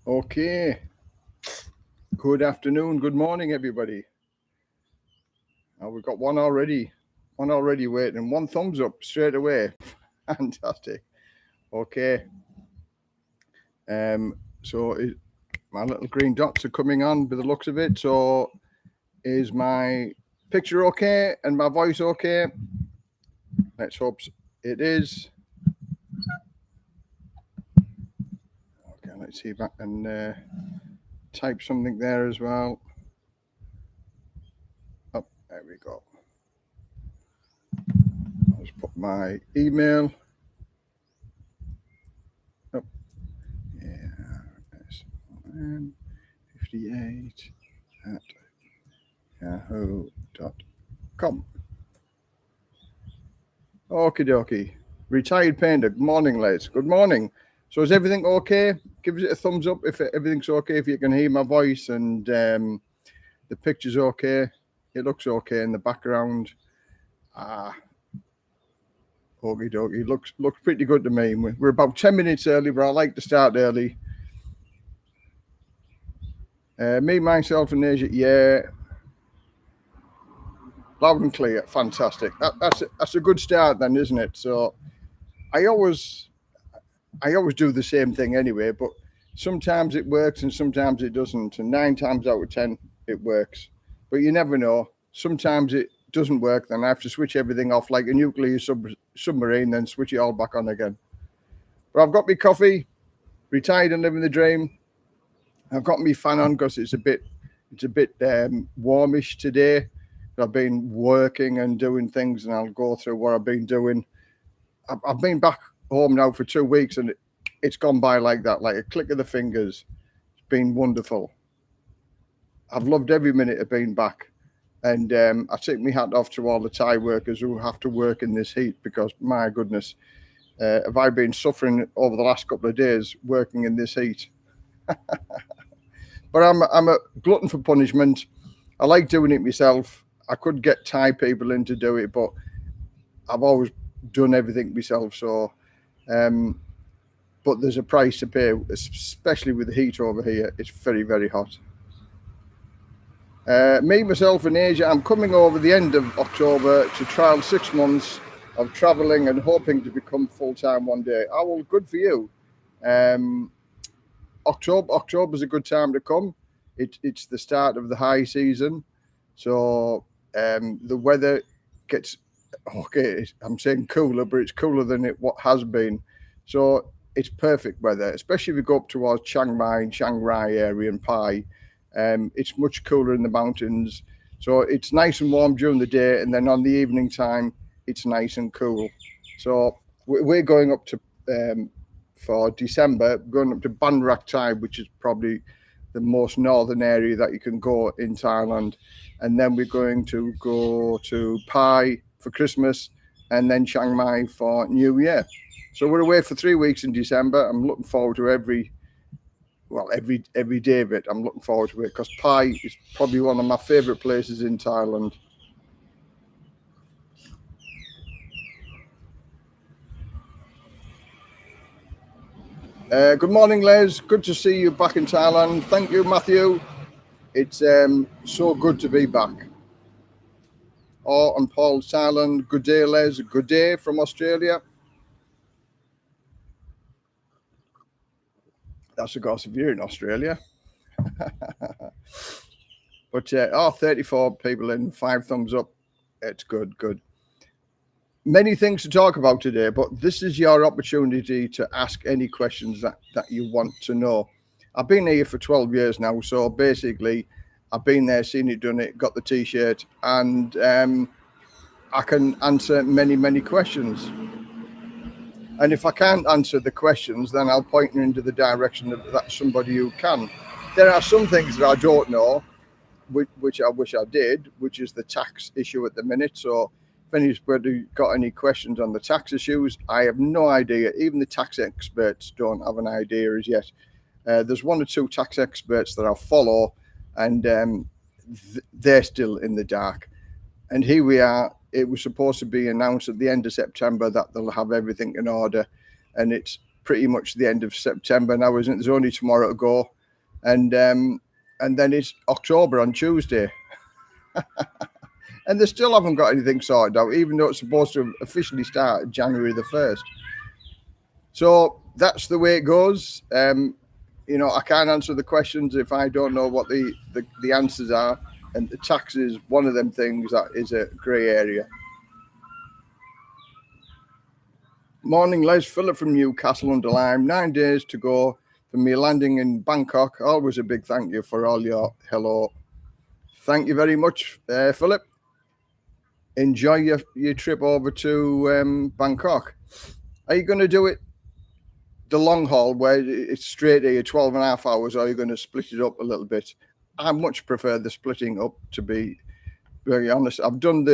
Okay. Good afternoon. Good morning, everybody. We've got one already waiting. One thumbs up straight away. Fantastic. Okay. So my little green dots are coming on by the looks of it. So is my picture okay and my voice okay? Let's hope it is. Okay, let's see if I can type something there as well. Oh, there we go. I'll just put my email. Oh, yeah, 58 at yahoo.com. Okie dokie. Retired painter. Good morning, Les. Good morning. So is everything okay? Give it a thumbs up if everything's okay, if you can hear my voice and the picture's okay. It looks okay in the background. Okie dokie. Looks pretty good to me. We're about 10 minutes early, but I like to start early. Me, myself, and Asia, yeah. Loud and clear. Fantastic. That's a good start then, isn't it? So I always do the same thing anyway, but sometimes it works and sometimes it doesn't. And 9 times out of 10, it works. But you never know. Sometimes it doesn't work. Then I have to switch everything off like a nuclear submarine, then switch it all back on again. But I've got my coffee, retired and living the dream. I've got my fan on because it's a bit warmish today. I've been working and doing things, and I'll go through what I've been doing. I've been back home now for 2 weeks, and it's gone by like that, like a click of the fingers. It's been wonderful. I've loved every minute of being back, and I take my hat off to all the Thai workers who have to work in this heat, because my goodness, have I been suffering over the last couple of days working in this heat. But I'm a glutton for punishment. I like doing it myself. I could get Thai people in to do it, but I've always done everything myself. So, but there's a price to pay, especially with the heat over here. It's very, very hot. Me, myself, and Asia, I'm coming over the end of October to trial 6 months of traveling and hoping to become full-time one day. Oh, well, good for you. October's a good time to come. It's the start of the high season. So the weather gets, okay, I'm saying cooler, but it's cooler than what has been. So it's perfect weather, especially if you go up towards Chiang Mai and Chiang Rai area and Pai. It's much cooler in the mountains. So it's nice and warm during the day, and then on the evening time, it's nice and cool. So we're going up to, for December, going up to Ban Rak Thai, which is probably the most northern area that you can go in Thailand. And then we're going to go to Pai for Christmas, and then Chiang Mai for New Year. So we're away for 3 weeks in December. I'm looking forward to every day of it. I'm looking forward to it because Pai is probably one of my favorite places in Thailand. Good morning, Les. Good to see you back in Thailand. Thank you, Matthew. It's so good to be back. Oh, and Paul, Thailand. Good day, Les. Good day from Australia. That's of course if you're in Australia. But 34 people in, 5 thumbs up. It's good. Many things to talk about today, but this is your opportunity to ask any questions that you want to know. I've been here for 12 years now, so basically I've been there, seen it, done it, got the t-shirt, and I can answer many questions. And if I can't answer the questions, then I'll point you into the direction of that somebody who can. There are some things that I don't know, which I wish I did, which is the tax issue at the minute. So if anybody got any questions on the tax issues, I have no idea. Even the tax experts don't have an idea as yet. There's 1 or 2 tax experts that I follow, and they're still in the dark. And here we are. It was supposed to be announced at the end of September that they'll have everything in order, and it's pretty much the end of September now, isn't it? There's only tomorrow to go, and then it's October on Tuesday. And they still haven't got anything sorted out, even though it's supposed to officially start January the 1st. So that's the way it goes. I can't answer the questions if I don't know what the answers are. And the tax is one of them things that is a grey area. Morning, Les. Philip from Newcastle under Lyme. 9 days to go for me landing in Bangkok. Always a big thank you for all your hello. Thank you very much, Philip. Enjoy your trip over to Bangkok. Are you going to do it the long haul where it's straight here, 12 and a half hours, or are you going to split it up a little bit? I much prefer the splitting up, to be very honest. I've done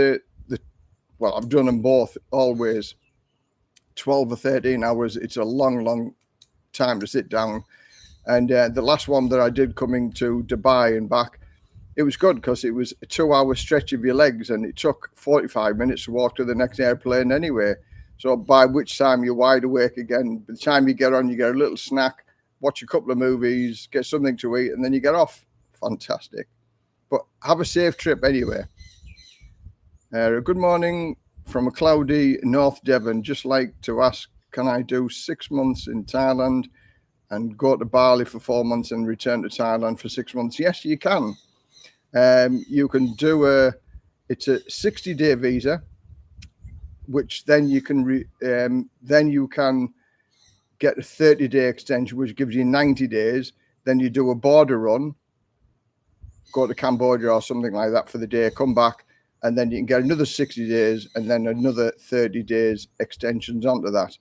I've done them both always. 12 or 13 hours. It's a long time to sit down. And the last one that I did coming to Dubai and back, it was good because it was a 2-hour stretch of your legs, and it took 45 minutes to walk to the next airplane anyway. So by which time you're wide awake again. By the time you get on, you get a little snack, watch a couple of movies, get something to eat, and then you get off. Fantastic. But have a safe trip anyway. Good morning from a cloudy North Devon. Just like to ask, can I do 6 months in Thailand and go to Bali for 4 months and return to Thailand for 6 months? Yes, you can. You can do it's a 60-day visa, which then you can get a 30-day extension, which gives you 90 days. Then you do a border run, go to Cambodia or something like that for the day, come back, and then you can get another 60 days and then another 30 days extensions onto that.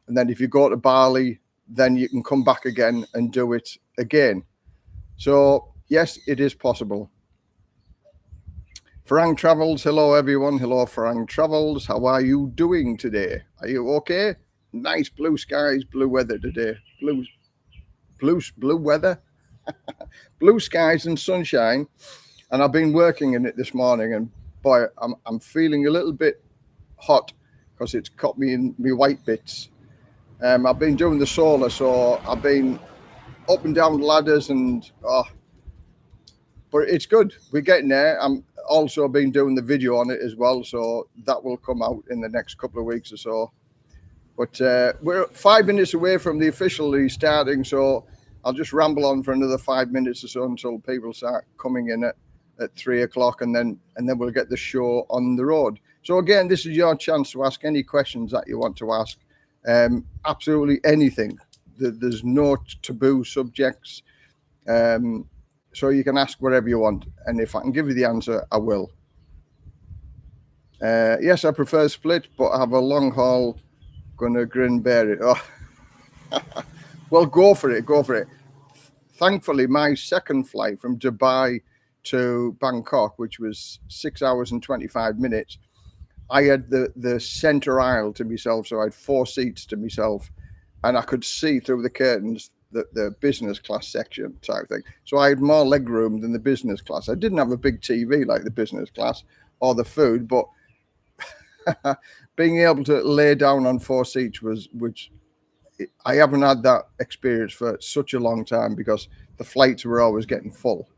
And then if you go to Bali, then you can come back again and do it again. So yes, it is possible. Farang Travels, hello everyone. Hello Farang Travels. How are you doing today? Are you okay? Nice blue skies, blue weather today. Blue weather, blue skies and sunshine. And I've been working in it this morning, and boy, I'm feeling a little bit hot because it's caught me in my white bits. I've been doing the solar, so I've been up and down ladders but it's good. We're getting there. I'm also been doing the video on it as well, so that will come out in the next couple of weeks or so. But we're 5 minutes away from the officially starting, so I'll just ramble on for another 5 minutes or so until people start coming in at 3 o'clock, and then we'll get the show on the road. So again, this is your chance to ask any questions that you want to ask. Absolutely anything. There's no taboo subjects. So you can ask whatever you want, and if I can give you the answer, I will. Yes, I prefer split, but I have a long haul. Gonna grin bear it. Oh. Well, go for it. Thankfully, my second flight from Dubai to Bangkok, which was 6 hours and 25 minutes, I had the center aisle to myself, so I had 4 seats to myself, and I could see through the curtains the business class section type thing. So I had more leg room than the business class. I didn't have a big TV like the business class or the food, but being able to lay down on 4 seats which I haven't had that experience for such a long time, because the flights were always getting full.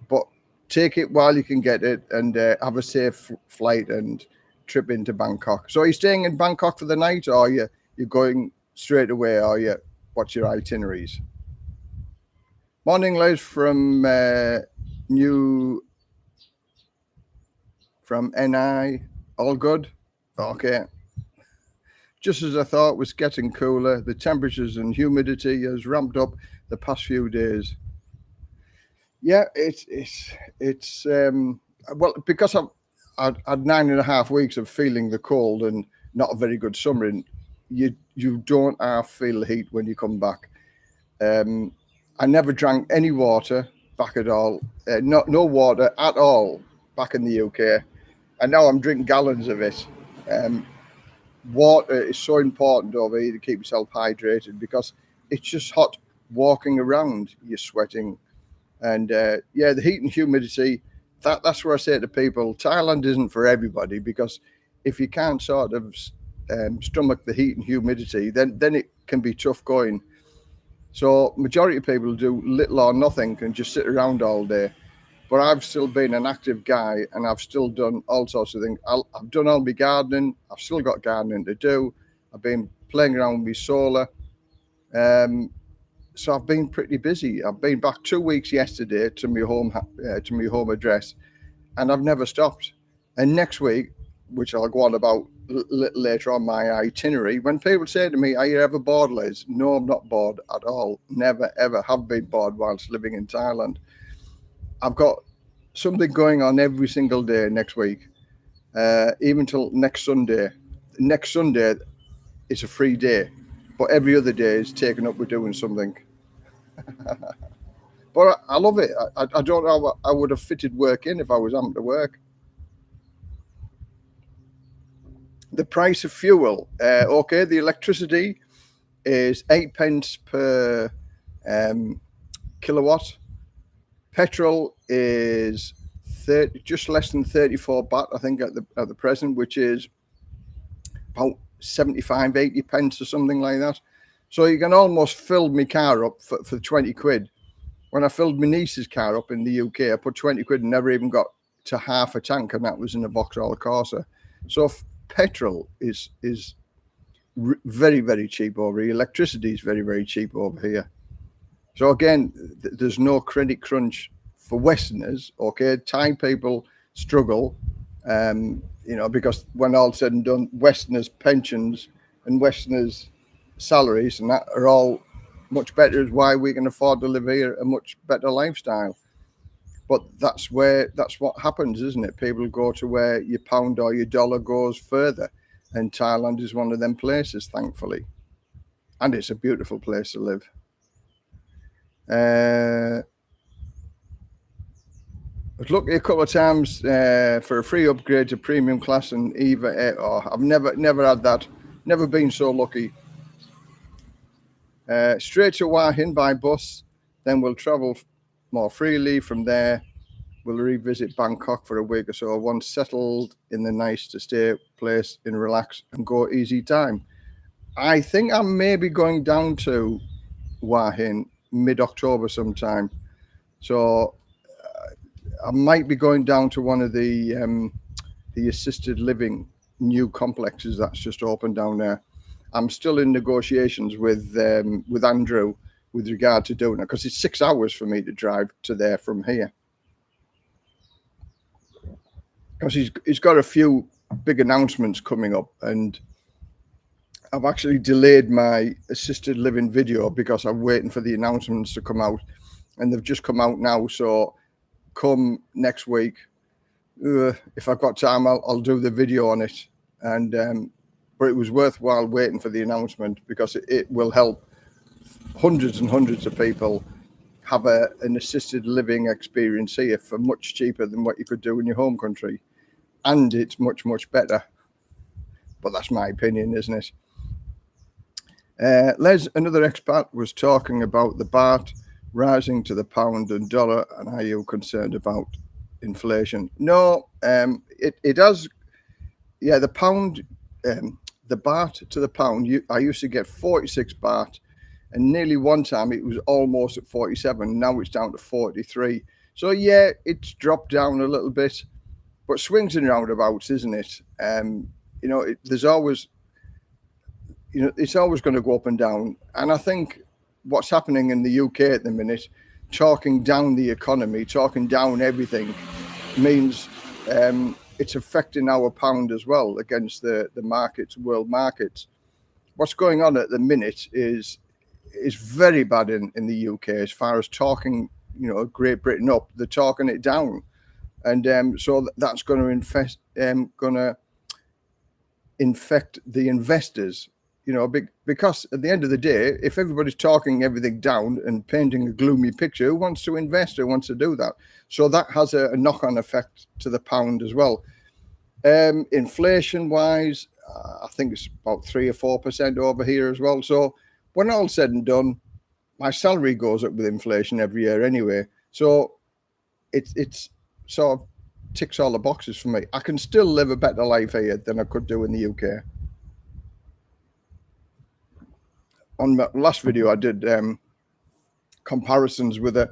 But take it while you can get it, and have a safe flight and trip into Bangkok. So are you staying in Bangkok for the night, or you're going straight away, or what's your itineraries? Morning, Les, from NI. All good? Okay. Just as I thought, it was getting cooler. The temperatures and humidity has ramped up the past few days. Yeah, it's well, because I've had 9.5 weeks of feeling the cold and not a very good summer, and you don't feel the heat when you come back. I never drank any water back at all. No water at all back in the UK, and now I'm drinking gallons of it. Water is so important over here to keep yourself hydrated, because it's just hot walking around. You're sweating, and the heat and humidity. That's where I say to people, Thailand isn't for everybody, because if you can't sort of stomach the heat and humidity, then it can be tough going. So majority of people do little or nothing and just sit around all day. But I've still been an active guy, and I've still done all sorts of things. I've done all my gardening. I've still got gardening to do. I've been playing around with solar. So I've been pretty busy. I've been back 2 weeks yesterday to my home address, and I've never stopped. And next week, which I'll go on about a little later on my itinerary, when people say to me, "Are you ever bored, Liz?" No, I'm not bored at all. Never, ever have been bored whilst living in Thailand. I've got something going on every single day next week, even till next Sunday. Next Sunday is a free day, but every other day is taken up with doing something. But I love it. I don't know how I would have fitted work in if I was having to work. The price of fuel, okay, the electricity is 8 pence per kilowatt. Petrol is just less than 34 baht, I think, at the present, which is about 75, 80 pence or something like that. So you can almost fill my car up for 20 quid. When I filled my niece's car up in the UK, I put 20 quid and never even got to half a tank, and that was in a Vauxhall Corsa. So petrol is very, very cheap over here. Electricity is very, very cheap over here. So again, there's no credit crunch for Westerners. Okay, Thai people struggle, because when all said and done, Westerners' pensions and Westerners' salaries and that are all much better. Is why we can afford to live here a much better lifestyle. But that's what happens, isn't it? People go to where your pound or your dollar goes further, and Thailand is one of them places, thankfully, and it's a beautiful place to live. I was looking a couple of times for a free upgrade to premium class and EVA. I've never had that. Never been so lucky. Straight to Hua Hin by bus. Then we'll travel more freely from there. We'll revisit Bangkok for a week or so. Once settled in the nice to stay place and relax and go easy time. I think I may be going down to Hua Hin mid-October sometime. So I might be going down to one of the assisted living new complexes that's just opened down there. I'm still in negotiations with Andrew with regard to doing it, because it's 6 hours for me to drive to there from here. Because he's got a few big announcements coming up, and I've actually delayed my assisted living video because I'm waiting for the announcements to come out, and they've just come out now. So come next week, if I've got time, I'll do the video on it. And but it was worthwhile waiting for the announcement, because it will help hundreds and hundreds of people have an assisted living experience here for much cheaper than what you could do in your home country. And it's much, much better. But that's my opinion, isn't it? Les, another expat, was talking about the baht rising to the pound and dollar, and are you concerned about inflation? No, it has. Yeah, the pound, the baht to the pound, I used to get 46 baht, and nearly one time it was almost at 47. Now it's down to 43. So yeah, it's dropped down a little bit, but swings and roundabouts, isn't it? There's always, it's always going to go up and down. And I think what's happening in the UK at the minute, talking down the economy, talking down everything, means it's affecting our pound as well against the markets, world markets. What's going on at the minute is very bad in the UK as far as talking, Great Britain up. They're talking it down, and so that's going to infect the investors. Because at the end of the day, if everybody's talking everything down and painting a gloomy picture, who wants to invest? Who wants to do that? So that has a knock-on effect to the pound as well. Inflation-wise, I think it's about 3 or 4% over here as well. So when all's said and done, my salary goes up with inflation every year anyway. So it's sort of ticks all the boxes for me. I can still live a better life here than I could do in the UK. On my last video I did, comparisons with the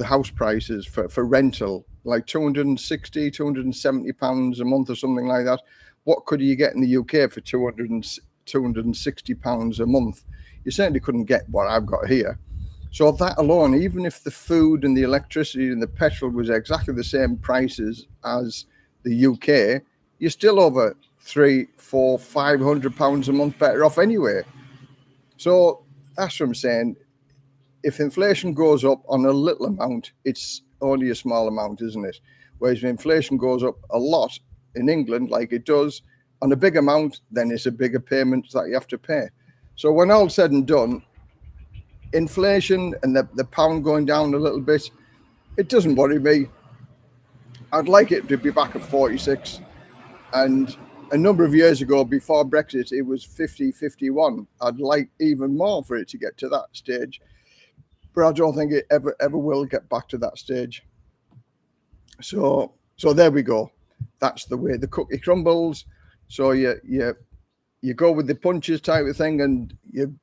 house prices for rental, like 260, 270 pounds a month or something like that. What could you get in the UK for 260 pounds a month? You certainly couldn't get what I've got here. So that alone, even if the food and the electricity and the petrol was exactly the same prices as the UK, you're still over 300, 400, 500 pounds a month better off anyway. So that's what I'm saying. If inflation goes up on a little amount, it's only a small amount, isn't it? Whereas if inflation goes up a lot in England, like it does, on a big amount, then it's a bigger payment that you have to pay. So when all said and done, inflation and the pound going down a little bit, it doesn't worry me. I'd like it to be back at 46. And a number of years ago, before Brexit, it was 50, 51. I'd like even more for it to get to that stage. But I don't think it ever will get back to that stage. So there we go. That's the way the cookie crumbles. So you go with the punches type of thing, and you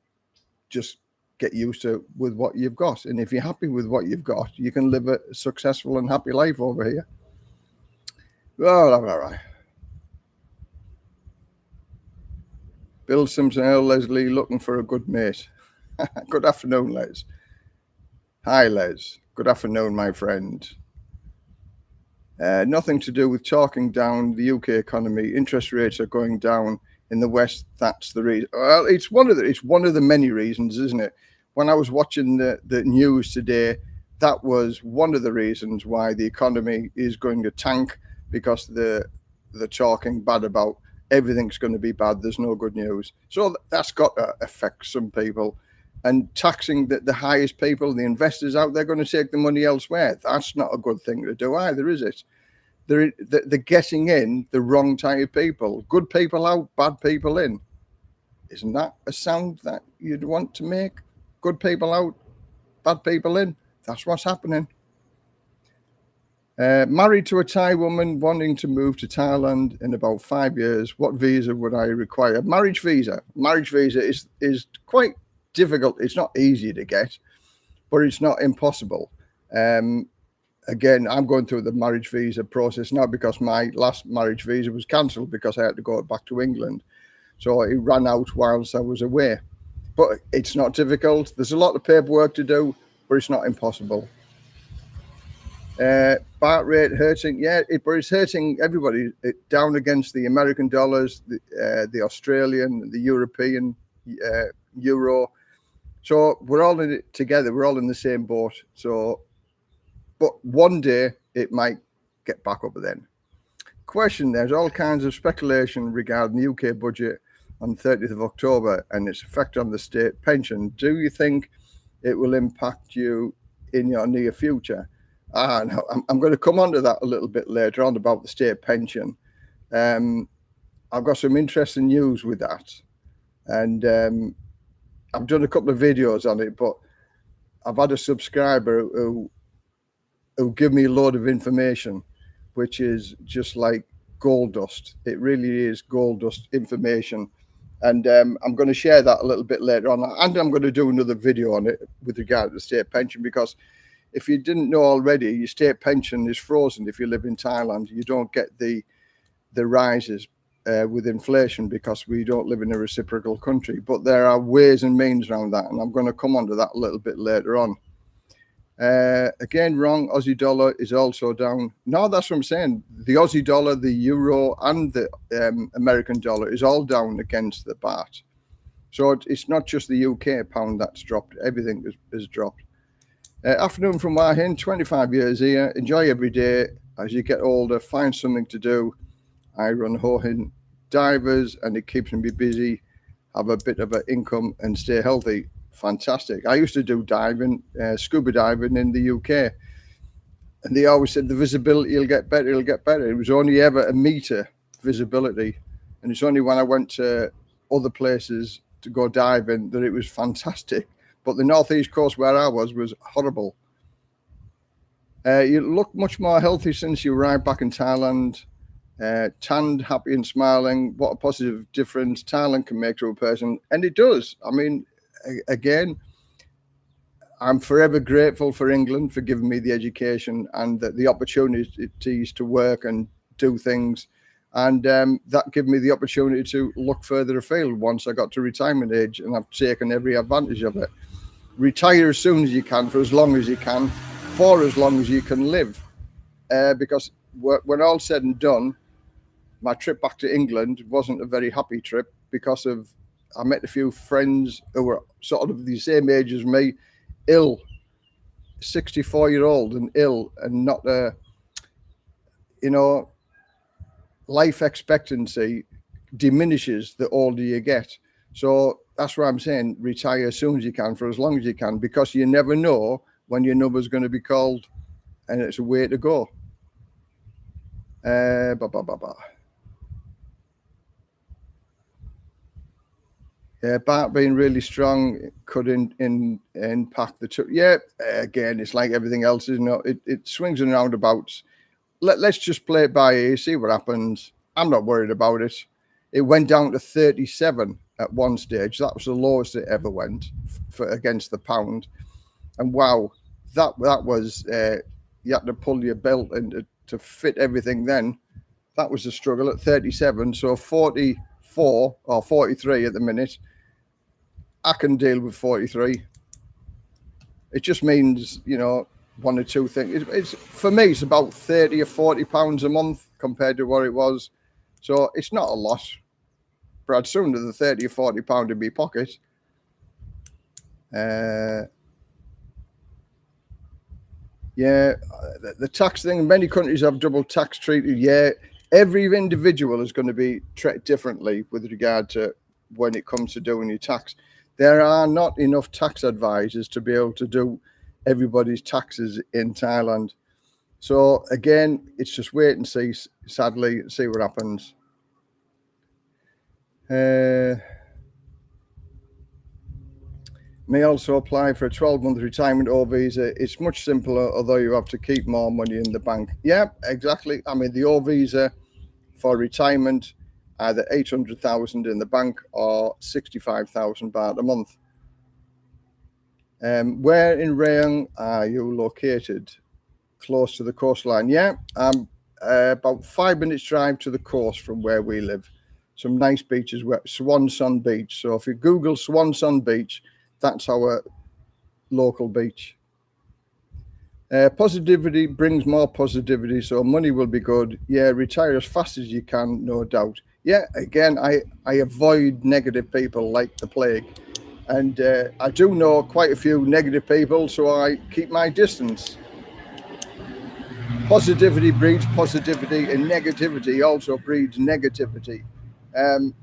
just get used to with what you've got. And if you're happy with what you've got, you can live a successful and happy life over here. Well, all right. Bill Simpson, Leslie, looking for a good mate. Good afternoon, Les. Hi, Les. Good afternoon, my friend. Nothing to do with talking down the UK economy. Interest rates are going down in the West. That's the reason. Well, it's one of the many reasons, isn't it? When I was watching the news today, that was one of the reasons why the economy is going to tank, because they're talking bad about everything's going to be bad. There's no good news. So that's got to affect some people. And taxing the highest people, the investors out there, going to take the money elsewhere. That's not a good thing to do either, is it? They're getting in the wrong type of people. Good people out, bad people in. Isn't that a sound that you'd want to make? Good people out, bad people in. That's what's happening. Married to a Thai woman, wanting to move to Thailand in about 5 years. What visa would I require? Marriage visa. Marriage visa is quite difficult. It's not easy to get, but it's not impossible. Again, I'm going through the marriage visa process now because my last marriage visa was cancelled because I had to go back to England. So it ran out whilst I was away. But it's not difficult. There's a lot of paperwork to do, but it's not impossible. Baht rate hurting, but it's hurting everybody. Down against the American dollars, the Australian, the European euro. So we're all in it together. We're all in the same boat. So, but one day it might get back up then. Question: there's all kinds of speculation regarding the UK budget on 30th of October and its effect on the state pension. Do you think it will impact you in your near future? No, I'm going to come on to that a little bit later on about the state pension. I've got some interesting news with that. And I've done a couple of videos on it, but I've had a subscriber who give me a load of information, which is just like gold dust. It really is gold dust information. And I'm going to share that a little bit later on. And I'm going to do another video on it with regard to the state pension, because if you didn't know already, your state pension is frozen if you live in Thailand. You don't get the rises with inflation because we don't live in a reciprocal country. But there are ways and means around that, and I'm going to come on to that a little bit later on. Again, wrong. Aussie dollar is also down. No, that's what I'm saying. The Aussie dollar, the euro, and the American dollar is all down against the baht. So it's not just the UK pound that's dropped. Everything is dropped. Afternoon from Wahin, 25 years here. Enjoy every day. As you get older, find something to do. I run Hohin divers and it keeps me busy, have a bit of an income and stay healthy. Fantastic. I used to do diving, scuba diving in the UK. And they always said the visibility will get better, it'll get better. It was only ever a meter visibility. And it's only when I went to other places to go diving that it was fantastic. But the northeast coast where I was horrible. You look much more healthy since you arrived back in Thailand. Tanned, happy and smiling. What a positive difference Thailand can make to a person. And it does. I mean, again, I'm forever grateful for England for giving me the education and the opportunities to work and do things. And that gave me the opportunity to look further afield once I got to retirement age, and I've taken every advantage of it. Retire as soon as you can, for as long as you can, for as long as you can live. Because when all said and done, my trip back to England wasn't a very happy trip because I met a few friends who were sort of the same age as me, ill, 64-year-old and ill, and not life expectancy diminishes the older you get. So that's why I'm saying retire as soon as you can, for as long as you can, because you never know when your number's going to be called, and it's a way to go. Bart being really strong could impact the two. Yeah, again, it's like everything else, isn't it? It swings and roundabouts. Let's just play it by ear, see what happens. I'm not worried about it. It went down to 37 at one stage. That was the lowest it ever went against the pound. And wow, that was you had to pull your belt and to fit everything. Then that was a struggle at 37. So 44 or 43 at the minute. I can deal with 43. It just means, one or two things. It's for me, it's about 30 or 40 pounds a month compared to what it was. So it's not a lot. But I'd sooner the 30 or 40 pound in my pocket. The tax thing, many countries have double tax treated. Yeah, every individual is going to be treated differently with regard to when it comes to doing your tax. There are not enough tax advisors to be able to do everybody's taxes in Thailand. So again, it's just wait and see, sadly, see what happens. May also apply for a 12-month retirement O visa. It's much simpler, although you have to keep more money in the bank. Yeah, exactly. I mean, the O visa for retirement, either 800,000 in the bank or 65,000 baht a month. Where in Rayong are you located? Close to the coastline. Yeah, I'm about 5 minutes drive to the coast from where we live. Some nice beaches, Swan Sun Beach. So if you Google Swan Sun Beach, that's our local beach. Positivity brings more positivity, so money will be good. Yeah, retire as fast as you can, no doubt. Yeah, again, I avoid negative people like the plague. And I do know quite a few negative people, so I keep my distance. Positivity breeds positivity, and negativity also breeds negativity. I've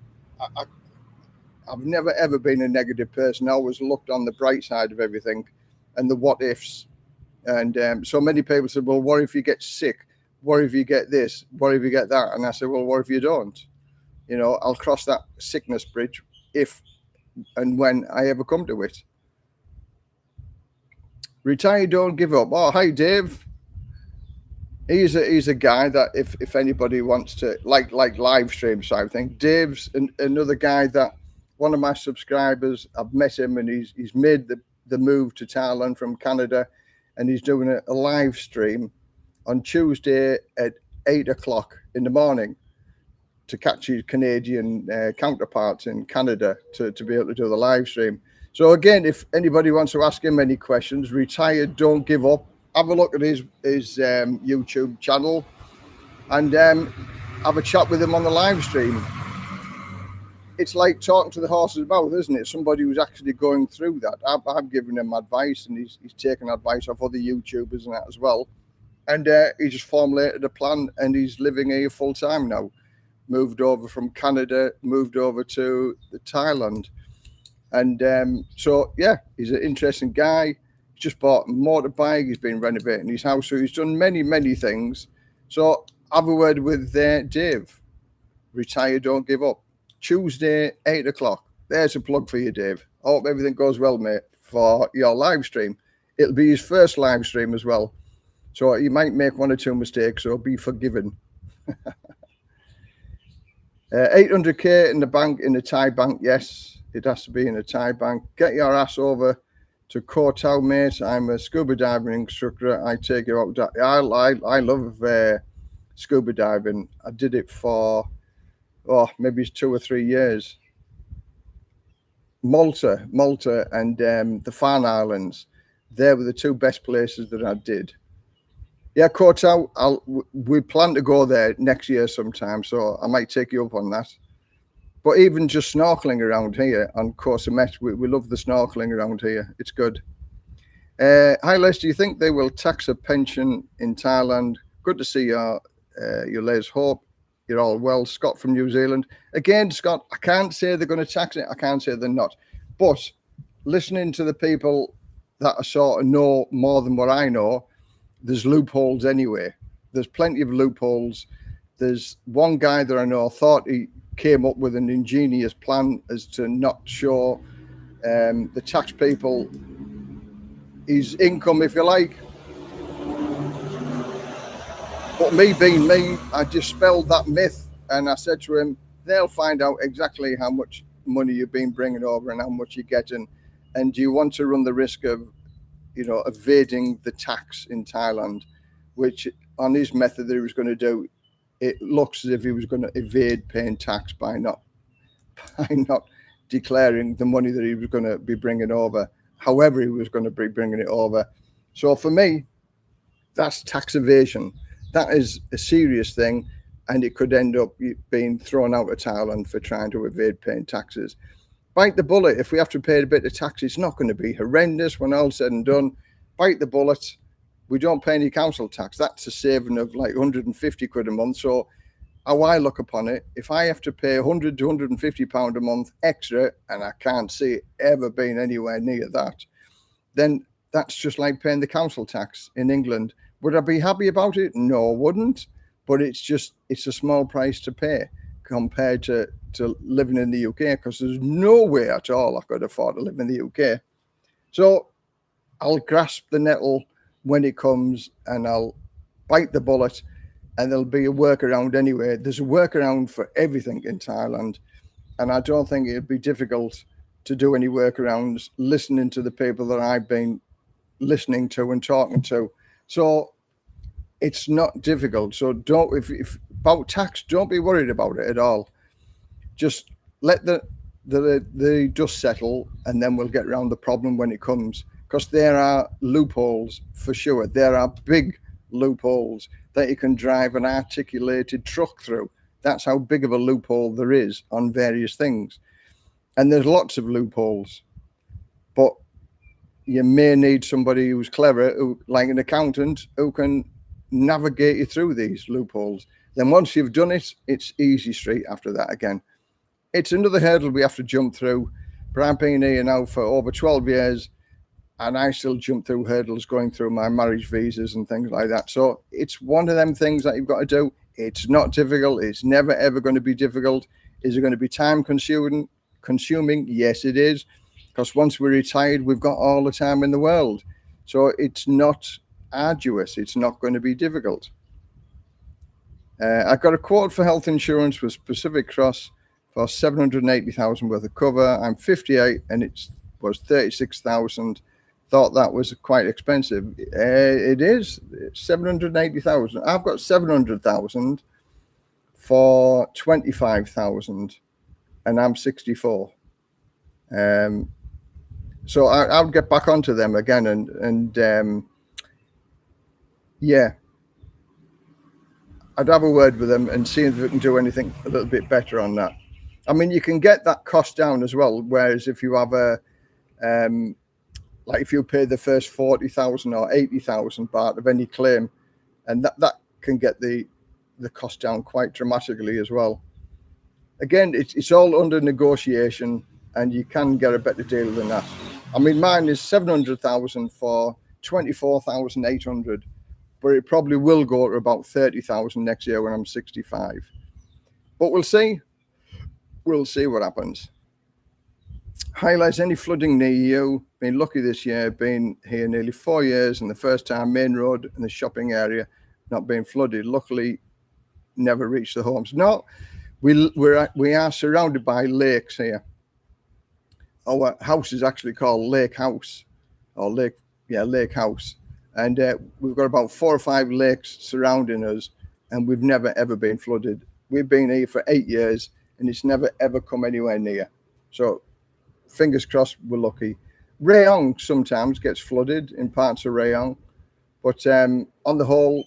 never, ever been a negative person. I always looked on the bright side of everything and the what ifs. And so many people said, well, what if you get sick? What if you get this? What if you get that? And I said, well, what if you don't? I'll cross that sickness bridge if and when I ever come to it. Retire, don't give up. Oh, hi, Dave. He's a guy that if anybody wants to like live stream side of thing, Dave's another guy that one of my subscribers, I've met him and he's made the move to Thailand from Canada, and he's doing a live stream on Tuesday at 8 o'clock in the morning to catch his Canadian counterparts in Canada to be able to do the live stream. So again, if anybody wants to ask him any questions, retire, don't give up. Have a look at his YouTube channel and have a chat with him on the live stream. It's like talking to the horse's mouth, isn't it? Somebody who's actually going through that. I've given him advice, and he's taken advice off other YouTubers and that as well. And he just formulated a plan, and he's living here full time now. Moved over from Canada, moved over to Thailand. And so, yeah, he's an interesting guy. He's just bought a motorbike. He's been renovating his house. So he's done many, many things. So have a word with Dave. Retire, don't give up. Tuesday, 8 o'clock. There's a plug for you, Dave. I hope everything goes well, mate, for your live stream. It'll be his first live stream as well. So he might make one or two mistakes, so be forgiven. 800k in the bank, in a Thai bank, yes. It has to be in a Thai bank. Get your ass over to Koh Tao, mate. I'm a scuba diving instructor. I take you out. I love scuba diving. I did it for maybe 2 or 3 years. Malta, and the Farne Islands. They were the two best places that I did. Yeah, Koh Tao. We plan to go there next year sometime, so I might take you up on that. But even just snorkeling around here on Koh Samet, we love the snorkeling around here. It's good. Hi, Les. Do you think they will tax a pension in Thailand? Good to see your Les. Hope you're all well. Scott from New Zealand. Again, Scott, I can't say they're going to tax it. I can't say they're not. But listening to the people that I sort of know more than what I know, there's loopholes anyway. There's plenty of loopholes. There's one guy that I know thought he came up with an ingenious plan as to not show the tax people his income, if you like. But me being me, I dispelled that myth, and I said to him, they'll find out exactly how much money you've been bringing over and how much you're getting, and do you want to run the risk of evading the tax in Thailand, which on his method that he was going to do, it looks as if he was going to evade paying tax by not declaring the money that he was going to be bringing over, however he was going to be bringing it over. So for me, that's tax evasion. That is a serious thing, and it could end up being thrown out of Thailand for trying to evade paying taxes. Bite the bullet. If we have to pay a bit of tax, it's not going to be horrendous when all's said and done. Bite the bullet. We don't pay any council tax. That's a saving of like 150 quid a month. So how I look upon it, if I have to pay 100 to 150 pound a month extra, and I can't see it ever being anywhere near that, then that's just like paying the council tax in England. Would I be happy about it? No, I wouldn't. But it's a small price to pay compared to living in the UK, because there's no way at all I could afford to live in the UK. So I'll grasp the nettle when it comes, and I'll bite the bullet, and there'll be a workaround anyway. There's a workaround for everything in Thailand, and I don't think it'd be difficult to do any workarounds listening to the people that I've been listening to and talking to. So it's not difficult. So if about tax, don't be worried about it at all. Just let the dust settle, and then we'll get around the problem when it comes, because there are loopholes for sure. There are big loopholes that you can drive an articulated truck through. That's how big of a loophole there is on various things. And there's lots of loopholes, but you may need somebody who's clever, like an accountant, who can navigate you through these loopholes. Then once you've done it, it's easy street after that again. It's another hurdle we have to jump through. But I've been here now for over 12 years, and I still jump through hurdles going through my marriage visas and things like that. So it's one of them things that you've got to do. It's not difficult. It's never, ever going to be difficult. Is it going to be time consuming? Yes, it is. Because once we're retired, we've got all the time in the world. So it's not arduous. It's not going to be difficult. I got a quote for health insurance with Pacific Cross for 780,000 worth of cover. I'm 58 and it was 36,000. Thought that was quite expensive. It is 780,000. I've got 700,000 for 25,000, and I'm 64. So I'll get back onto them again, and yeah, I'd have a word with them and see if we can do anything a little bit better on that. I mean, you can get that cost down as well. Whereas if you have like if you pay the first 40,000 or 80,000 baht of any claim, and that can get the cost down quite dramatically as well. Again, it's all under negotiation, and you can get a better deal than that. I mean, mine is 700,000 for 24,800, but it probably will go to about 30,000 next year when I'm 65. But we'll see. We'll see what happens. Highlights any flooding near you. Been lucky this year. Been here nearly 4 years, and the first time main road and the shopping area not being flooded. Luckily, never reached the homes. No, we are surrounded by lakes here. Our house is actually called Lake House. or lake house. And we've got about 4 or 5 lakes surrounding us, and we've never, ever been flooded. We've been here for 8 years, and it's never, ever come anywhere near. So fingers crossed we're lucky. Rayong sometimes gets flooded in parts of Rayong, but on the whole,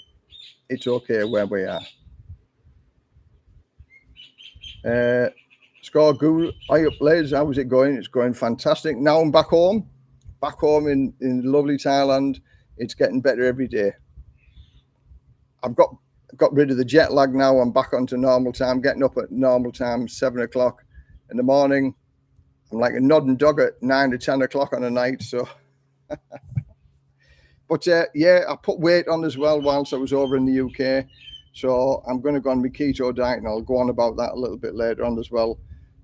it's okay where we are. Score Guru, hi up, Les. How's it going? It's going fantastic. Now I'm back home in lovely Thailand. It's getting better every day. I've got rid of the jet lag now. I'm back onto normal time, getting up at normal time, 7 o'clock in the morning. I'm like a nodding dog at 9 to 10 o'clock on a night. So, but yeah, I put weight on as well whilst I was over in the UK. So I'm going to go on my keto diet, and I'll go on about that a little bit later on as well.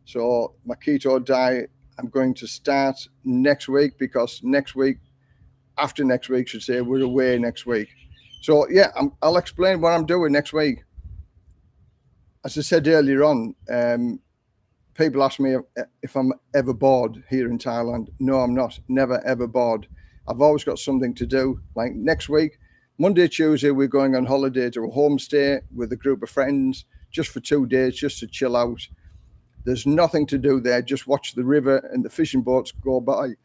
So my keto diet, I'm going to start next week, because after next week, should say, we're away next week. So yeah, I'll explain what I'm doing next week. As I said earlier on, people ask me if I'm ever bored here in Thailand. No, I'm not. Never, ever bored. I've always got something to do. Like next week, Monday, Tuesday, we're going on holiday to a homestay with a group of friends just for 2 days, just to chill out. There's nothing to do there. Just watch the river and the fishing boats go by.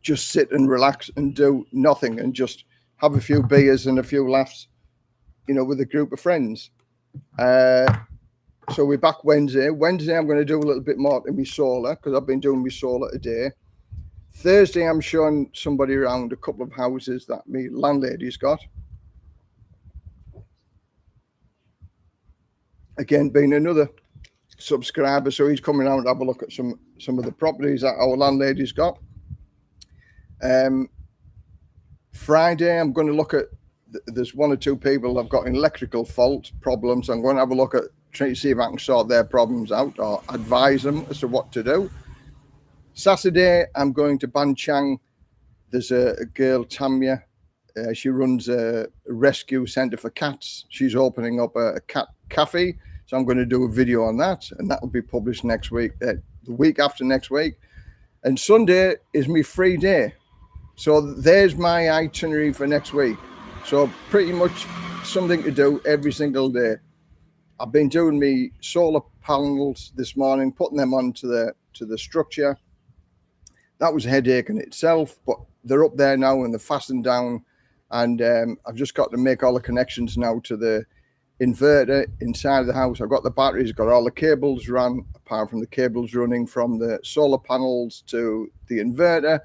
Just sit and relax and do nothing, and just have a few beers and a few laughs, with a group of friends. So we're back Wednesday. Wednesday, I'm going to do a little bit more in my solar, because I've been doing my solar today. Thursday, I'm showing somebody around a couple of houses that my landlady's got. Again, being another subscriber, so he's coming out to have a look at some of the properties that our landlady's got. Friday, I'm going to look at, there's 1 or 2 people I've got electrical fault problems. I'm going to have a look at trying to see if I can sort their problems out or advise them as to what to do. Saturday, I'm going to Ban Chang. There's a girl, Tamia. She runs a rescue centre for cats. She's opening up a cat cafe. So I'm going to do a video on that, and that will be published next week, the week after next week. And Sunday is my free day. So there's my itinerary for next week. So pretty much something to do every single day. I've been doing me solar panels this morning, putting them onto the structure. That was a headache in itself, but they're up there now and they're fastened down. And I've just got to make all the connections now to the inverter inside of the house. I've got the batteries, got all the cables run, apart from the cables running from the solar panels to the inverter.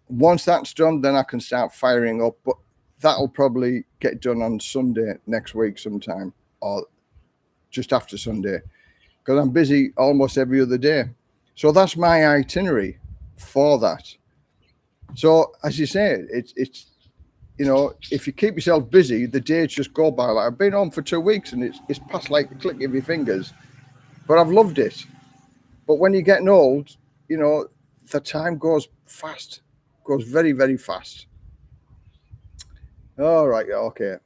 Once that's done, then I can start firing up, but that'll probably get done on Sunday next week sometime, or just after Sunday, because I'm busy almost every other day. So that's my itinerary for that. So as you say, it's if you keep yourself busy, the days just go by. Like, I've been on for 2 weeks, and it's passed like the click of your fingers, but I've loved it. But when you're getting old, the time goes fast, goes very, very fast. All right, okay.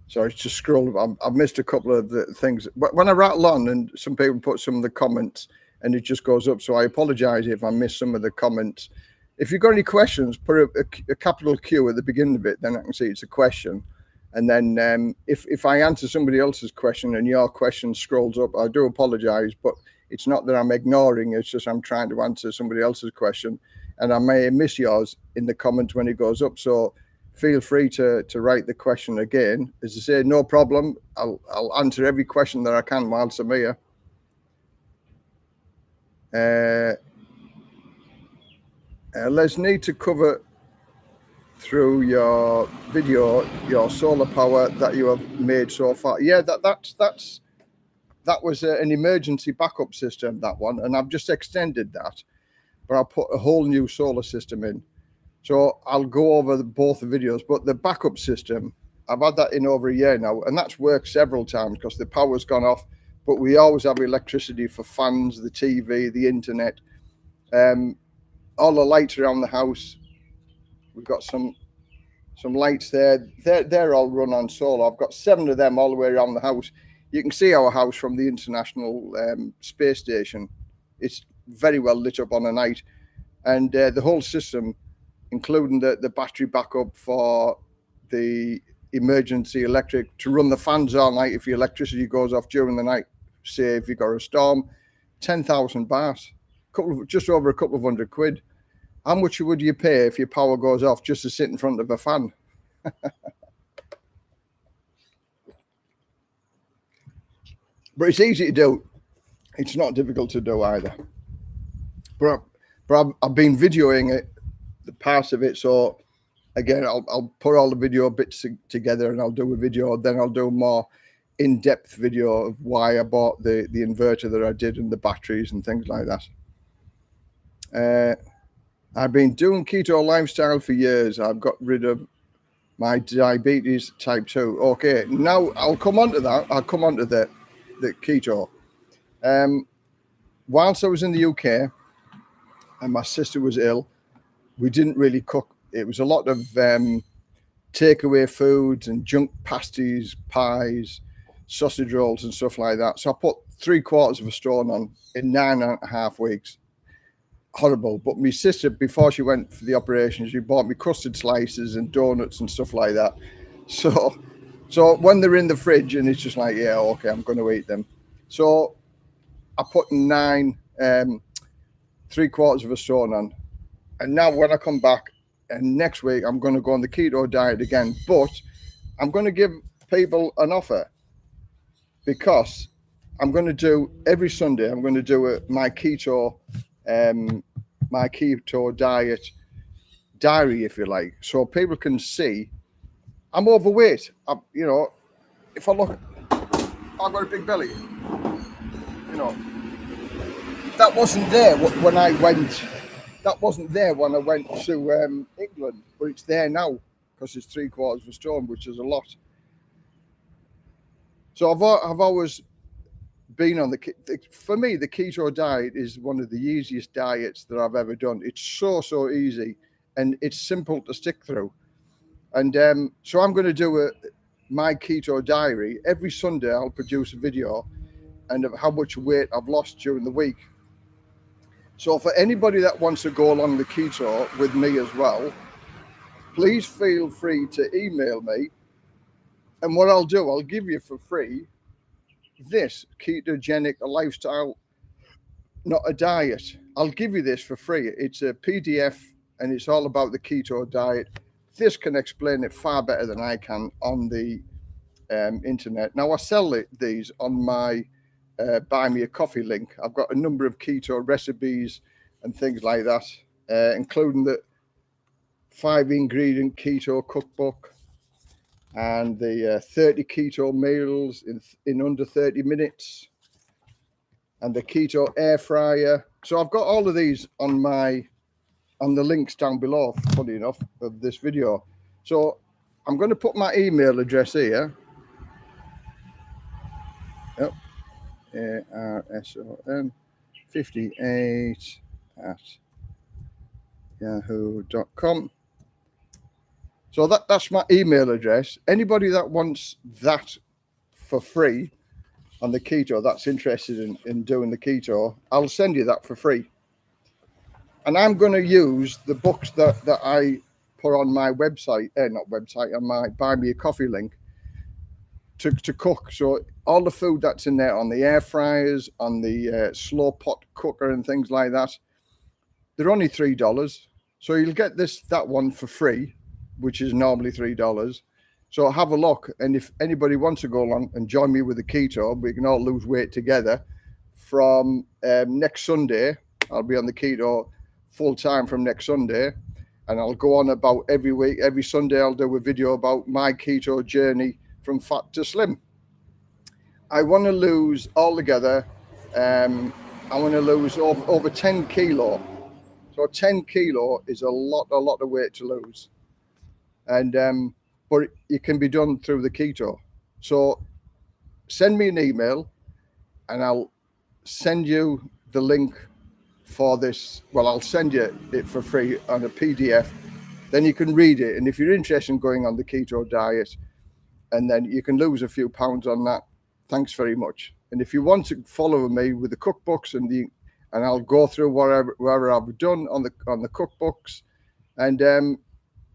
Sorry, it's just scrolled. I've missed a couple of the things. But when I rattle on, and some people put some of the comments, and it just goes up. So I apologize if I miss some of the comments. If you've got any questions, put a capital Q at the beginning of it, then I can see it's a question. And then if I answer somebody else's question and your question scrolls up, I do apologize, but it's not that I'm ignoring, it's just I'm trying to answer somebody else's question, and I may miss yours in the comments when it goes up. So feel free to write the question again. As I say, no problem. I'll answer every question that I can whilst I'm here. Let's need to cover through your video your solar power that you have made so far. Yeah, that was an emergency backup system, that one, and I've just extended that, but I'll put a whole new solar system in. So I'll go over both the videos, but the backup system, I've had that in over a year now, and that's worked several times because the power's gone off, but we always have electricity for fans, the TV, the internet, all the lights around the house. We've got some lights there. They're all run on solar. I've got 7 of them all the way around the house. You can see our house from the International Space Station. It's very well lit up on a night, and the whole system, including the battery backup for the emergency electric to run the fans all night if your electricity goes off during the night, say if you've got a storm, 10,000 baht, just over a couple of £100. How much would you pay if your power goes off just to sit in front of a fan? But it's easy to do. It's not difficult to do either. But I've been videoing it, the parts of it. So again, I'll put all the video bits together and I'll do a video. Then I'll do a more in-depth video of why I bought the inverter that I did and the batteries and things like that. I've been doing keto lifestyle for years. I've got rid of my diabetes type 2. Okay, now I'll come on to that. I'll come on to the keto. Whilst I was in the UK and my sister was ill, we didn't really cook. It was a lot of takeaway foods and junk pasties, pies, sausage rolls and stuff like that. So I put 3/4 stone on in 9.5 weeks. Horrible. But my sister, before she went for the operation, she bought me custard slices and donuts and stuff like that. So when they're in the fridge and it's just like, yeah, okay, I'm going to eat them. So I put 3/4 stone on. And now when I come back and next week, I'm going to go on the keto diet again, but I'm going to give people an offer because I'm going to do every Sunday, I'm going to do my keto diet diary, if you like, so people can see I'm overweight. If I look, I've got a big belly. That wasn't there when I went. That wasn't there when I went to England, but it's there now because it's 3/4 stone, which is a lot. So I've always been on for me, the keto diet is one of the easiest diets that I've ever done. It's so easy and it's simple to stick through. And so I'm going to do my keto diary. Every Sunday I'll produce a video and of how much weight I've lost during the week. So for anybody that wants to go along the keto with me as well, please feel free to email me. And what I'll do, I'll give you for free this Ketogenic Lifestyle, not a diet. I'll give you this for free. It's a PDF and it's all about the keto diet. This can explain it far better than I can on the internet. Now I sell these on my buy me a coffee link. I've got a number of keto recipes and things like that, including the 5-ingredient keto cookbook and the 30 keto meals in under 30 minutes and the keto air fryer. So I've got all of these on the links down below, funny enough, of this video. So I'm going to put my email address here. Yep. ARSON58@yahoo.com. So that's my email address. Anybody that wants that for free on the keto, that's interested in doing the keto, I'll send you that for free. And I'm going to use the books that I put on my website, on my buy me a coffee link to cook. So all the food that's in there on the air fryers, on the slow pot cooker and things like that, they're only $3. So you'll get that one for free, which is normally $3. So have a look. And if anybody wants to go along and join me with the keto, we can all lose weight together. From next Sunday, I'll be on the keto full time from next Sunday. And I'll go on about every week. Every Sunday, I'll do a video about my keto journey from fat to slim. I want to lose altogether, I want to lose over 10 kilo. So 10 kilo is a lot of weight to lose. And but it can be done through the keto. So send me an email and I'll send you the link for this. Well, I'll send you it for free on a PDF. Then you can read it. And if you're interested in going on the keto diet, and then you can lose a few pounds on that, thanks very much. And if you want to follow me with the cookbooks and I'll go through whatever I've done on the cookbooks, and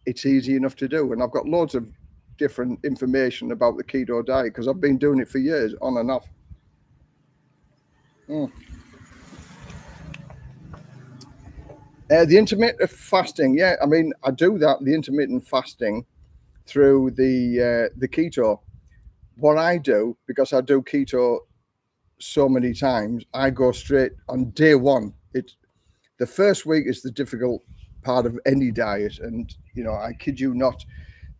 it's easy enough to do. And I've got loads of different information about the keto diet because I've been doing it for years, on and off. The intermittent fasting, yeah, I mean, I do that, the intermittent fasting, through the keto. What I do, because I do keto so many times, I go straight on day one. The first week is the difficult part of any diet, and I kid you not,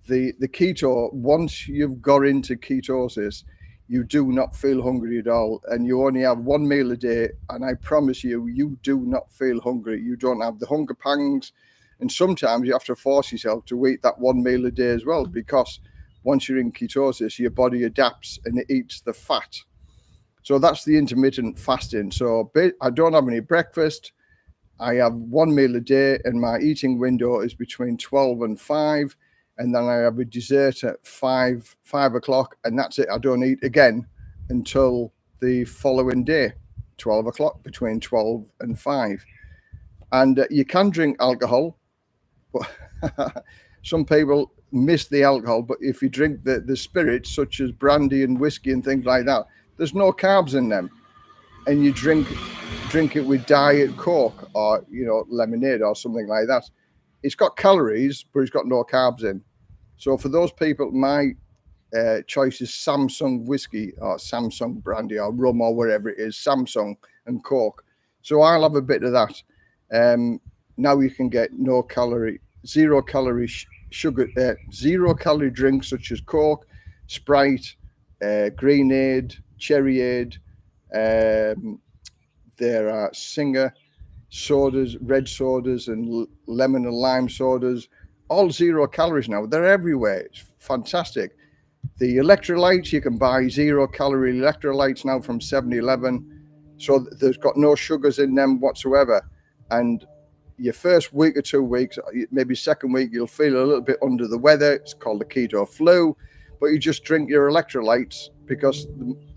the keto, once you've got into ketosis, you do not feel hungry at all, and you only have one meal a day, and I promise you do not feel hungry. You don't have the hunger pangs, and sometimes you have to force yourself to eat that one meal a day as well, because once you're in ketosis, your body adapts and it eats the fat. So that's the intermittent fasting. So I don't have any breakfast. I have one meal a day, and my eating window is between 12 and 5. And then I have a dessert at 5 o'clock, and that's it. I don't eat again until the following day, 12 o'clock, between 12 and 5. And you can drink alcohol, but some people miss the alcohol. But if you drink the spirits, such as brandy and whiskey and things like that, there's no carbs in them. And you drink it with Diet Coke or, lemonade or something like that. It's got calories, but it's got no carbs in. So for those people, my choice is Samsung whiskey or Samsung brandy or rum or whatever it is, Samsung and Coke. So I'll have a bit of that. Now you can get zero calorie sugar, 0 calorie drinks such as Coke, Sprite, Greenade, Cherryade. There are Singer sodas, red sodas, and lemon and lime sodas, all 0 calories now. They're everywhere. It's fantastic. The electrolytes, you can buy 0 calorie electrolytes now from 7-Eleven. So there's got no sugars in them whatsoever. And your first week or 2 weeks, maybe second week, you'll feel a little bit under the weather. It's called the keto flu, but you just drink your electrolytes, because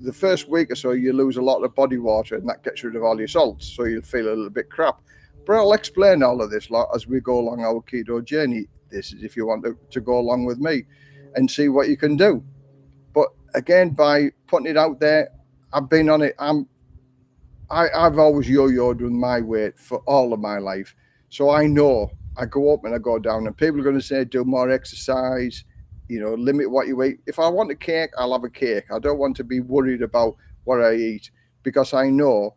the first week or so you lose a lot of body water, and that gets rid of all your salts, so you'll feel a little bit crap. But I'll explain all of this as we go along our keto journey. This is if you want to go along with me and see what you can do. But again, by putting it out there, I've been on it. I've always yo-yoed with my weight for all of my life. So I know I go up and I go down, and people are going to say, do more exercise, limit what you eat. If I want a cake, I'll have a cake. I don't want to be worried about what I eat, because I know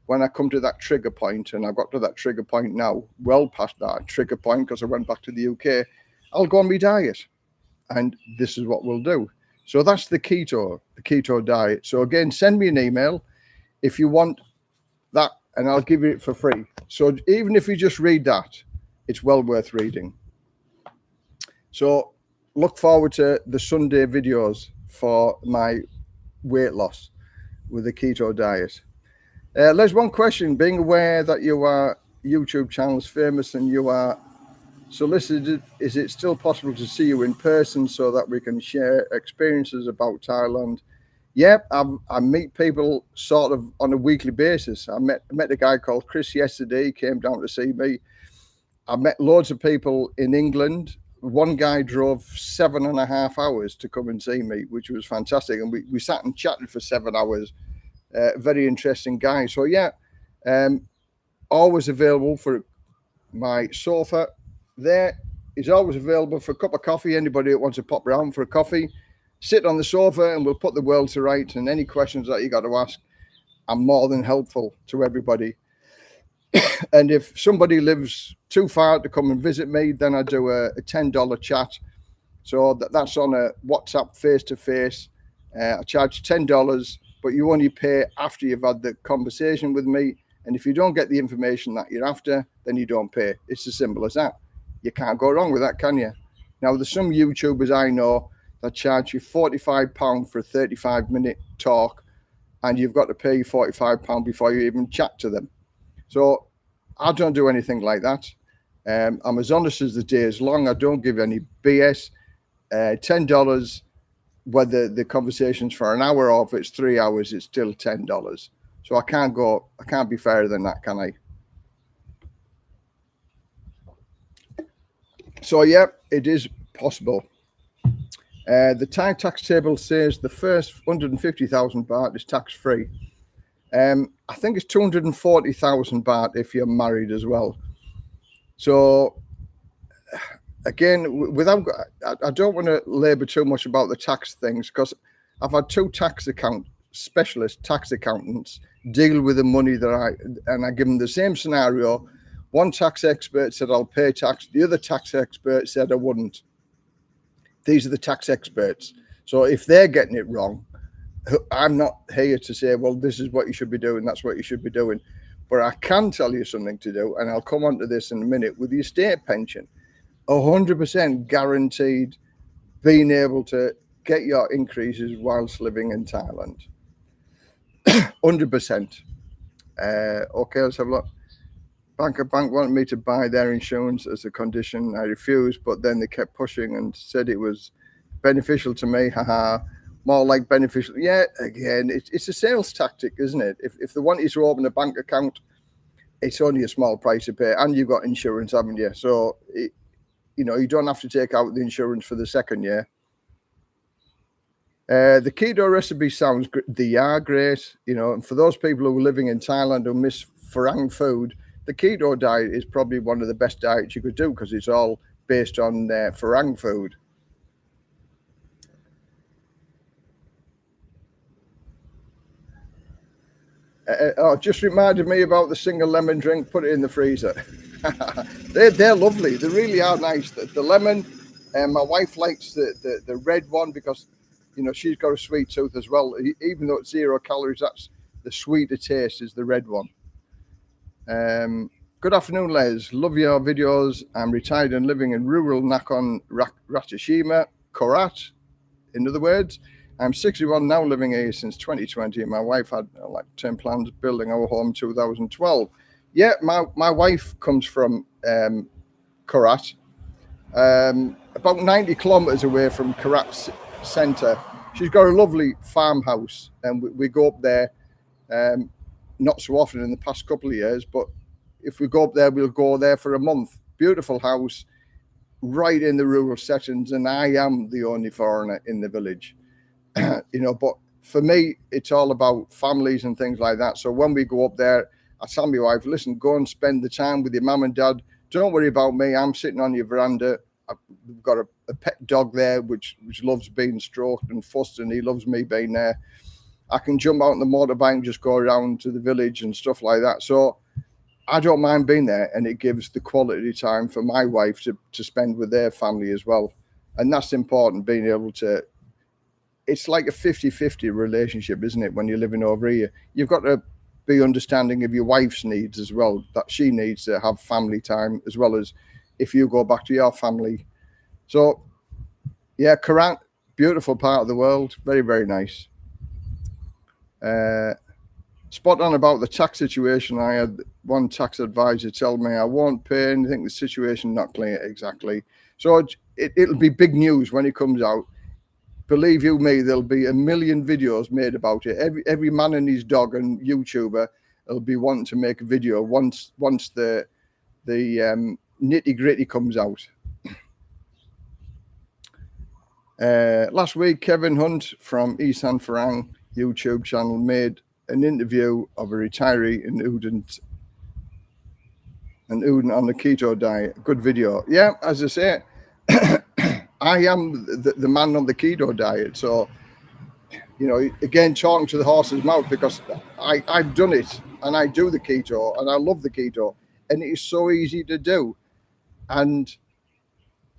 when I come to that trigger point, and I've got to that trigger point now, well past that trigger point, because I went back to the UK, I'll go on my diet. And this is what we'll do. So that's the keto diet. So again, send me an email if you want that, and I'll give you it for free. So even if you just read that, it's well worth reading. So look forward to the Sunday videos for my weight loss with the keto diet. There's one question. Being aware that your YouTube channel is famous and you are solicited, is it still possible to see you in person so that we can share experiences about Thailand? Yeah, I meet people sort of on a weekly basis. I met a guy called Chris yesterday. He came down to see me. I met loads of people in England. One guy drove 7.5 hours to come and see me, which was fantastic. And we sat and chatted for 7 hours. Very interesting guy. So yeah, always available for my sofa. There is always available for a cup of coffee. Anybody that wants to pop around for a coffee, sit on the sofa and we'll put the world to rights. And any questions that you got to ask, I'm more than helpful to everybody. And if somebody lives too far to come and visit me, then I do a $10 chat. So that's on a WhatsApp face-to-face. I charge $10, but you only pay after you've had the conversation with me. And if you don't get the information that you're after, then you don't pay. It's as simple as that. You can't go wrong with that, can you? Now, there's some YouTubers I know that charge you £45 for a 35-minute talk, and you've got to pay £45 before you even chat to them. So I don't do anything like that. I'm as honest as the day is long. I don't give any BS. $10, whether the conversation's for an hour or if it's 3 hours, it's still $10. So I can't be fairer than that, can I? So yeah, it is possible. The Thai tax table says the first 150,000 baht is tax free. I think it's 240,000 baht if you're married as well. So again, I don't want to labour too much about the tax things, because I've had two specialist tax accountants deal with the money and I give them the same scenario. One tax expert said I'll pay tax. The other tax expert said I wouldn't. These are the tax experts. So if they're getting it wrong, I'm not here to say, well, this is what you should be doing, that's what you should be doing. But I can tell you something to do, and I'll come on to this in a minute. With the state pension, 100% guaranteed being able to get your increases whilst living in Thailand. 100%. Okay, let's have a look. Bank wanted me to buy their insurance as a condition. I refused, but then they kept pushing and said it was beneficial to me. Haha. More like beneficial. Yeah, again, it's a sales tactic, isn't it? If they want you to open a bank account, it's only a small price to pay, and you've got insurance, haven't you? So, you don't have to take out the insurance for the second year. The keto recipe sounds great. They are great, and for those people who are living in Thailand who miss Farang food, the keto diet is probably one of the best diets you could do, because it's all based on Farang food. Just reminded me about the single lemon drink. Put it in the freezer. They're lovely. They really are nice. The lemon, and my wife likes the red one because she's got a sweet tooth as well. Even though it's 0 calories, that's the sweeter taste is the red one. Good afternoon, Les. Love your videos. I'm retired and living in rural Nakhon Ratchasima, Korat. In other words, I'm 61 now, living here since 2020. My wife had 10 plans building our home in 2012. Yeah, my wife comes from Korat, about 90 kilometers away from Korat centre. She's got a lovely farmhouse, and we go up there not so often in the past couple of years, but if we go up there, we'll go there for a month. Beautiful house, right in the rural settings, and I am the only foreigner in the village. But for me, it's all about families and things like that. So when we go up there, I tell my wife, listen, go and spend the time with your mum and dad. Don't worry about me. I'm sitting on your veranda. We've got a pet dog there, which loves being stroked and fussed, and he loves me being there. I can jump out on the motorbike and just go around to the village and stuff like that. So I don't mind being there, and it gives the quality time for my wife to spend with their family as well. And that's important, being able to, it's like a 50-50 relationship, isn't it? When you're living over here, you've got to be understanding of your wife's needs as well, that she needs to have family time as well as if you go back to your family. So yeah, Korat, beautiful part of the world, very, very nice. Spot on about the tax situation. I had one tax advisor tell me I won't pay anything, the situation not clear. Exactly. So it'll be big news when it comes out. Believe you me, there'll be a million videos made about it. Every man and his dog and YouTuber will be wanting to make a video once the nitty gritty comes out. Last week, Kevin Hunt from Isan Farang YouTube channel made an interview of a retiree in Uden on the keto diet. Good video. Yeah, as I say, I am the man on the keto diet. So, again, talking to the horse's mouth, because I've done it, and I do the keto, and I love the keto, and it is so easy to do. And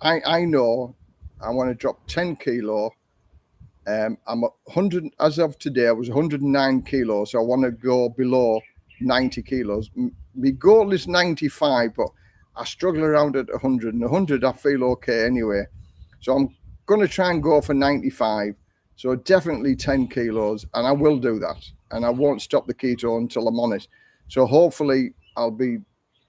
I know I want to drop 10 kilo. I'm 100 as of today. I was 109 kilos, so I want to go below 90 kilos. My goal is 95, but I struggle around at 100. And 100, I feel okay anyway. So I'm going to try and go for 95. So definitely 10 kilos, and I will do that. And I won't stop the keto until I'm on it. So hopefully I'll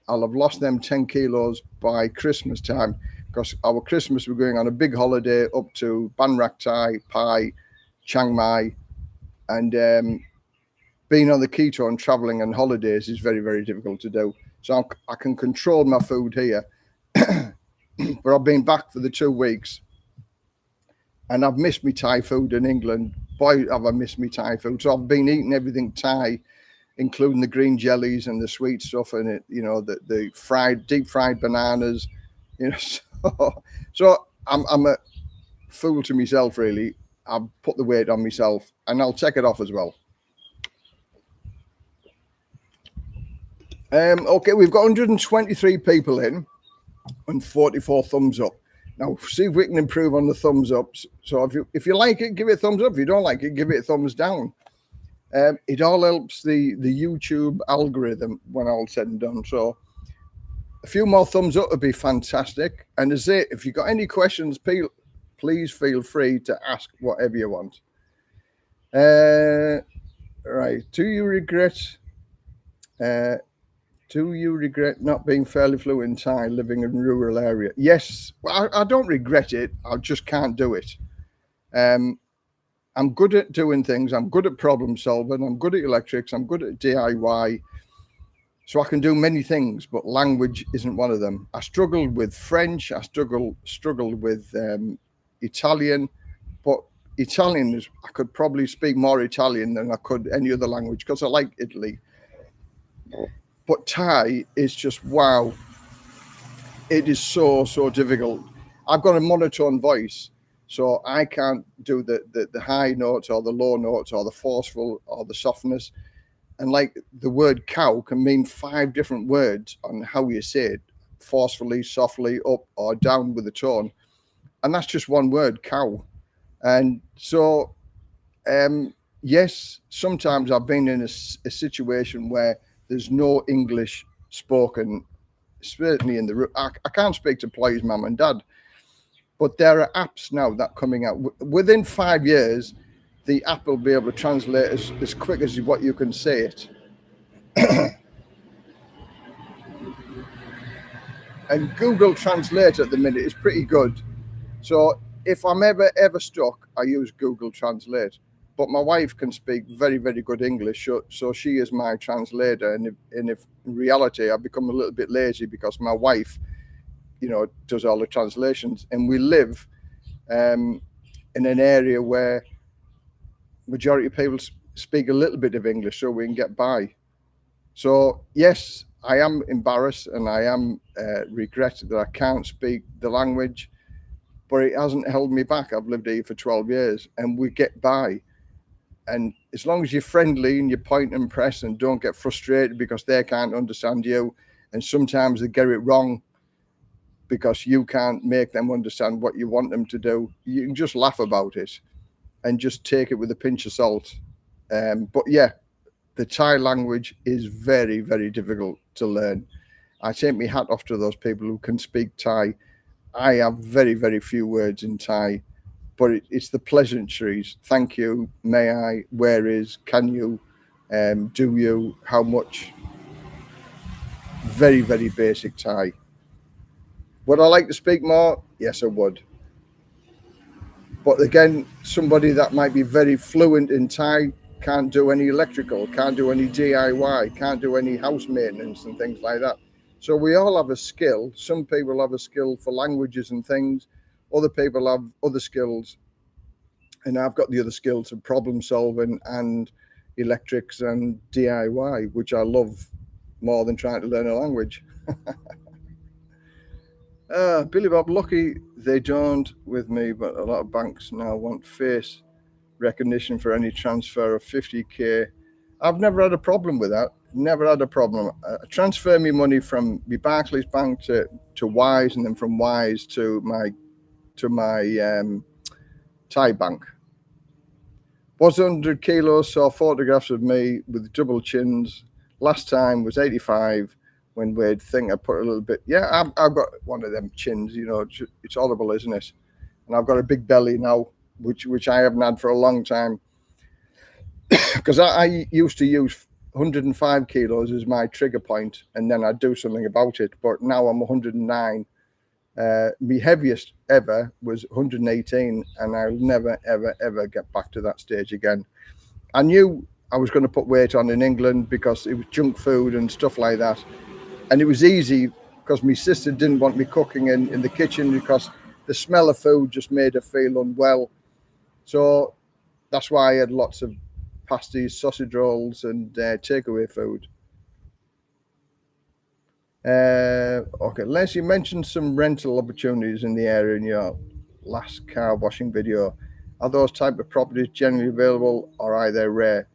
have lost them 10 kilos by Christmas time, because our Christmas, we're going on a big holiday up to Ban Rak Thai, Pai, Chiang Mai, and being on the keto and traveling on holidays is very, very difficult to do. So I can control my food here, but I've been back for the 2 weeks, and I've missed me Thai food in England. Boy, have I missed me Thai food. So I've been eating everything Thai, including the green jellies and the sweet stuff, and it, you know, the deep fried bananas, you know. So I'm a fool to myself, really. I've put the weight on myself, and I'll take it off as well. Okay, we've got 123 people in and 44 thumbs up. Now, see if we can improve on the thumbs ups. So if you like it, give it a thumbs up. If you don't like it, give it a thumbs down. It all helps the YouTube algorithm when all said and done. So a few more thumbs up would be fantastic. And as it, if you've got any questions, please feel free to ask whatever you want. Right. Do you regret not being fairly fluent in Thai, living in a rural area? Yes. Well, I don't regret it. I just can't do it. I'm good at doing things. I'm good at problem solving. I'm good at electrics. I'm good at DIY. So I can do many things, but language isn't one of them. I struggled with French. I struggled with Italian, but Italian is, I could probably speak more Italian than I could any other language because I like Italy. But Thai is just, wow. It is so difficult. I've got a monotone voice, so I can't do the high notes or the low notes or the forceful or the softness. And like the word cow can mean 5 different words on how you say it, forcefully, softly, up or down with the tone. And that's just one word, cow. And so, yes, sometimes I've been in a situation where there's no English spoken, certainly in the room. I can't speak to Ploy's mum and dad, but there are apps now that are coming out. Within 5 years, the app will be able to translate as quick as what you can say it. And Google Translate at the minute is pretty good. So if I'm ever stuck, I use Google Translate. But my wife can speak very, very good English, so she is my translator. And if in reality, I've become a little bit lazy because my wife, you know, does all the translations. And we live in an area where majority of people speak a little bit of English, so we can get by. So yes, I am embarrassed and I am regret that I can't speak the language, but it hasn't held me back. I've lived here for 12 years and we get by. And as long as you're friendly and you point and press and don't get frustrated because they can't understand you, and sometimes they get it wrong because you can't make them understand what you want them to do, you can just laugh about it and just take it with a pinch of salt. But yeah, the Thai language is very, very difficult to learn. I take my hat off to those people who can speak Thai. I have very, very few words in Thai, but it's the pleasantries. Thank you, may I, where is, can you, do you, how much. Very, very basic Thai. Would I like to speak more? Yes, I would. But again, somebody that might be very fluent in Thai can't do any electrical, can't do any DIY, can't do any house maintenance and things like that. So we all have a skill. Some people have a skill for languages and things. Other people have other skills. And I've got the other skills of problem solving and electrics and DIY, which I love more than trying to learn a language. Billy Bob, lucky they don't with me, but a lot of banks now want face recognition for any transfer of 50k. I've never had a problem with that. Never had a problem. Transfer me money from my Barclays Bank to Wise, and then from Wise to my Thai bank. Was 100 kilos, saw photographs of me with double chins. Last time was 85 when we'd think I put a little bit. Yeah, I've got one of them chins, you know, it's horrible, isn't it? And I've got a big belly now, which I haven't had for a long time. Because I used to use 105 kilos as my trigger point, and then I'd do something about it. But now I'm 109, My heaviest ever was 118, and I'll never, ever, ever get back to that stage again. I knew I was going to put weight on in England because it was junk food and stuff like that. And it was easy because my sister didn't want me cooking in the kitchen because the smell of food just made her feel unwell. So that's why I had lots of pasties, sausage rolls, and takeaway food. Okay, Les, you mentioned some rental opportunities in the area in your last car washing video. Are those type of properties generally available, or are they rare?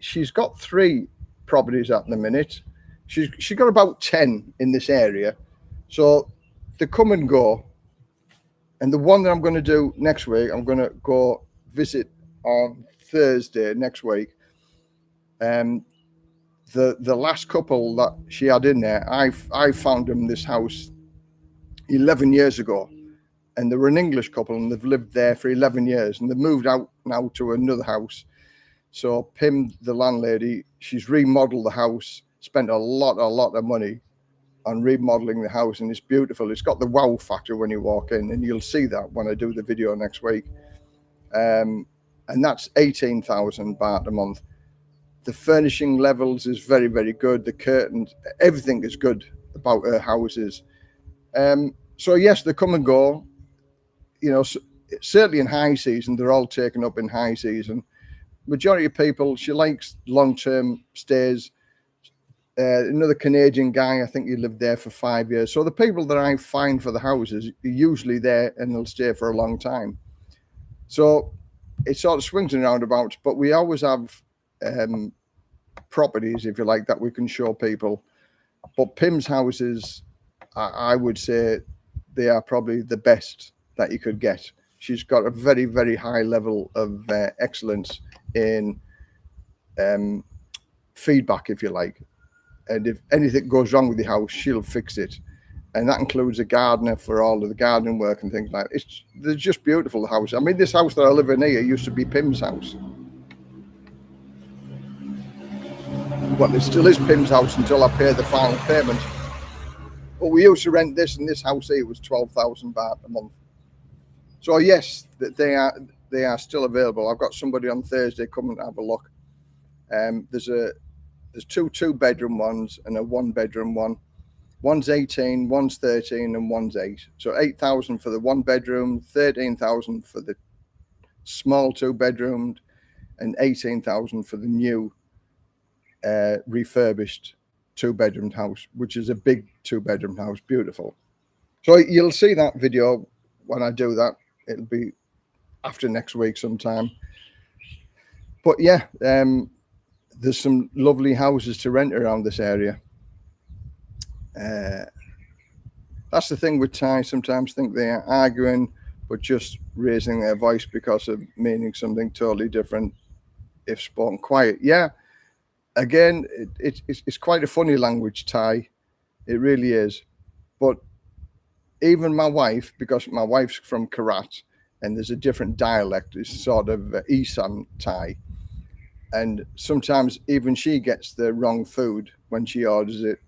She's got 3 properties at the minute. She's got about 10 in this area, so they come and go. And the one that I'm going to do next week, I'm going to go visit on Thursday next week. The last couple that she had in there, I found them this house 11 years ago, and they were an English couple, and they've lived there for 11 years, and they've moved out now to another house. So Pim, the landlady, she's remodeled the house, spent a lot of money on remodeling the house, and it's beautiful. It's got the wow factor when you walk in, and you'll see that when I do the video next week. And that's 18,000 baht a month. The furnishing levels is very, very good. The curtains, everything is good about her houses. So yes, they come and go. You know, certainly in high season, they're all taken up in high season. Majority of people, she likes long-term stays. Another Canadian guy, I think he lived there for 5 years. So the people that I find for the houses are usually there and they'll stay for a long time. So it sort of swings and roundabouts, but we always have properties, if you like, that we can show people. But Pim's houses, I would say they are probably the best that you could get. She's got a very, very high level of excellence in feedback, if you like. And if anything goes wrong with the house, she'll fix it. And that includes a gardener for all of the gardening work and things like that. They're just beautiful, the house. I mean, this house that I live in here used to be Pim's house. Well, it still is Pim's house until I pay the final payment. But we used to rent this, and this house here was 12,000 baht a month. So yes, they are still available. I've got somebody on Thursday coming to have a look. There's 2 2-bedroom ones and a 1-bedroom one. One's 18, one's 13, and one's 8. So 8,000 for the 1-bedroom, 13,000 for the small 2-bedroom, and 18,000 for the new refurbished 2-bedroom house, which is a big 2-bedroom house, beautiful. So you'll see that video when I do that. It'll be after next week sometime. But yeah, there's some lovely houses to rent around this area. That's the thing with Thai. Sometimes think they are arguing, but just raising their voice because of meaning something totally different if spoken quiet. Yeah, again, it's quite a funny language, Thai. It really is. But even my wife, because my wife's from Karat, and there's a different dialect, it's sort of Isan Thai. And sometimes even she gets the wrong food when she orders it.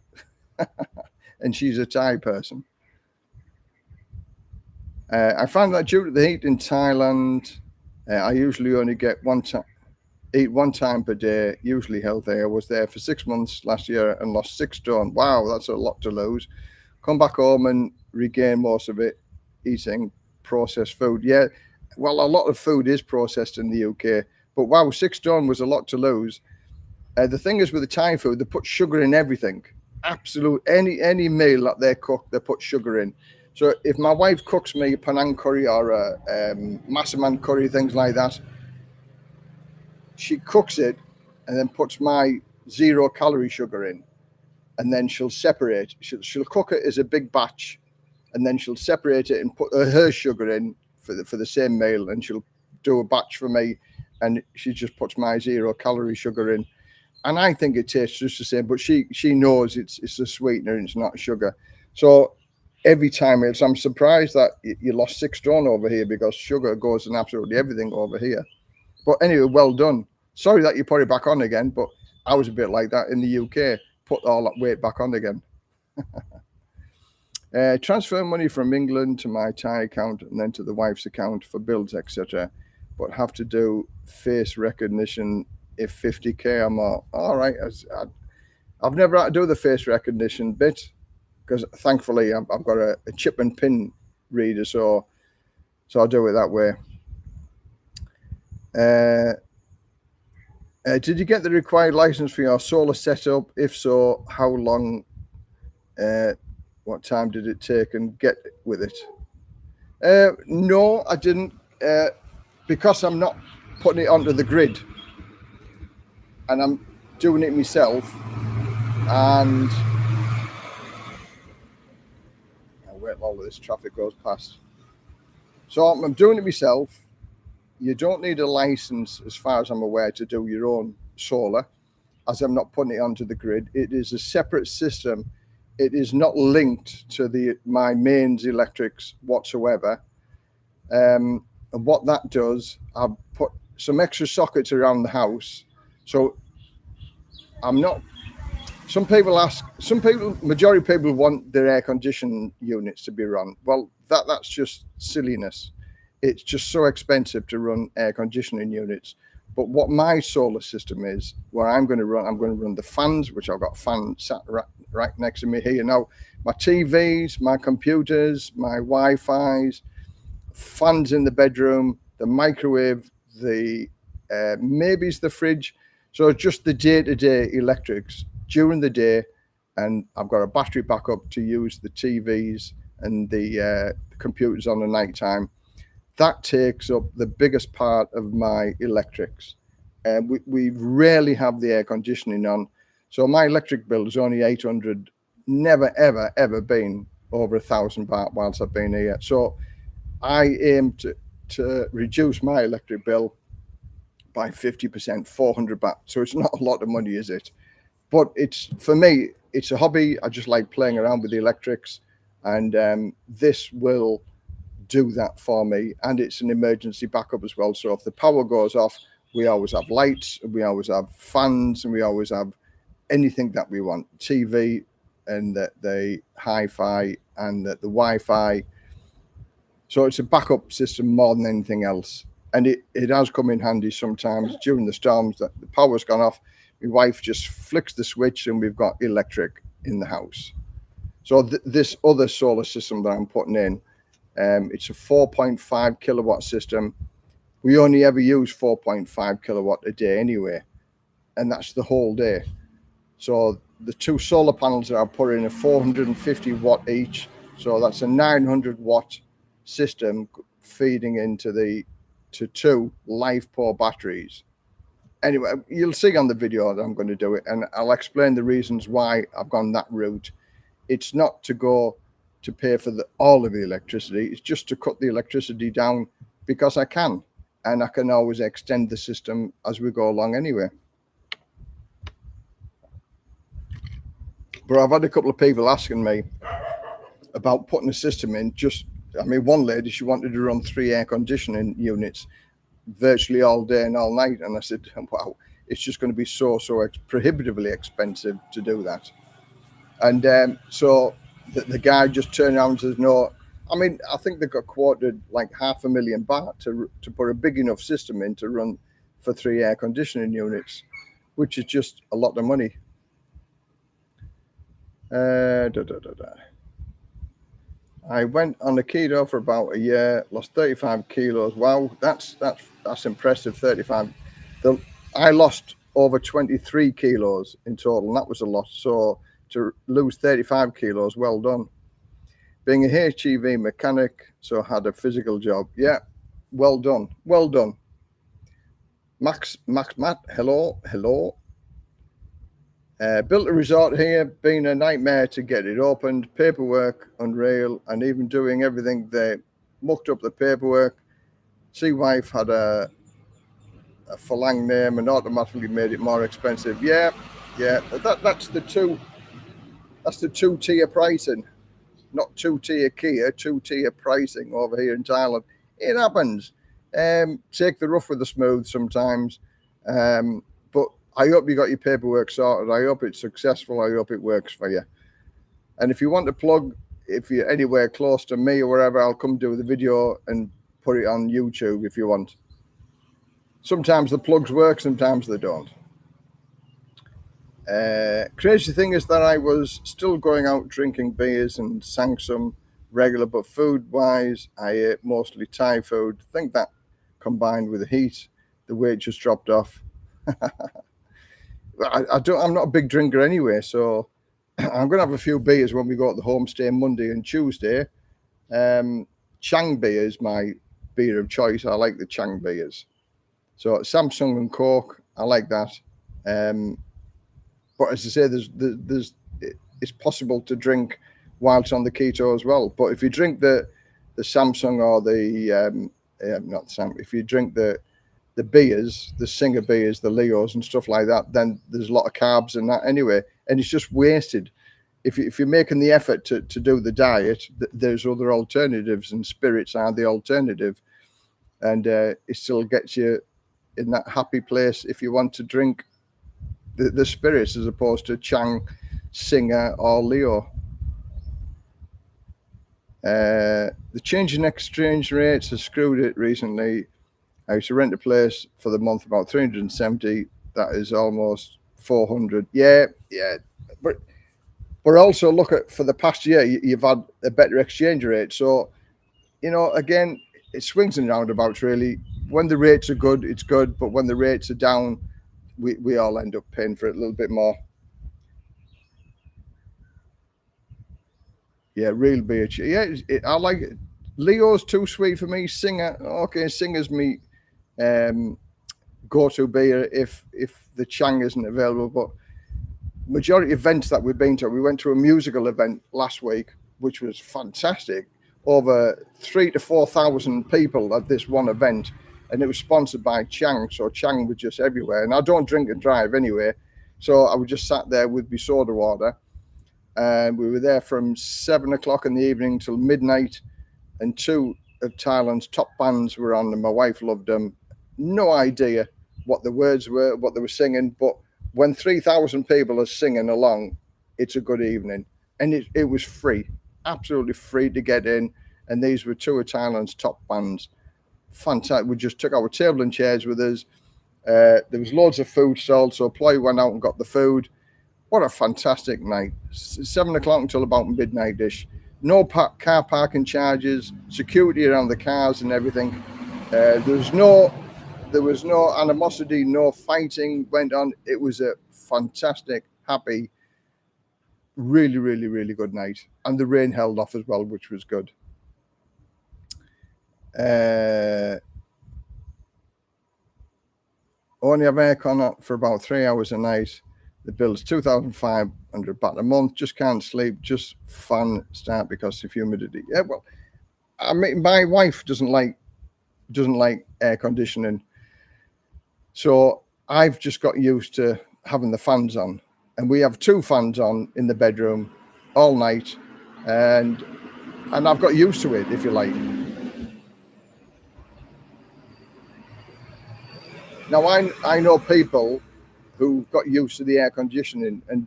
And she's a Thai person. I find that due to the heat in Thailand, I usually only get eat 1 time per day, usually healthy. I was there for 6 months last year and lost 6 stone. Wow, that's a lot to lose. Come back home and regain most of it eating processed food. Yeah, well, a lot of food is processed in the UK, but wow, 6 stone was a lot to lose. The thing is with the Thai food, they put sugar in everything. Absolute any meal that they cook, they put sugar in. So if my wife cooks me Penang curry or a Massaman curry, things like that, she cooks it and then puts my 0-calorie sugar in, and then she'll separate. She'll cook it as a big batch, and then she'll separate it and put her sugar in for the same meal, and she'll do a batch for me, and she just puts my 0-calorie sugar in. And I think it tastes just the same, but she knows it's a sweetener and it's not sugar. So every time I'm surprised that you lost 6 stone over here because sugar goes in absolutely everything over here. But anyway, well done. Sorry that you put it back on again, but I was a bit like that in the UK. Put all that weight back on again. Transfer money from England to my Thai account and then to the wife's account for bills, etc. But have to do face recognition if 50k or more. All right, I've never had to do the face recognition bit because thankfully I've got a chip and pin reader, so I'll do it that way. Did you get the required license for your solar setup? If so, how long? What time did it take and get with it? No, I didn't, because I'm not putting it onto the grid and I'm doing it myself. And I'll wait while this traffic goes past. So I'm doing it myself. You don't need a license, as far as I'm aware, to do your own solar, as I'm not putting it onto the grid. It is a separate system. It is not linked to my mains electrics whatsoever. And what that does, I've put some extra sockets around the house. So I'm not, majority of people want their air conditioning units to be run. Well, that's just silliness. It's just so expensive to run air conditioning units. But what my solar system is, where I'm going to run the fans, which I've got fans sat right next to me here now, my TVs, my computers, my Wi-Fi's, fans in the bedroom, the microwave, maybe it's the fridge. So just the day-to-day electrics during the day, and I've got a battery backup to use the TVs and the computers on the night time. That takes up the biggest part of my electrics. We rarely have the air conditioning on. So my electric bill is only 800, never, ever, ever been over 1,000 baht whilst I've been here. So I aim to reduce my electric bill by 50%, 400 baht. So it's not a lot of money, is it? But for me, it's a hobby. I just like playing around with the electrics, and this will do that for me. And it's an emergency backup as well. So if the power goes off, we always have lights, we always have fans, and we always have anything that we want, TV and the hi-fi and the Wi-Fi. So it's a backup system more than anything else. And it has come in handy sometimes during the storms that the power's gone off. My wife just flicks the switch and we've got electric in the house. So this other solar system that I'm putting in, it's a 4.5 kilowatt system. We only ever use 4.5 kilowatt a day anyway, and that's the whole day. So the two solar panels that I put in are 450 watt each. So that's a 900 watt system feeding into two LiFePro batteries. Anyway, you'll see on the video that I'm going to do it, and I'll explain the reasons why I've gone that route. It's not to pay for all of the electricity. It's just to cut the electricity down because I can, and I can always extend the system as we go along anyway. But I've had a couple of people asking me about putting a system in. One lady, she wanted to run 3 air conditioning units virtually all day and all night. And I said, wow, it's just going to be so prohibitively expensive to do that. And so the guy just turned around and says, no. I think they got quoted like 500,000 baht to put a big enough system in to run for 3 air conditioning units, which is just a lot of money. I went on the keto for about a year, lost 35 kilos. Wow, that's impressive. 35. I lost over 23 kilos in total, and that was a lot. So to lose 35 kilos, well done. Being a HEV mechanic, so had a physical job. Yeah, well done. Well done. Matt, hello. Built a resort here, been a nightmare to get it opened, paperwork unreal, and even doing everything, they mucked up the paperwork. See, wife had a Falang name and automatically made it more expensive. Yeah, that's the two-tier pricing, not two-tier Kia, two-tier pricing over here in Thailand. It happens. Take the rough with the smooth sometimes, but I hope you got your paperwork sorted. I hope it's successful. I hope it works for you. And if you want to plug, if you're anywhere close to me or wherever, I'll come do the video and put it on YouTube if you want. Sometimes the plugs work, sometimes they don't. Crazy thing is that I was still going out drinking beers and sang some regular, but food-wise, I ate mostly Thai food. I think that combined with the heat, the weight just dropped off. I'm not a big drinker anyway, so I'm going to have a few beers when we go to the homestay Monday and Tuesday. Chang beer is my beer of choice. I like the Chang beers. So Samsung and Coke, I like that. But as I say, it's possible to drink whilst on the keto as well. But if you drink the Samsung or if you drink the beers, the Singer beers, the Leos and stuff like that, then there's a lot of carbs in that anyway, and it's just wasted. If you're making the effort to do the diet, there's other alternatives, and spirits are the alternative, and it still gets you in that happy place if you want to drink the spirits as opposed to Chang, Singer or Leo. The change in exchange rates has screwed it recently. I used to rent a place for the month about 370. That is almost 400. Yeah. But also look at, for the past year, you've had a better exchange rate. So, again, it swings and roundabouts really. When the rates are good, it's good. But when the rates are down, we all end up paying for it a little bit more. Yeah, real beer. Yeah, I like it. Leo's too sweet for me. Singer, okay, Singer's me go-to beer if the Chang isn't available. But majority events that we've been to, we went to a musical event last week, which was fantastic. Over 3,000 to 4,000 people at this one event, and it was sponsored by Chang. So Chang was just everywhere. And I don't drink and drive anyway, so I was just sat there with my soda water. And we were there from 7 o'clock in the evening till midnight, and two of Thailand's top bands were on, and my wife loved them. No idea what the words were, what they were singing, but when 3,000 people are singing along, it's a good evening. And it was free, absolutely free to get in. And these were two of Thailand's top bands. Fantastic. We just took our table and chairs with us. There was loads of food sold, so Ploy went out and got the food. What a fantastic night. 7 o'clock until about midnight-ish. No car parking charges, security around the cars and everything. There was no animosity, no fighting went on. It was a fantastic, happy, really, really, really good night. And the rain held off as well, which was good. Only have aircon on for about 3 hours a night. The bill's 2,500 baht a month. Just can't sleep. Just fan start because of humidity. Yeah, well, I mean, my wife doesn't like air conditioning, so I've just got used to having the fans on, and we have two fans on in the bedroom all night, and I've got used to it, if you like. Now I know people who got used to the air conditioning, and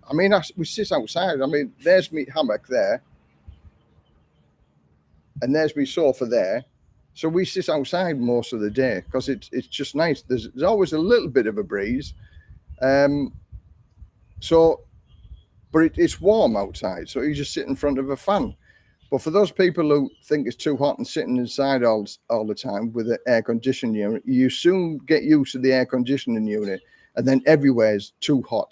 I mean, we sit outside. I mean, there's me hammock there, and there's me sofa there. So we sit outside most of the day because it's just nice. There's always a little bit of a breeze, but it's warm outside, so you just sit in front of a fan. But for those people who think it's too hot and sitting inside all the time with an air conditioning unit, you soon get used to the air conditioning unit, and then everywhere is too hot.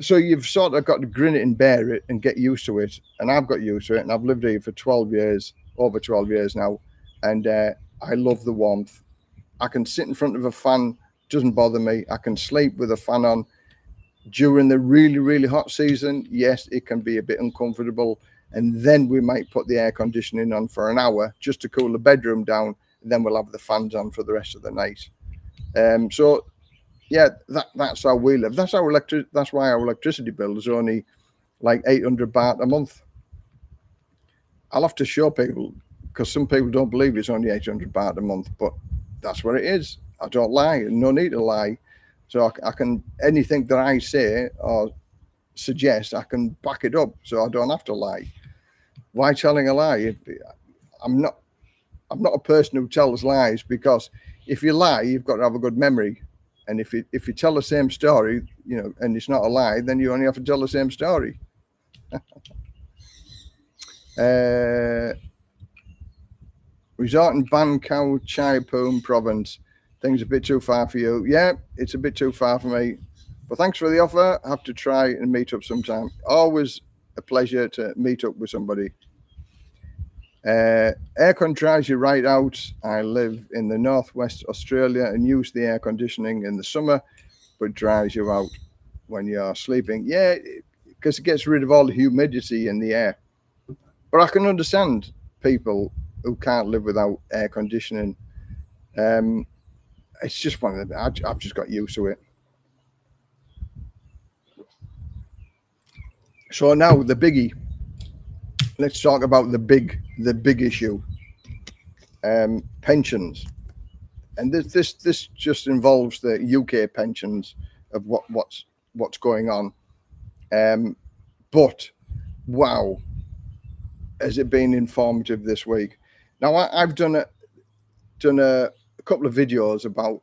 So you've sort of got to grin it and bear it and get used to it. And I've got used to it, and I've lived here for 12 years, over 12 years now, and I love the warmth. I can sit in front of a fan, doesn't bother me. I can sleep with a fan on. During the really, really hot season, yes, it can be a bit uncomfortable, and then we might put the air conditioning on for an hour just to cool the bedroom down, and then we'll have the fans on for the rest of the night. So yeah, that's how we live. That's why our electricity bill is only like 800 baht a month. I'll have to show people, because some people don't believe it's only 800 baht a month, but that's what it is. I don't lie, no need to lie. So I can, anything that I say or suggest, I can back it up so I don't have to lie. Why telling a lie? I'm not a person who tells lies, because if you lie, you've got to have a good memory. And if you tell the same story, and it's not a lie, then you only have to tell the same story. Resort in Ban Chai Poom province. Things a bit too far for you. Yeah, it's a bit too far for me. But thanks for the offer. I have to try and meet up sometime. Always a pleasure to meet up with somebody. Aircon dries you right out. I live in the northwest Australia and use the air conditioning in the summer, but dries you out when you're sleeping. Yeah, because it gets rid of all the humidity in the air. But I can understand people who can't live without air conditioning. It's just one of them. I've just got used to it. So now the biggie. Let's talk about the big issue. Pensions, and this just involves the UK pensions of what's going on. But wow, has it been informative this week? Now I've done a couple of videos about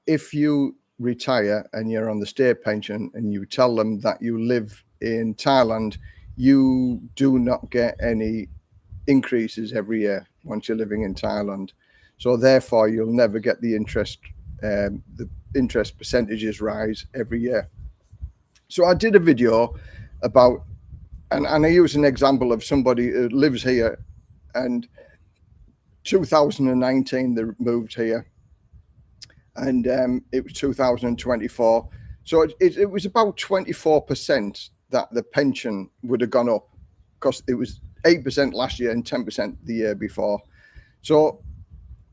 if you retire and you're on the state pension and you tell them that you live in Thailand, you do not get any increases every year once you're living in Thailand. So therefore, you'll never get the interest percentages rise every year. So I did a video about, and I use an example of somebody who lives here, and 2019 they moved here, and it was 2024. So it was about 24% that the pension would have gone up, because it was 8% last year and 10% the year before. So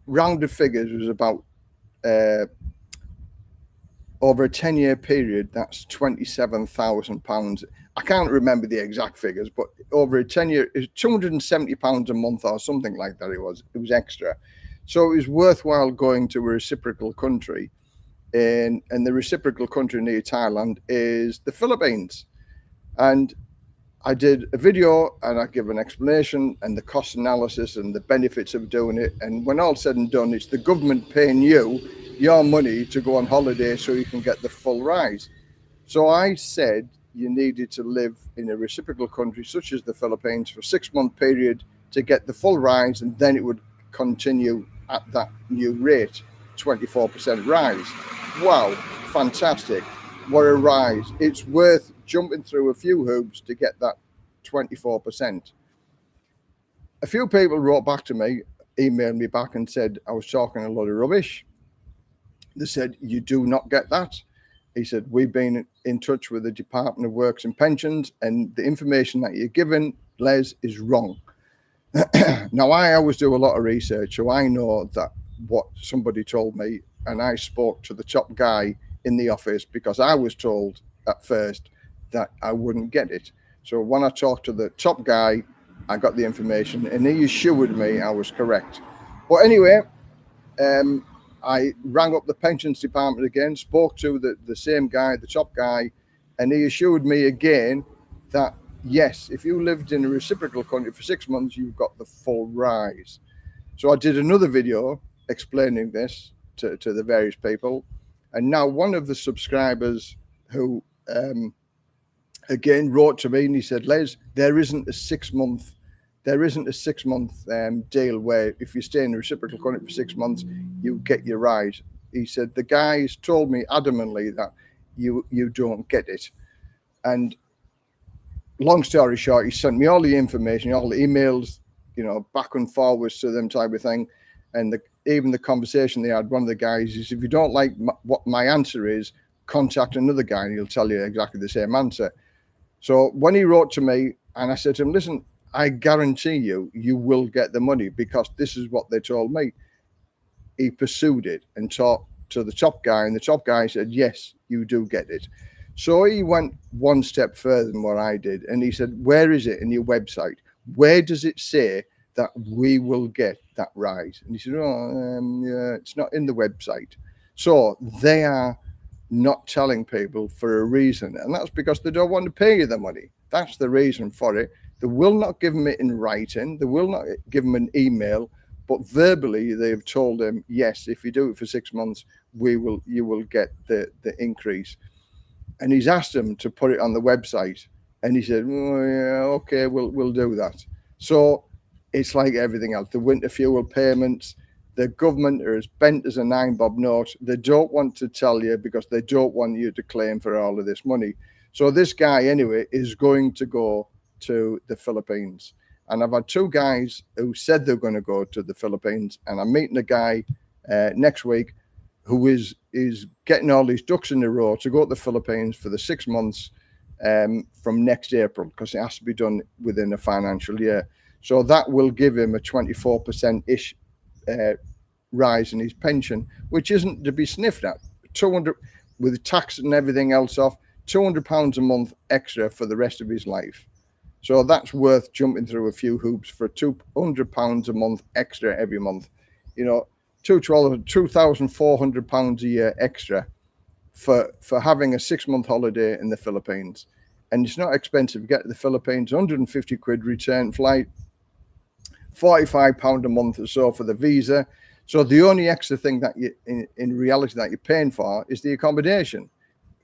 rounded figures was about over a 10-year period, that's £27,000. I can't remember the exact figures, but over a 10-year, it was £270 a month or something like that. It was extra. So it was worthwhile going to a reciprocal country, and the reciprocal country near Thailand is the Philippines. And I did a video and I give an explanation and the cost analysis and the benefits of doing it. And when all said and done, it's the government paying you your money to go on holiday so you can get the full rise. So I said you needed to live in a reciprocal country such as the Philippines for a 6-month period to get the full rise, and then it would continue at that new rate, 24% rise. Wow, fantastic. What a rise. It's worth jumping through a few hoops to get that 24%. A few people wrote back to me, emailed me back and said I was talking a lot of rubbish. They said, you do not get that. He said, we've been in touch with the Department of Works and Pensions, and the information that you're given, Les, is wrong. Now, I always do a lot of research, so I know that what somebody told me, and I spoke to the top guy in the office because I was told at first that I wouldn't get it. So when I talked to the top guy, I got the information and he assured me I was correct. But anyway, I rang up the pensions department again, spoke to the same guy, the top guy, and he assured me again that yes, if you lived in a reciprocal country for 6 months, you've got the full rise. So I did another video explaining this to the various people. And now one of the subscribers who again wrote to me and he said, Les, there isn't a 6 month deal where if you stay in a reciprocal country for 6 months, you get your rise. He said, the guys told me adamantly that you don't get it. And long story short, he sent me all the information, all the emails, back and forwards to them type of thing. And even the conversation they had, one of the guys is, if you don't like what my answer is, contact another guy and he'll tell you exactly the same answer. So when he wrote to me and I said to him, listen, I guarantee you will get the money because this is what they told me. He pursued it and talked to the top guy, and the top guy said, yes, you do get it. So he went one step further than what I did. And he said, where is it in your website? Where does it say that we will get that rise? And he said, yeah, it's not in the website. So they are not telling people for a reason, and that's because they don't want to pay you the money. That's the reason for it. They will not give them it in writing. They will not give them an email, but verbally they've told him, yes, if you do it for 6 months, you will get the increase. And he's asked them to put it on the website, and he said, oh, yeah, okay, we'll do that. So it's like everything else. The winter fuel payments, the government are as bent as a 9-bob note. They don't want to tell you because they don't want you to claim for all of this money. So this guy, anyway, is going to go to the Philippines. And I've had 2 guys who said they're going to go to the Philippines, and I'm meeting a guy next week who is getting all these ducks in a row to go to the Philippines for the 6 months from next April, because it has to be done within a financial year. So that will give him a 24%-ish rise in his pension, which isn't to be sniffed at. 200 with tax and everything else off, £200 a month extra for the rest of his life. So that's worth jumping through a few hoops for £200 a month extra every month. You know, £2,400 a year extra for having a 6-month holiday in the Philippines. And it's not expensive to get to the Philippines, 150 quid return flight, £45 a month or so for the visa. So the only extra thing that you, in reality, that you're paying for is the accommodation.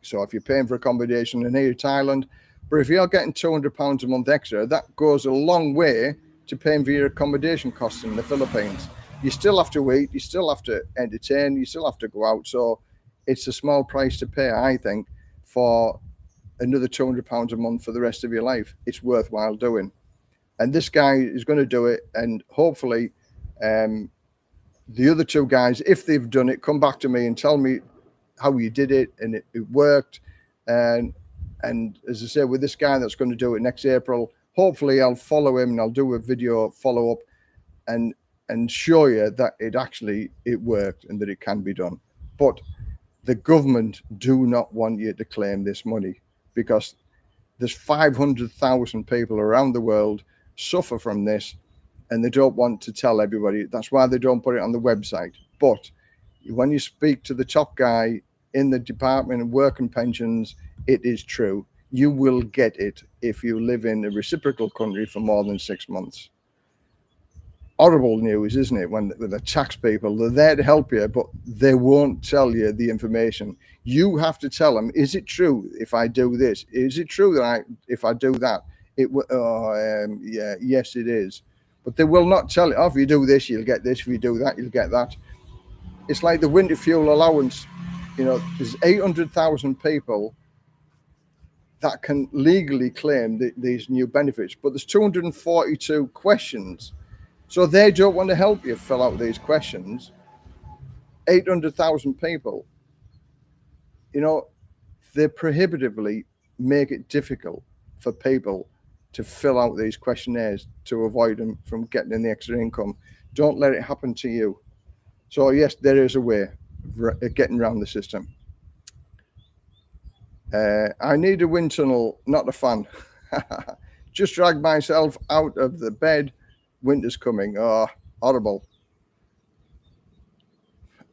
So if you're paying for accommodation in here, Thailand, but if you're getting £200 a month extra, that goes a long way to paying for your accommodation costs in the Philippines. You still have to eat, you still have to entertain, you still have to go out. So it's a small price to pay, I think, for another £200 a month for the rest of your life. It's worthwhile doing. And this guy is going to do it. And hopefully the other 2 guys, if they've done it, come back to me and tell me how you did it and it worked. And as I say, with this guy that's going to do it next April, hopefully I'll follow him and I'll do a video follow-up and show you that it worked and that it can be done. But the government do not want you to claim this money, because there's 500,000 people around the world suffer from this, and they don't want to tell everybody. That's why they don't put it on the website. But when you speak to the top guy in the Department of Work and Pensions, it is true. You will get it if you live in a reciprocal country for more than 6 months. Horrible news, isn't it? When the tax people, they're there to help you, but they won't tell you the information. You have to tell them, is it true if I do this? Is it true that if I do that? Yes, it is. But they will not tell you, if you do this, you'll get this. If you do that, you'll get that. It's like the winter fuel allowance. You know, there's 800,000 people that can legally claim these new benefits, but there's 242 questions. So they don't want to help you fill out these questions. 800,000 people. You know, they prohibitively make it difficult for people to fill out these questionnaires to avoid them from getting the extra income. Don't let it happen to you. So yes, there is a way of getting around the system. I need a wind tunnel, not a fan. Just dragged myself out of the bed. Winter's coming. Oh, horrible.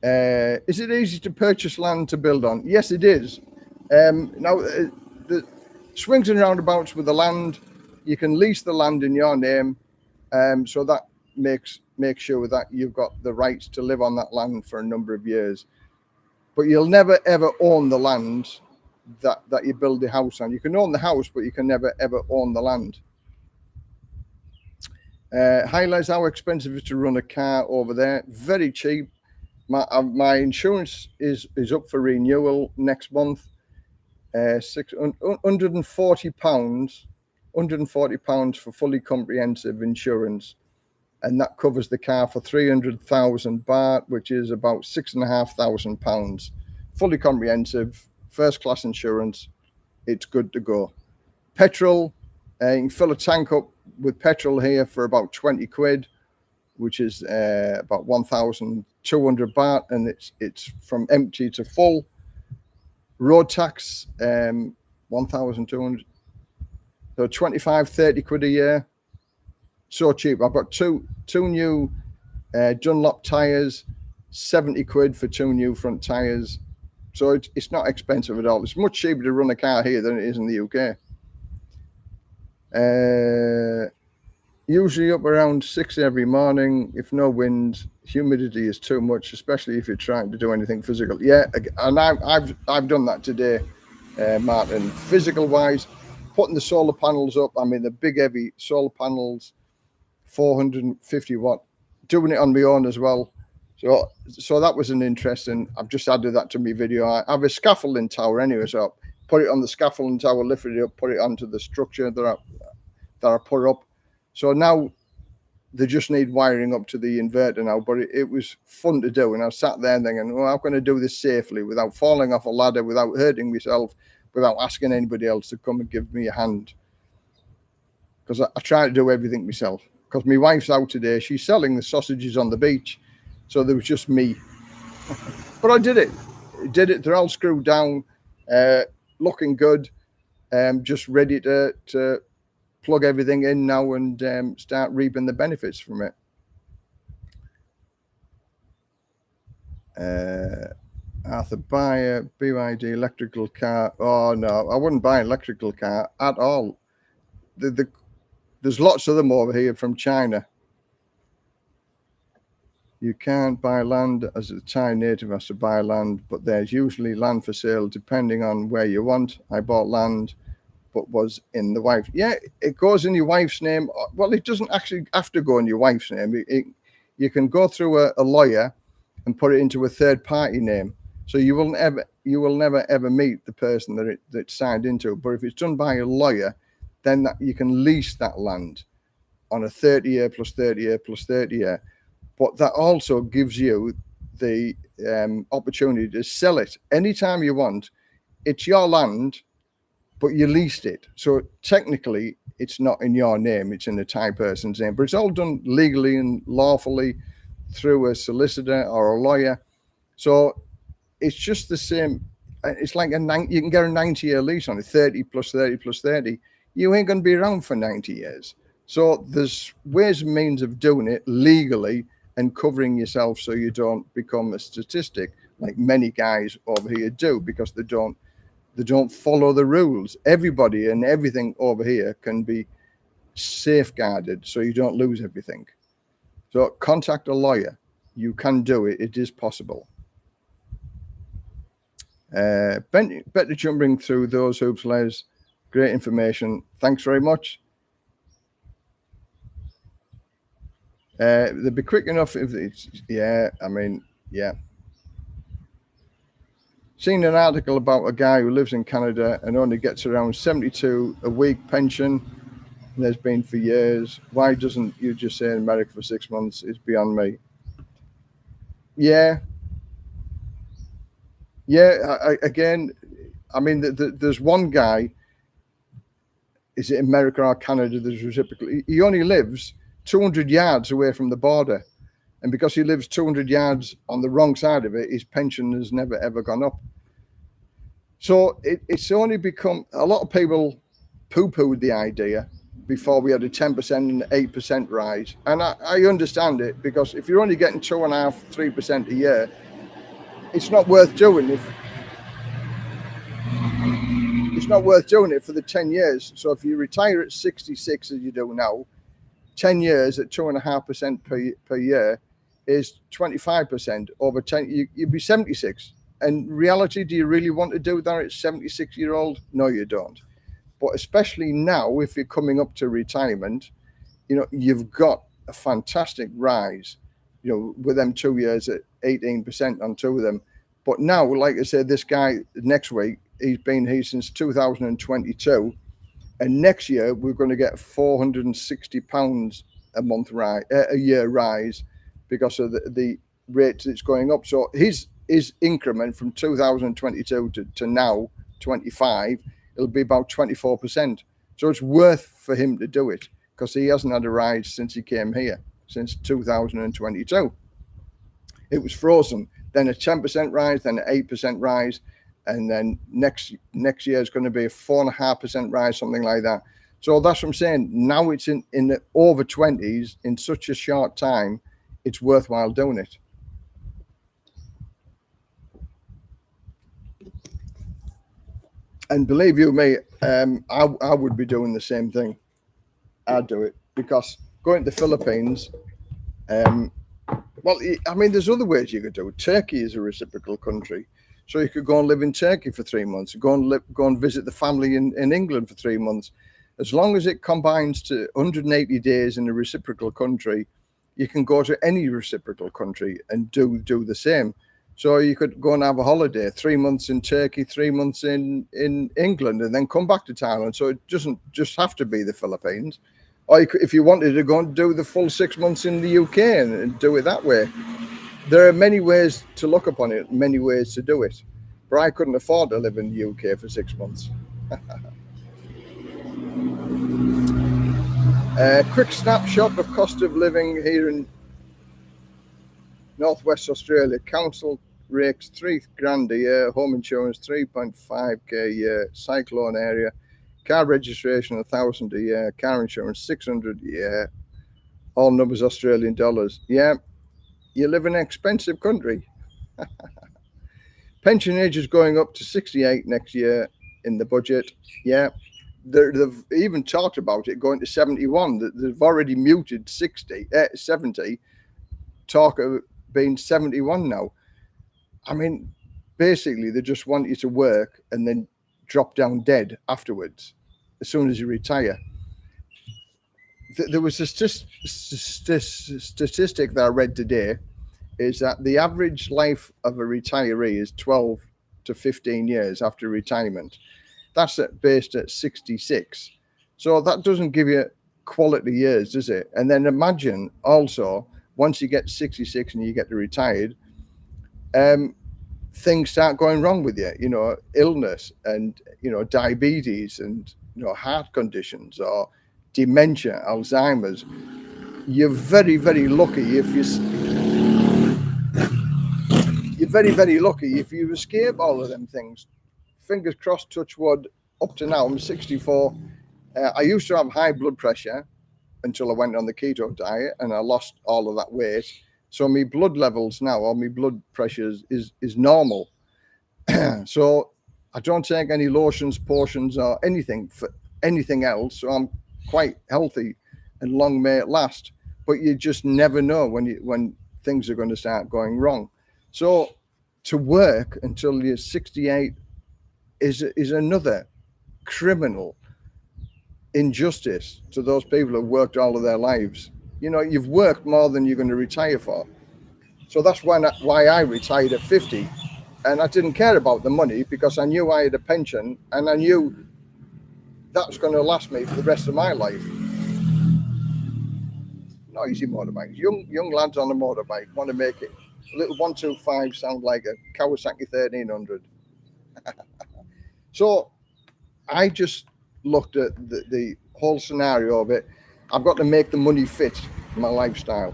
Is it easy to purchase land to build on? Yes, it is. Now, the swings and roundabouts with the land, you can lease the land in your name. So that makes sure that you've got the rights to live on that land for a number of years. But you'll never, ever own the land that you build the house on. You can own the house, but you can never, ever own the land. Highlights how expensive it is to run a car over there. Very cheap. My insurance is up for renewal next month. £140 for fully comprehensive insurance, and that covers the car for 300,000 baht, which is about £6,500. Fully comprehensive, first class insurance. It's good to go. Petrol, you can fill a tank up with petrol here for about 20 quid, which is about 1,200 baht, and it's from empty to full. Road tax, 1,200. So 25, 30 quid a year. So cheap. I've got two new Dunlop tires, 70 quid for 2 new front tires. So it's not expensive at all. It's much cheaper to run a car here than it is in the UK. Usually up around 6 every morning. If no wind, humidity is too much, especially if you're trying to do anything physical. Yeah, and I've done that today, Martin. Physical wise, putting the solar panels up. I mean, the big heavy solar panels, 450 watt. Doing it on my own as well. So that was an interesting. I've just added that to my video. I have a scaffolding tower anyway, so I put it on the scaffolding tower, lifted it up, put it onto the structure that I put up. So now they just need wiring up to the inverter now, but it was fun to do. And I sat there thinking, well, I'm going to do this safely without falling off a ladder, without hurting myself, without asking anybody else to come and give me a hand. Because I try to do everything myself. Because my wife's out today. She's selling the sausages on the beach. So there was just me. But I did it. They're all screwed down, looking good, just ready to plug everything in now and start reaping the benefits from it. Arthur, buy a BYD electrical car. Oh, no, I wouldn't buy an electrical car at all. There's lots of them over here from China. You can't buy land as a Thai native has to buy land, but there's usually land for sale depending on where you want. I bought land, but was in the wife. Yeah, it goes in your wife's name. Well, it doesn't actually have to go in your wife's name. You can go through a lawyer and put it into a third party name. So you will never ever meet the person that it's signed into. But if it's done by a lawyer, then you can lease that land on a 30-year plus 30-year plus 30-year. But that also gives you the opportunity to sell it anytime you want. It's your land, but you leased it. So technically, it's not in your name. It's in a Thai person's name. But it's all done legally and lawfully through a solicitor or a lawyer. So it's just the same. It's like you can get a 90-year lease on it, 30 plus 30 plus 30. You ain't going to be around for 90 years. So there's ways and means of doing it legally and covering yourself so you don't become a statistic like many guys over here do, because they don't follow the rules. Everybody and everything over here can be safeguarded so you don't lose everything. So contact a lawyer. You can do it. It is possible. Better jumping through those hoops, Les. Great information. Thanks very much. They'd be quick enough if it's, yeah, I mean, yeah. Seen an article about a guy who lives in Canada and only gets around 72 a week pension. And there's been for years. Why doesn't you just say in America for 6 months? It's beyond me. Yeah. Yeah. Again, I mean, there's one guy, is it America or Canada? There's reciprocally. He only lives 200 yards away from the border. And because he lives 200 yards on the wrong side of it, his pension has never, ever gone up. So it's only become, a lot of people poo-pooed the idea before we had a 10% and 8% rise. And I understand it, because if you're only getting 2.5%, 3% a year, it's not worth doing it's not worth doing it for the 10 years. So if you retire at 66 as you do now, 10 years at 2.5% per year is 25% over 10. You'd be 76. And reality, do you really want to do that at 76-year-old? No, you don't. But especially now, if you're coming up to retirement, you've got a fantastic rise, with them 2 years at 18% on two of them. But now, like I said, this guy next week, he's been here since 2022. And next year, we're going to get £460 a year rise because of the rate that's going up. So his increment from 2022 to now 25, it'll be about 24%. So it's worth for him to do it, because he hasn't had a rise since he came here, since 2022. It was frozen. Then a 10% rise, then an 8% rise. And then next year is going to be a 4.5% rise, something like that. So that's what I'm saying. Now it's in the over 20s in such a short time, it's worthwhile doing it. And believe you me, I would be doing the same thing. I'd do it because going to the Philippines, well, I mean, there's other ways you could do it. Turkey is a reciprocal country. So you could go and live in Turkey for 3 months, go and visit the family in England for 3 months. As long as it combines to 180 days in a reciprocal country, you can go to any reciprocal country and do the same. So you could go and have a holiday, 3 months in Turkey, 3 months in England, and then come back to Thailand. So it doesn't just have to be the Philippines. Or you could, if you wanted to go and do the full 6 months in the UK and do it that way. There are many ways to look upon it, many ways to do it. But I couldn't afford to live in the UK for 6 months. Quick snapshot of cost of living here in Northwest Australia. Council rakes $3,000 a year, home insurance 3.5k a year, cyclone area, car registration $1,000 a year, car insurance $600 a year. All numbers Australian dollars. Yeah, you live in an expensive country. Pension age is going up to 68 next year in the budget. Yeah, they've even talked about it going to 71. They've already muted 70. Talk of being 71 now. I mean, basically, they just want you to work and then drop down dead afterwards, as soon as you retire. There was a statistic that I read today, is that the average life of a retiree is 12 to 15 years after retirement. That's based at 66. So that doesn't give you quality years, does it? And then imagine also, once you get 66 and you get retired, things start going wrong with you, illness and, diabetes and, heart conditions or dementia, Alzheimer's. You're very, very lucky if you're very, very lucky if you escape all of them things. Fingers crossed, touch wood. Up to now, I'm 64. I used to have high blood pressure until I went on the keto diet and I lost all of that weight. So my blood levels now, or my blood pressure is normal. So I don't take any lotions, potions, or anything for anything else. So I'm quite healthy and long may it last. But you just never know when things are going to start going wrong. So to work until you're 68 is another criminal injustice to those people who've worked all of their lives. You've worked more than you're going to retire for. So that's why I retired at 50. And I didn't care about the money because I knew I had a pension and I knew that was going to last me for the rest of my life. Noisy motorbikes. Young lads on a motorbike want to make it. A little 125 sound like a Kawasaki 1300. So I just looked at the whole scenario of it. I've got to make the money fit my lifestyle.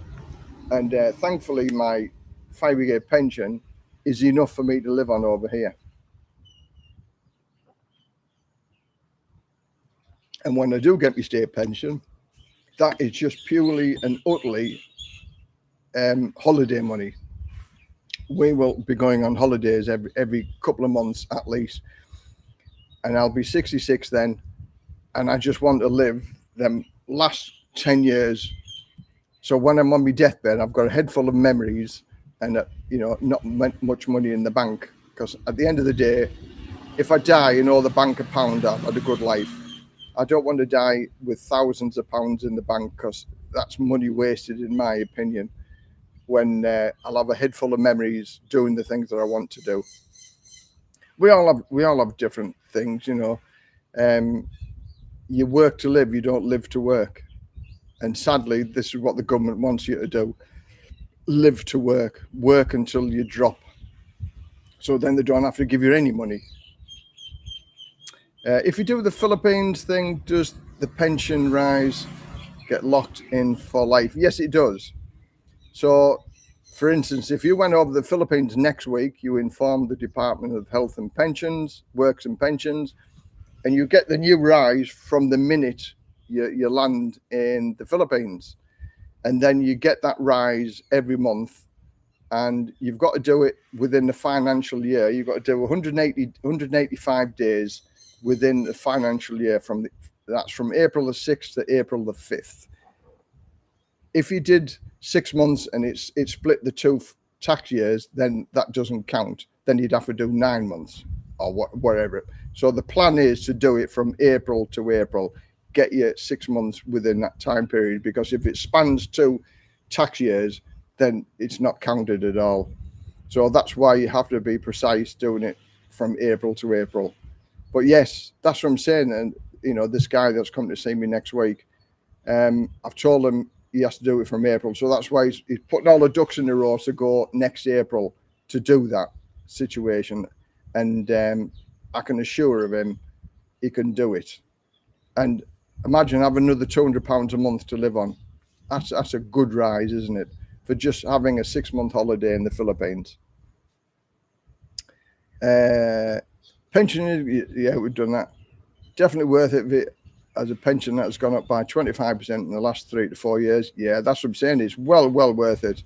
And thankfully, my 5-year pension is enough for me to live on over here. And when I do get my state pension, that is just purely and utterly holiday money. We will be going on holidays every couple of months at least. And I'll be 66 then. And I just want to live them last 10 years. So when I'm on my deathbed, I've got a head full of memories and, not much money in the bank. Because at the end of the day, if I die and all the bank of pound, I've had a good life. I don't want to die with thousands of pounds in the bank because that's money wasted, in my opinion, when I'll have a head full of memories doing the things that I want to do. We all have different things, you work to live, you don't live to work. And sadly, this is what the government wants you to do. Live to work until you drop. So then they don't have to give you any money. If you do the Philippines thing, does the pension rise, get locked in for life? Yes, it does. So, for instance, if you went over the Philippines next week, you inform the Department of Health and Pensions, Works and Pensions, and you get the new rise from the minute you land in the Philippines. And then you get that rise every month. And you've got to do it within the financial year. You've got to do 185 days within the financial year that's from April the 6th to April the 5th. If you did 6 months and it split the two tax years, then that doesn't count. Then you'd have to do 9 months or whatever. So the plan is to do it from April to April, get you 6 months within that time period, because if it spans 2 tax years, then it's not counted at all. So that's why you have to be precise doing it from April to April. But yes, that's what I'm saying. And, you know, this guy that's coming to see me next week, I've told him he has to do it from April. So that's why he's putting all the ducks in a row to go next April to do that situation. And I can assure him he can do it. And imagine having another £200 a month to live on. That's a good rise, isn't it? For just having a 6-month holiday in the Philippines. Pension, yeah, we've done that. Definitely worth it as a pension that's gone up by 25% in the last 3 to 4 years. Yeah, that's what I'm saying. It's well worth it.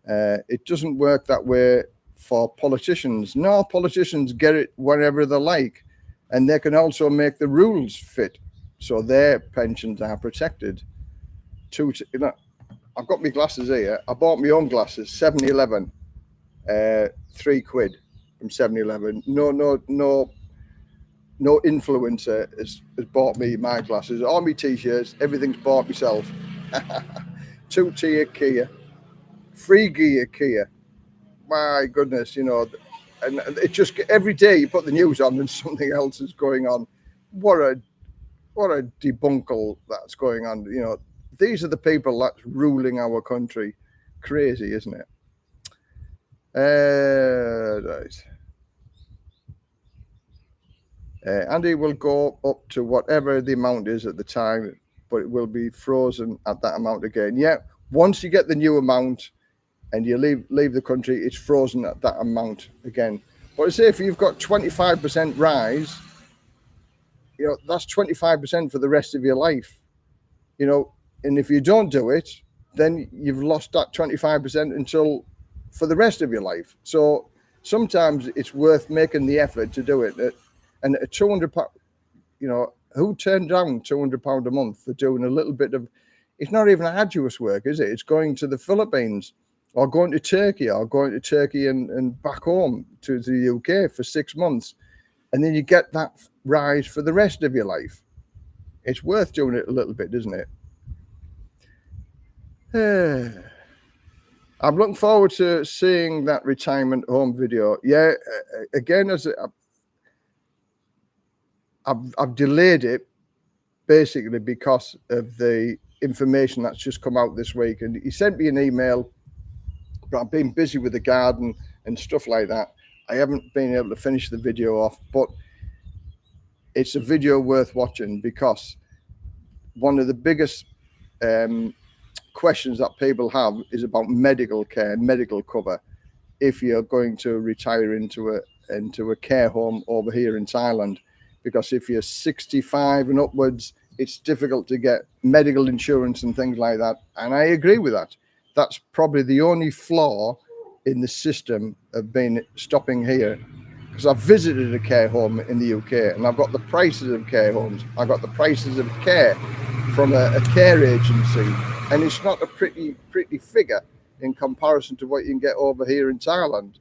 It doesn't work that way for politicians. No, politicians get it whenever they like, and they can also make the rules fit so their pensions are protected. I've got my glasses here. I bought my own glasses, 7-Eleven, £3 from 7-Eleven. No influencer has bought me my glasses. All my t-shirts, everything's bought myself. 2-tier Kia, 3-gear Kia. My goodness, you know, and it just every day you put the news on and something else is going on. What a debunkle that's going on. You know, these are the people that's ruling our country. Crazy, isn't it? Right. Andy will go up to whatever the amount is at the time, but it will be frozen at that amount again. Yeah, once you get the new amount and you leave the country, it's frozen at that amount again. But I say if you've got 25% rise, you know, that's 25% for the rest of your life. You know, and if you don't do it, then you've lost that 25% for the rest of your life. So sometimes it's worth making the effort to do it. And a £200, you know, who turned down £200 a month for doing a little bit of, it's not even arduous work, is it? It's going to the Philippines or going to Turkey and back home to the UK for 6 months. And then you get that rise for the rest of your life. It's worth doing it a little bit, isn't it? I'm looking forward to seeing that retirement home video. Yeah, again, I've delayed it basically because of the information that's just come out this week. And he sent me an email, but I've been busy with the garden and stuff like that. I haven't been able to finish the video off, but it's a video worth watching because one of the biggest questions that people have is about medical care, medical cover, if you're going to retire into a care home over here in Thailand. Because if you're 65 and upwards, it's difficult to get medical insurance and things like that. And I agree with that. That's probably the only flaw in the system of stopping here. Because I've visited a care home in the UK and I've got the prices of care homes. I've got the prices of care from a care agency. And it's not a pretty figure in comparison to what you can get over here in Thailand.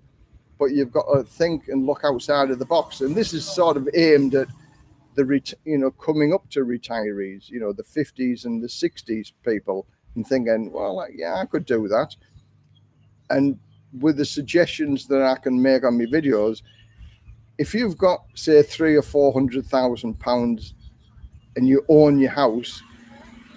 But you've got to think and look outside of the box. And this is sort of aimed at coming up to retirees, you know, the 50s and the 60s people, and thinking, well, yeah, I could do that. And with the suggestions that I can make on my videos, if you've got, say, £300,000 or £400,000 and you own your house,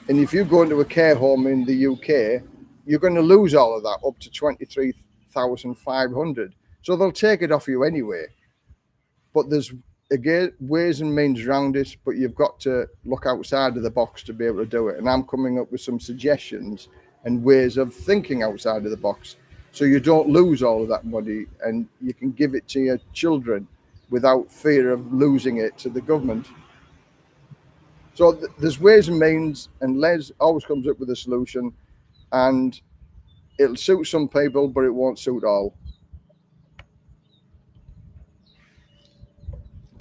and if you go into a care home in the UK, you're going to lose all of that up to 23,500. So they'll take it off you anyway. But there's, again, ways and means around it, but you've got to look outside of the box to be able to do it. And I'm coming up with some suggestions and ways of thinking outside of the box so you don't lose all of that money and you can give it to your children without fear of losing it to the government. So there's ways and means, and Les always comes up with a solution, and it'll suit some people, but it won't suit all.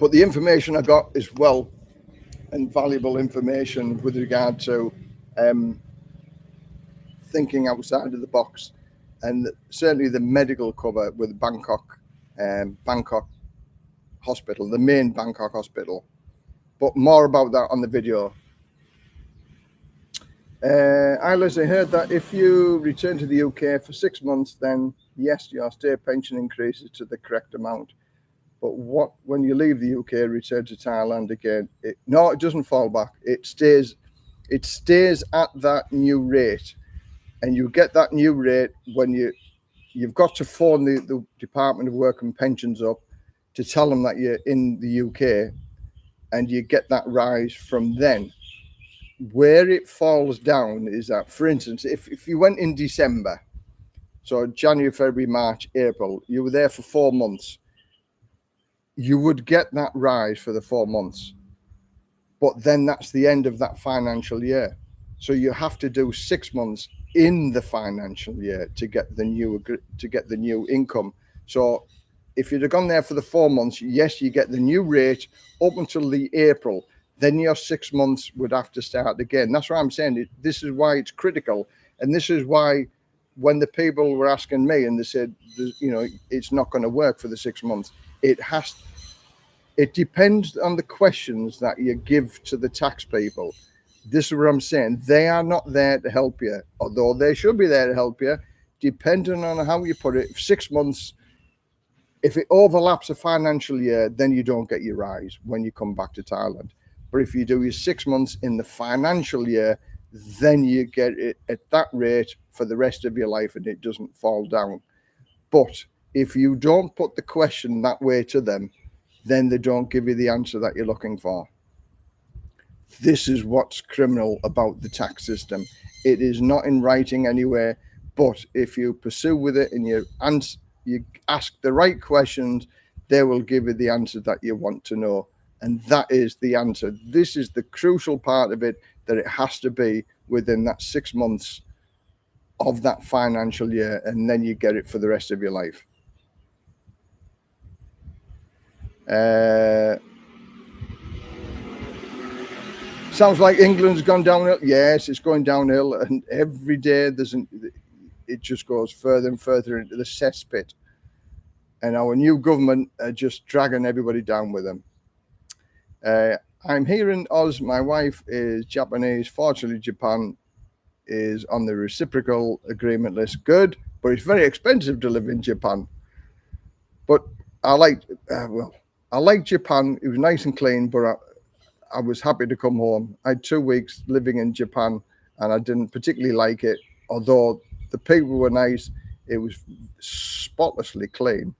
But the information I got is well and valuable information with regard to thinking outside of the box, and certainly the medical cover with Bangkok Hospital, the main Bangkok hospital. But more about that on the video. Eilish, I heard that if you return to the UK for 6 months, then yes, your state pension increases to the correct amount. But what when you leave the UK, return to Thailand again? No, it doesn't fall back. It stays at that new rate, and you get that new rate when you've got to phone the Department of Work and Pensions up to tell them that you're in the UK, and you get that rise from then. Where it falls down is that, for instance, if you went in December, so January, February, March, April, you were there for 4 months, you would get that rise for the 4 months. But then that's the end of that financial year. So you have to do 6 months in the financial year to get the new income. So if you'd have gone there for the 4 months, yes, you get the new rate up until the April. Then your 6 months would have to start again. That's what I'm saying. This is why it's critical. And this is why when the people were asking me and they said, it's not going to work for the 6 months, it depends on the questions that you give to the tax people. This is what I'm saying. They are not there to help you, although they should be there to help you, depending on how you put it. 6 months, if it overlaps a financial year, then you don't get your rise when you come back to Thailand. But if you do your 6 months in the financial year, then you get it at that rate for the rest of your life and it doesn't fall down. But if you don't put the question that way to them, then they don't give you the answer that you're looking for. This is what's criminal about the tax system. It is not in writing anywhere, but if you pursue with it and you ask the right questions, they will give you the answer that you want to know. And that is the answer. This is the crucial part of it, that it has to be within that 6 months of that financial year, and then you get it for the rest of your life. Sounds like England's gone downhill. Yes, it's going downhill, and every day it just goes further and further into the cesspit. And our new government are just dragging everybody down with them. I'm here in Oz. My wife is Japanese. Fortunately, Japan is on the reciprocal agreement list. Good, but it's very expensive to live in Japan. But I like Japan. It was nice and clean, but I was happy to come home. I had 2 weeks living in Japan, and I didn't particularly like it. Although the people were nice, it was spotlessly clean.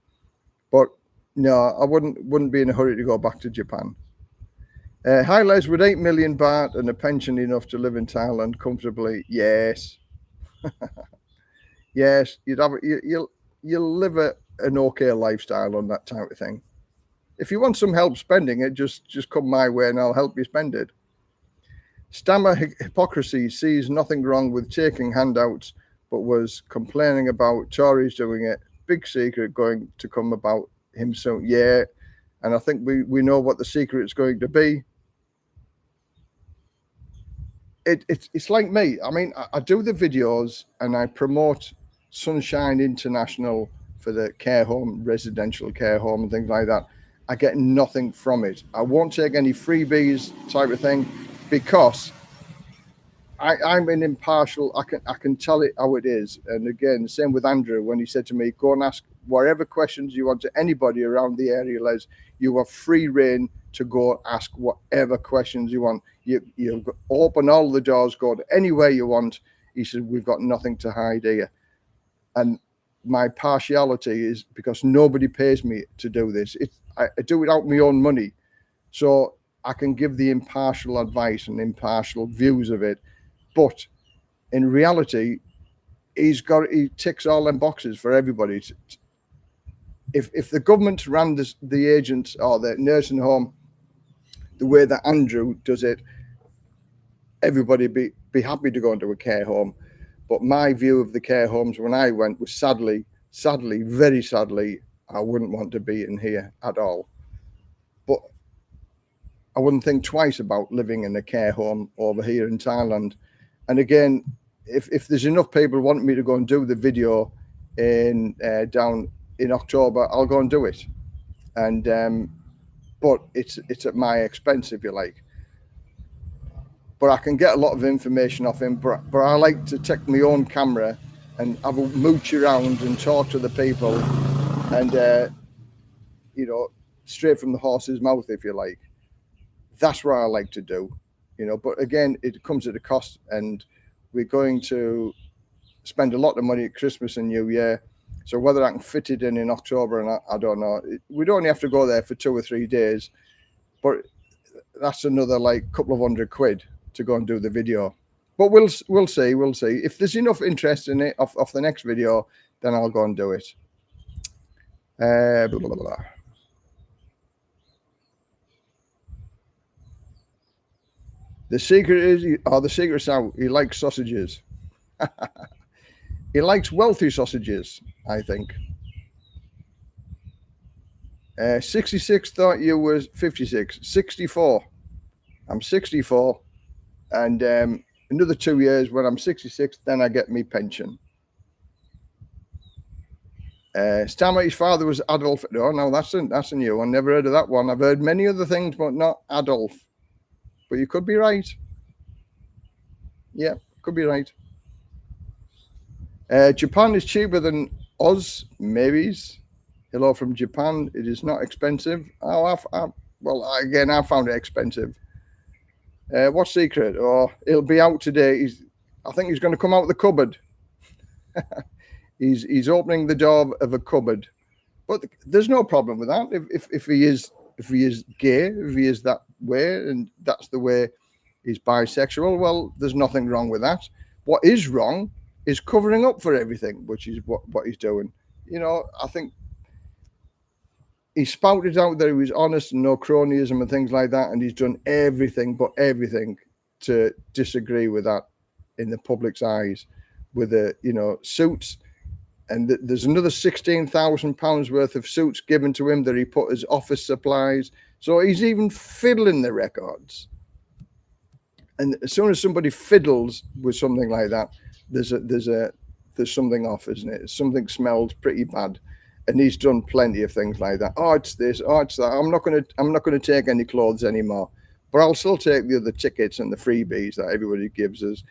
But no, I wouldn't be in a hurry to go back to Japan. Hi Les, with 8 million baht and a pension enough to live in Thailand comfortably, yes. Yes, you'll live an okay lifestyle on that type of thing. If you want some help spending it, just come my way and I'll help you spend it. Stammer Hypocrisy sees nothing wrong with taking handouts, but was complaining about Tories doing it. Big secret going to come about him soon. Yeah, and I think we know what the secret is going to be. It's like me. I mean, I do the videos and I promote Sunshine International for the care home, residential care home and things like that. I get nothing from it. I won't take any freebies type of thing because I'm an impartial. I can tell it how it is. And again, same with Andrew when he said to me, go and ask whatever questions you want to anybody around the area, Les. You have free reign to go ask whatever questions you want. You open all the doors, go to anywhere you want. He said, we've got nothing to hide here. And my partiality is because nobody pays me to do this. I do it out of my own money. So I can give the impartial advice and impartial views of it. But in reality, he ticks all them boxes for everybody. If the government ran the agents or the nursing home the way that Andrew does it, everybody be happy to go into a care home. But my view of the care homes when I went was sadly, very sadly, I wouldn't want to be in here at all. But I wouldn't think twice about living in a care home over here in Thailand. And again, if there's enough people wanting me to go and do the video in down in October, I'll go and do it. And but it's at my expense, if you like. But I can get a lot of information off him. But I like to take my own camera and have a mooch around and talk to the people, and you know, straight from the horse's mouth, if you like. That's what I like to do, you know. But again, it comes at a cost, and we're going to spend a lot of money at Christmas and New Year. So whether I can fit it in October or not, I don't know. We'd only have to go there for 2 or 3 days, but that's another like couple of £100 to go and do the video. But we'll see. If there's enough interest in it off the next video, then I'll go and do it. Blah, blah, blah. The secret is out. He likes sausages. He likes wealthy sausages, I think. 66 thought you was 56. 64. I'm 64. And another 2 years, when I'm 66, then I get me pension. Stammer's father was Adolf. No, that's a new one. Never heard of that one. I've heard many other things, but not Adolf. But you could be right. Yeah, could be right. Japan is cheaper than Oz, maybes. Hello from Japan. It is not expensive. Oh, I found it expensive. What secret? Oh, it'll be out today. I think he's going to come out of the cupboard. He's opening the door of a cupboard, but there's no problem with that. If he is gay, if he is that way, and that's the way he's bisexual, well, there's nothing wrong with that. What is wrong is covering up for everything, which is what he's doing. You know, I think he spouted out that he was honest and no cronyism and things like that, and he's done everything to disagree with that in the public's eyes, with the suits. And there's another £16,000 worth of suits given to him that he put as office supplies. So he's even fiddling the records. And as soon as somebody fiddles with something like that, there's something off, isn't it? Something smells pretty bad. And he's done plenty of things like that. Oh, it's this. Oh, it's that. I'm not going to take any clothes anymore, but I'll still take the other tickets and the freebies that everybody gives us.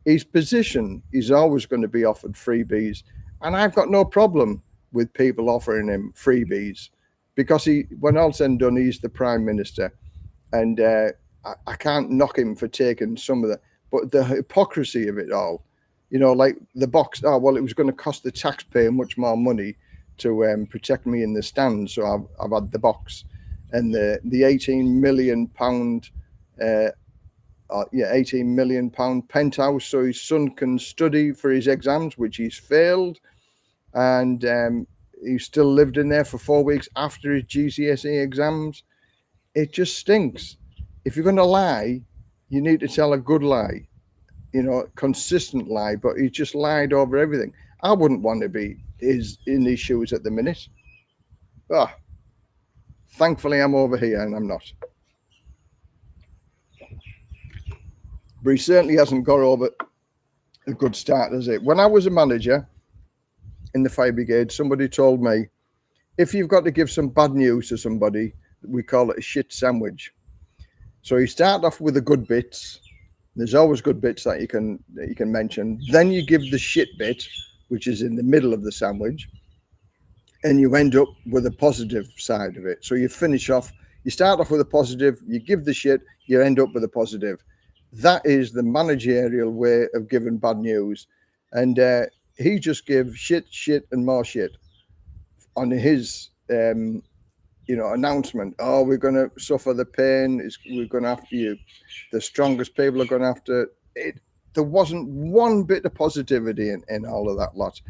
His position, he's always going to be offered freebies. And I've got no problem with people offering him freebies, because when all's said and done, he's the Prime Minister. And I can't knock him for taking some of that. But the hypocrisy of it all, like the box, it was going to cost the taxpayer much more money to protect me in the stand. So I've had the box. And the £18 million, £18 million penthouse, so his son can study for his exams, which he's failed. And he still lived in there for 4 weeks after his GCSE exams. It just stinks. If you're going to lie, you need to tell a good lie, consistent lie. But he just lied over everything. I wouldn't want to be in his shoes at the minute. Thankfully, I'm over here and I'm not. But he certainly hasn't got over a good start, has it? When I was a manager in the fire brigade, somebody told me, if you've got to give some bad news to somebody, we call it a shit sandwich. So you start off with the good bits. There's always good bits that you can mention. Then you give the shit bit, which is in the middle of the sandwich, and you end up with a positive side of it. So you start off with a positive, you give the shit, you end up with a positive. That is the managerial way of giving bad news. And he just gives shit, and more shit on his, announcement. Oh, we're going to suffer the pain. We're going to have to, the strongest people are going to have to. There wasn't one bit of positivity in all of that lot.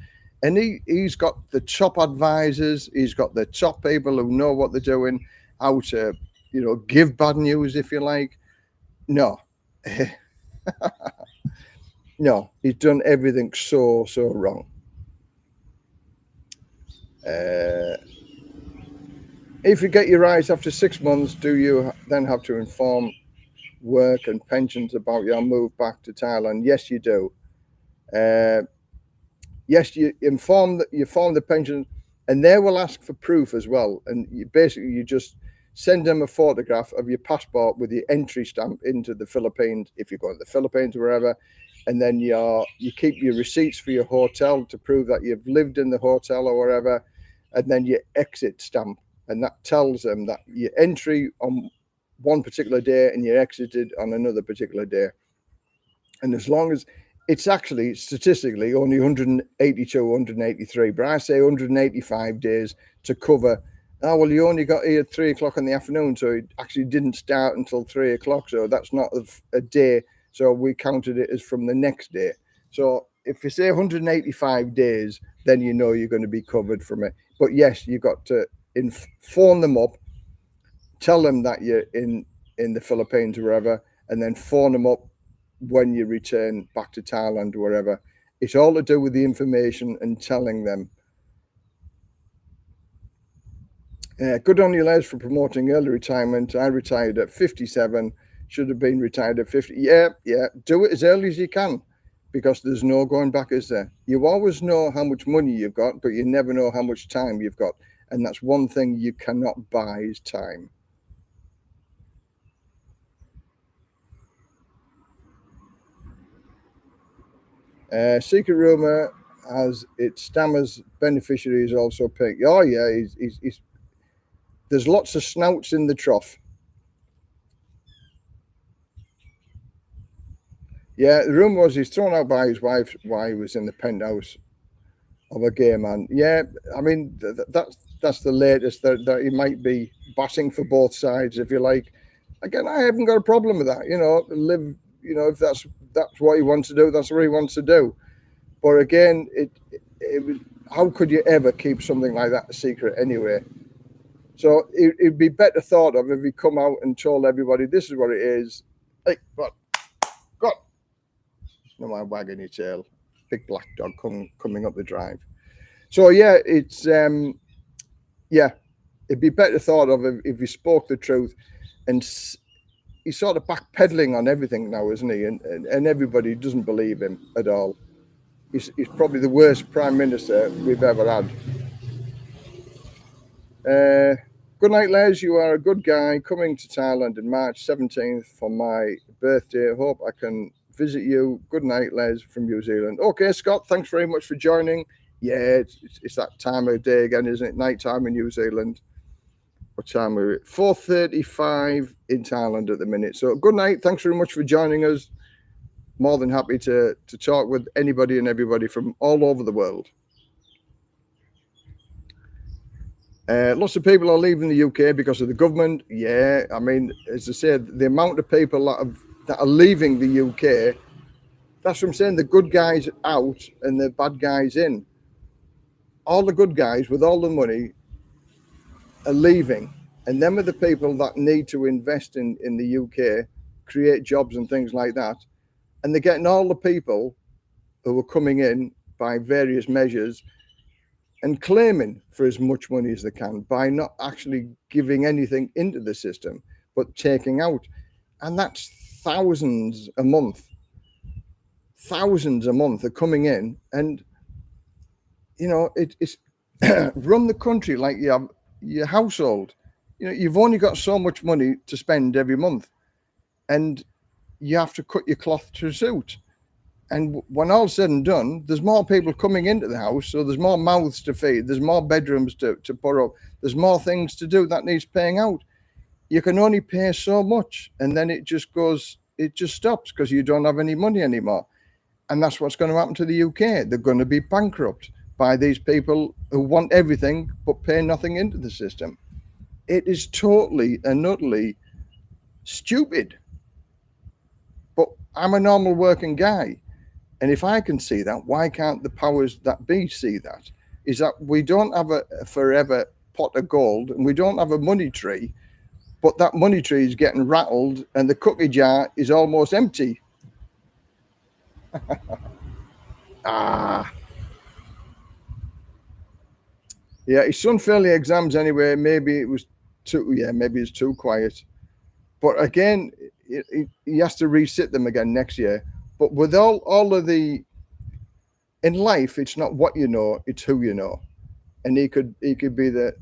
And he's got the top advisors. He's got the top people who know what they're doing, how to, give bad news, if you like. No. No, he's done everything so wrong. If you get your rise after 6 months, do you then have to inform work and pensions about your move back to Thailand? Yes, you do. Yes, you inform the pension, and they will ask for proof as well. And you just send them a photograph of your passport with your entry stamp into the Philippines, if you go to the Philippines or wherever, and then you keep your receipts for your hotel to prove that you've lived in the hotel or wherever, and then your exit stamp, and that tells them that your entry on one particular day and you exited on another particular day. And as long as it's actually statistically only 182, 183, but I say 185 days to cover. Oh, well, you only got here at 3 o'clock in the afternoon, so it actually didn't start until 3 o'clock. So that's not a day. So we counted it as from the next day. So if you say 185 days, then you know you're going to be covered from it. But yes, you've got to phone them up, tell them that you're in the Philippines or wherever, and then phone them up when you return back to Thailand or wherever. It's all to do with the information and telling them. Good on you, Les, for promoting early retirement. I retired at 57. Should have been retired at 50. Yeah. Do it as early as you can, because there's no going back, is there? You always know how much money you've got, but you never know how much time you've got. And that's one thing you cannot buy, is time. Secret rumor has its Stammer's beneficiaries also picked. Oh yeah, he's there's lots of snouts in the trough. Yeah, the rumor was he's thrown out by his wife while he was in the penthouse of a gay man. Yeah, I mean that's the latest, that he might be batting for both sides, if you like. Again, I haven't got a problem with that. Live. If that's what he wants to do, that's what he wants to do. But again, how could you ever keep something like that a secret anyway? So it'd be better thought of if he come out and told everybody this is what it is. Hey, what? God, no, my wagging your tail. Big black dog coming up the drive. So yeah, it'd be better thought of if he spoke the truth. And he's sort of backpedaling on everything now, isn't he? And everybody doesn't believe him at all. He's probably the worst prime minister we've ever had. Good night, Les. You are a good guy. Coming to Thailand in March 17th for my birthday. Hope I can visit you. Good night, Les from New Zealand. Okay, Scott, thanks very much for joining. Yeah, it's that time of day again, isn't it? Night time in New Zealand. What time are we? 4:35 in Thailand at the minute. So good night. Thanks very much for joining us. More than happy to talk with anybody and everybody from all over the world. Lots of people are leaving the UK because of the government. Yeah, I mean, as I said, the amount of people that are leaving the UK, that's what I'm saying. The good guys out and the bad guys in. All the good guys with all the money are leaving, and them are the people that need to invest in the UK, create jobs and things like that. And they're getting all the people who are coming in by various measures and claiming for as much money as they can by not actually giving anything into the system, but taking out. And that's thousands a month. Thousands a month are coming in, and it's run the country like you have your household. You've only got so much money to spend every month, and you have to cut your cloth to suit. And when all's said and done, there's more people coming into the house, so there's more mouths to feed, there's more bedrooms to put up, there's more things to do that needs paying out. You can only pay so much, and then it just stops because you don't have any money anymore. And that's what's going to happen to the UK. They're going to be bankrupt by these people who want everything but pay nothing into the system. It is totally and utterly stupid. But I'm a normal working guy. And if I can see that, why can't the powers that be see that? Is that we don't have a forever pot of gold, and we don't have a money tree, but that money tree is getting rattled and the cookie jar is almost empty. Yeah, his son failed the exams anyway. Maybe it was maybe it's too quiet. But again, he has to resit them again next year. But with all of the in life, it's not what you know, it's who you know. And he could be the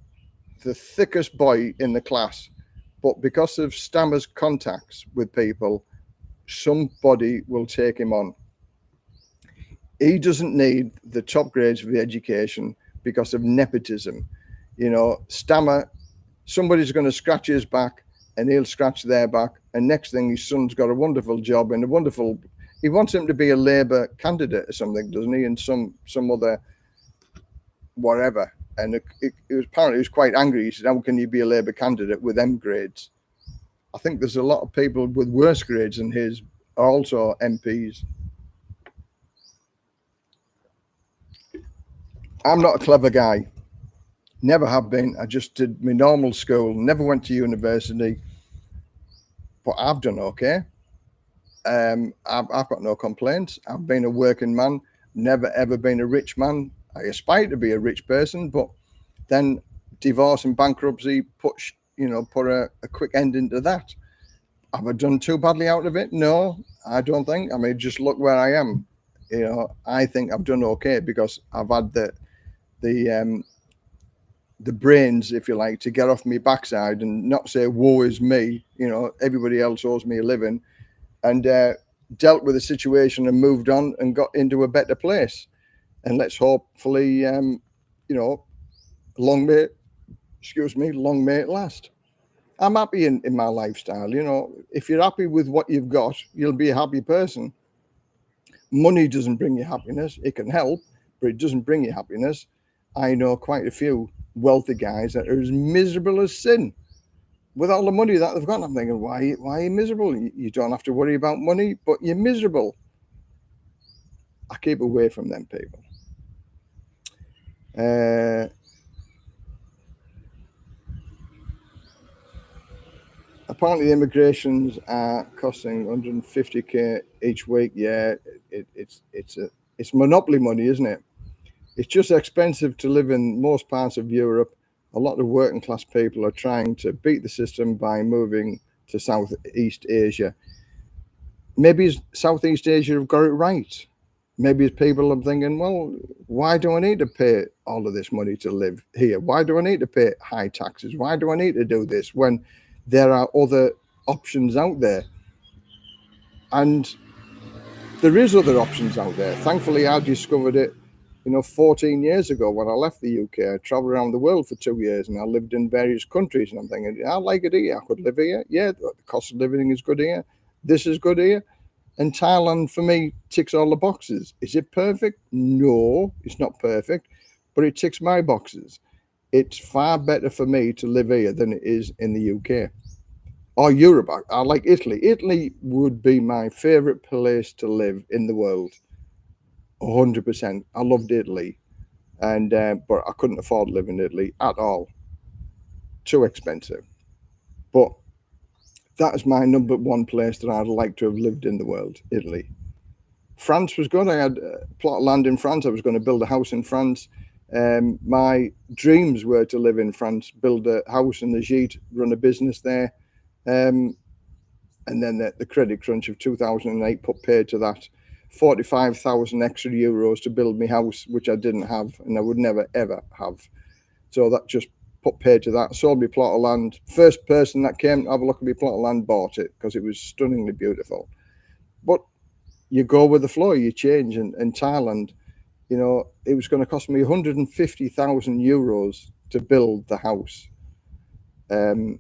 thickest boy in the class, but because of Stammer's contacts with people, somebody will take him on. He doesn't need the top grades for the education because of nepotism. You know, Stammer, somebody's going to scratch his back and he'll scratch their back. And next thing, his son's got a wonderful job and he wants him to be a Labour candidate or something, doesn't he? And some other whatever. And it was apparently he was quite angry. He said, how can you be a Labour candidate with M grades? I think there's a lot of people with worse grades than his are also MPs. I'm not a clever guy. Never have been. I just did my normal school, never went to university. But I've done okay. I've got no complaints. I've been a working man, never ever been a rich man. I aspire to be a rich person, but then divorce and bankruptcy put a quick end into that. Have I done too badly out of it? No, I don't think. I mean, just look where I am. You know, I think I've done okay because I've had the brains, if you like, to get off my backside and not say, woe is me. You know, everybody else owes me a living, and dealt with the situation and moved on and got into a better place. And let's hopefully, long may it last. I'm happy in my lifestyle. You know, if you're happy with what you've got, you'll be a happy person. Money doesn't bring you happiness. It can help, but it doesn't bring you happiness. I know quite a few wealthy guys that are as miserable as sin with all the money that they've got. I'm thinking, why are you miserable? You don't have to worry about money, but you're miserable. I keep away from them people. Apparently, immigrations are costing 150k each week. Yeah, it's monopoly money, isn't it? It's just expensive to live in most parts of Europe. A lot of working class people are trying to beat the system by moving to Southeast Asia. Maybe Southeast Asia have got it right. Maybe people are thinking, well, why do I need to pay all of this money to live here? Why do I need to pay high taxes? Why do I need to do this when there are other options out there? And there is other options out there. Thankfully, I discovered it, 14 years ago when I left the UK. I traveled around the world for 2 years and I lived in various countries. And I'm thinking, I like it here. I could live here. Yeah, the cost of living is good here. This is good here. And Thailand, for me, ticks all the boxes. Is it perfect? No, it's not perfect, but it ticks my boxes. It's far better for me to live here than it is in the UK. Or Europe. I like Italy. Italy would be my favorite place to live in the world. 100%. I loved Italy, and but I couldn't afford to live in Italy at all. Too expensive. But that is my number one place that I'd like to have lived in the world, Italy. France was good. I had a plot of land in France. I was going to build a house in France. My dreams were to live in France, build a house in the Gite, run a business there. And then the credit crunch of 2008 put paid to that. 45,000 extra euros to build my house, which I didn't have and I would never, ever have. So that just put paid to that. Sold me plot of land. First person that came to have a look at my plot of land bought it because it was stunningly beautiful. But you go with the flow, you change. And in Thailand, it was going to cost me 150,000 euros to build the house. And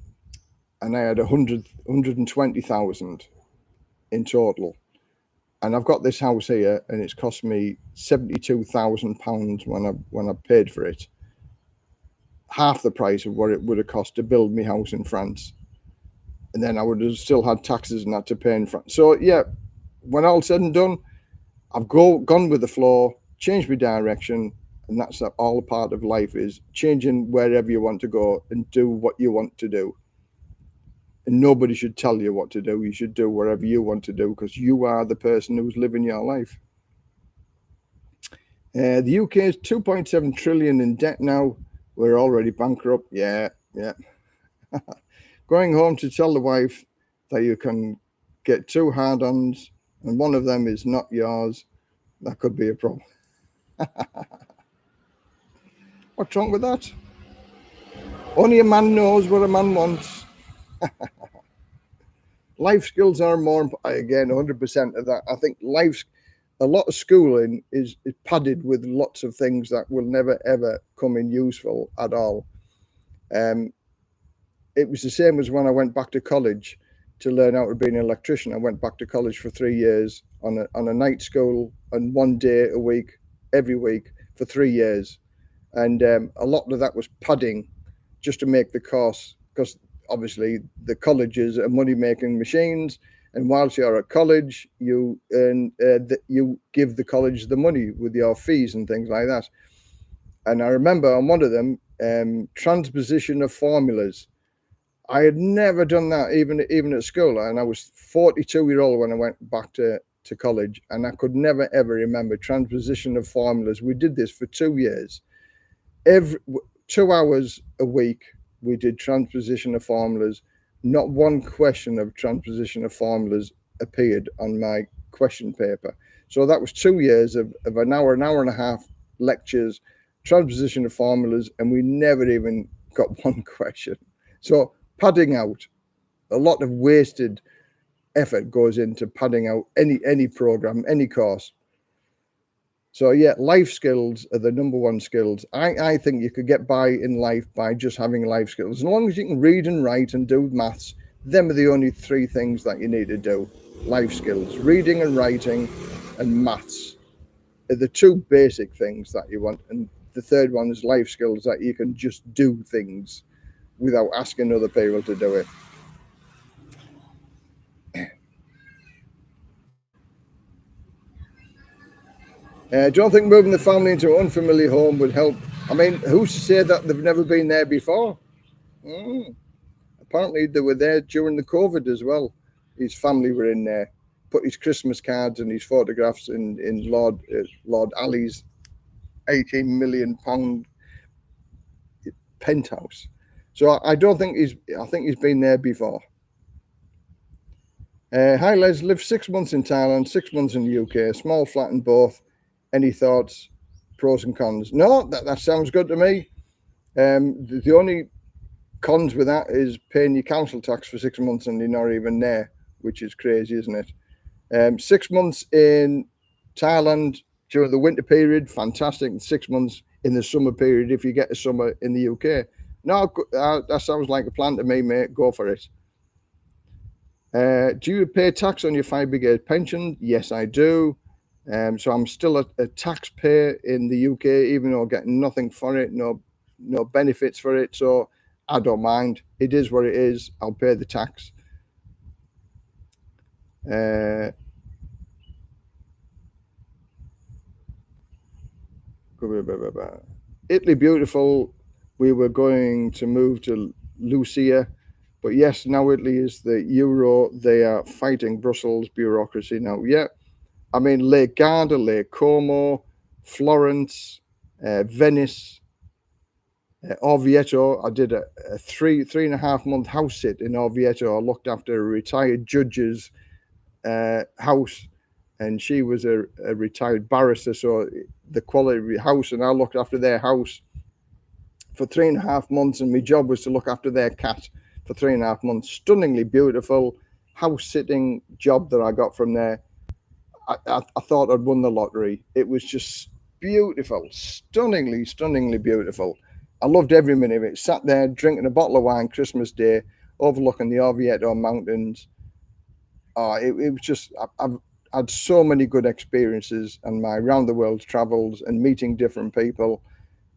I had 120,000 in total. And I've got this house here, and it's cost me £72,000 when I paid for it. Half the price of what it would have cost to build my house in France. And then I would have still had taxes and that to pay in France. So yeah, when all said and done, I've gone with the flow, changed my direction, and that's all a part of life, is changing wherever you want to go and do what you want to do. And nobody should tell you what to do. You should do whatever you want to do because you are the person who's living your life. The UK is 2.7 trillion in debt now. We're already bankrupt. Yeah. Going home to tell the wife that you can get 2 hard-ons and one of them is not yours, that could be a problem. What's wrong with that? Only a man knows what a man wants. Life skills are more, again, 100% of that. I think a lot of schooling is padded with lots of things that will never, ever come in useful at all. It was the same as when I went back to college to learn how to be an electrician. I went back to college for 3 years on a night school and 1 day a week, every week for 3 years. And a lot of that was padding just to make the course, because obviously the colleges are money-making machines. And whilst you're at college, you give the college the money with your fees and things like that. And I remember on one of them, transposition of formulas. I had never done that even at school, and I was 42-year-old when I went back to college, and I could never ever remember transposition of formulas. We did this for 2 years. Every 2 hours a week, we did transposition of formulas. Not one question of transposition of formulas appeared on my question paper. So that was 2 years of an hour and a half lectures, transposition of formulas, and we never even got one question. So padding out, a lot of wasted effort goes into padding out any program, any course. So yeah, life skills are the number one skills. I think you could get by in life by just having life skills. As long as you can read and write and do maths, them are the only 3 things that you need to do. Life skills, reading and writing, and maths are the 2 basic things that you want. And the third one is life skills, that you can just do things without asking other people to do it. Don't think moving the family into an unfamiliar home would help. I mean, who's to say that they've never been there before? Apparently they were there during the COVID as well. His family were in there, put his Christmas cards and his photographs in Lord Ali's £18 million penthouse. So I don't think I think he's been there before. Hi Les, lived 6 months in Thailand, 6 months in the UK, small flat in both. Any thoughts, pros and cons? No, that sounds good to me. The only cons with that is paying your council tax for 6 months and you're not even there, which is crazy, isn't it? 6 months in Thailand during the winter period, fantastic. 6 months in the summer period, if you get a summer in the UK. No, that sounds like a plan to me, mate. Go for it. Do you pay tax on your fire brigade pension? Yes, I do. So I'm still a taxpayer in the UK, even though I'm getting nothing for it, no benefits for it. So I don't mind. It is what it is. I'll pay the tax. Italy, beautiful. We were going to move to Lucia, but yes, now Italy is the euro. They are fighting Brussels bureaucracy now. Yeah, I mean, Lake Garda, Lake Como, Florence, Venice, Orvieto. I did a 3.5 month house sit in Orvieto. I looked after a retired judge's house, and she was a retired barrister, so the quality of the house, and I looked after their house for 3.5 months, and my job was to look after their cat for 3.5 months. Stunningly beautiful house sitting job that I got from there. I thought I'd won the lottery. It was just beautiful, stunningly beautiful. I loved every minute of it. Sat there drinking a bottle of wine Christmas Day, overlooking the Orvieto Mountains. It was just, I've had so many good experiences on my round the world travels and meeting different people.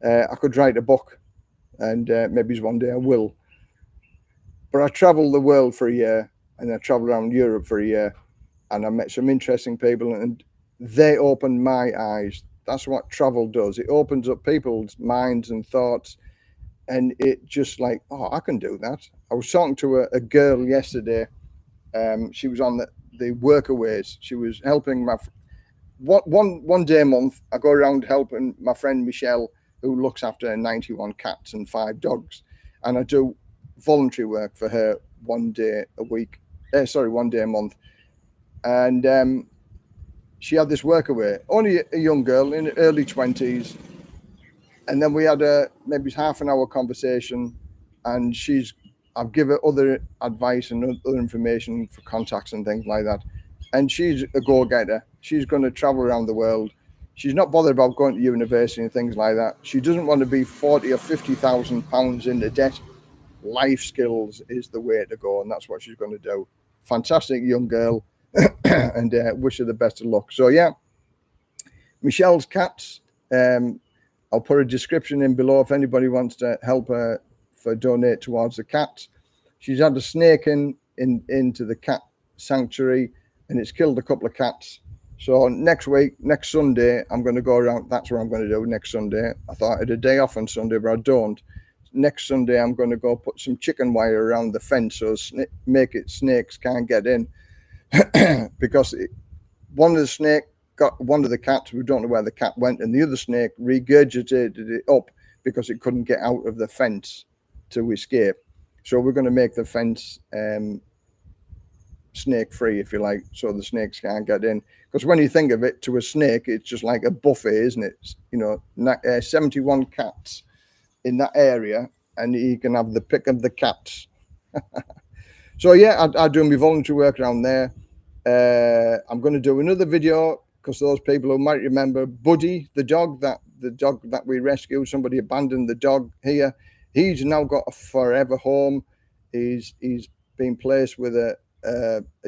I could write a book, and maybe one day I will. But I traveled the world for a year, and I traveled around Europe for a year, and I met some interesting people, and they opened my eyes. That's what travel does. It opens up people's minds and thoughts, and it just like, oh, I can do that. I was talking to a girl yesterday. She was on the workaways. She was helping one day a month. I go around helping my friend Michelle, who looks after 91 cats and 5 dogs, and I do voluntary work for her 1 day a week. 1 day a month. And she had this workaway, only a young girl in her early 20s. And then we had a maybe half an hour conversation, and I've given her other advice and other information for contacts and things like that. And she's a go-getter. She's going to travel around the world. She's not bothered about going to university and things like that. She doesn't want to be 40 or 50,000 pounds in the debt. Life skills is the way to go, and that's what she's going to do. Fantastic young girl, and wish her the best of luck. So yeah, Michelle's cats. I'll put a description in below if anybody wants to help her for donate towards the cats. She's had a snake into the cat sanctuary, and it's killed a couple of cats. So next Sunday, I'm going to go around. That's what I'm going to do next Sunday. I thought I had a day off on Sunday, but I don't. Next Sunday, I'm going to go put some chicken wire around the fence so snakes can't get in. Because one of the got one of the cats, we don't know where the cat went, and the other snake regurgitated it up because it couldn't get out of the fence to escape. So we're going to make the fence snake free, if you like, so the snakes can't get in. Because when you think of it, to a snake, it's just like a buffet, isn't it? 71 cats in that area, and you can have the pick of the cats. So yeah, I do my voluntary work around there. I'm going to do another video, because those people who might remember Buddy, the dog that we rescued, somebody abandoned the dog here. He's now got a forever home. He's been placed with a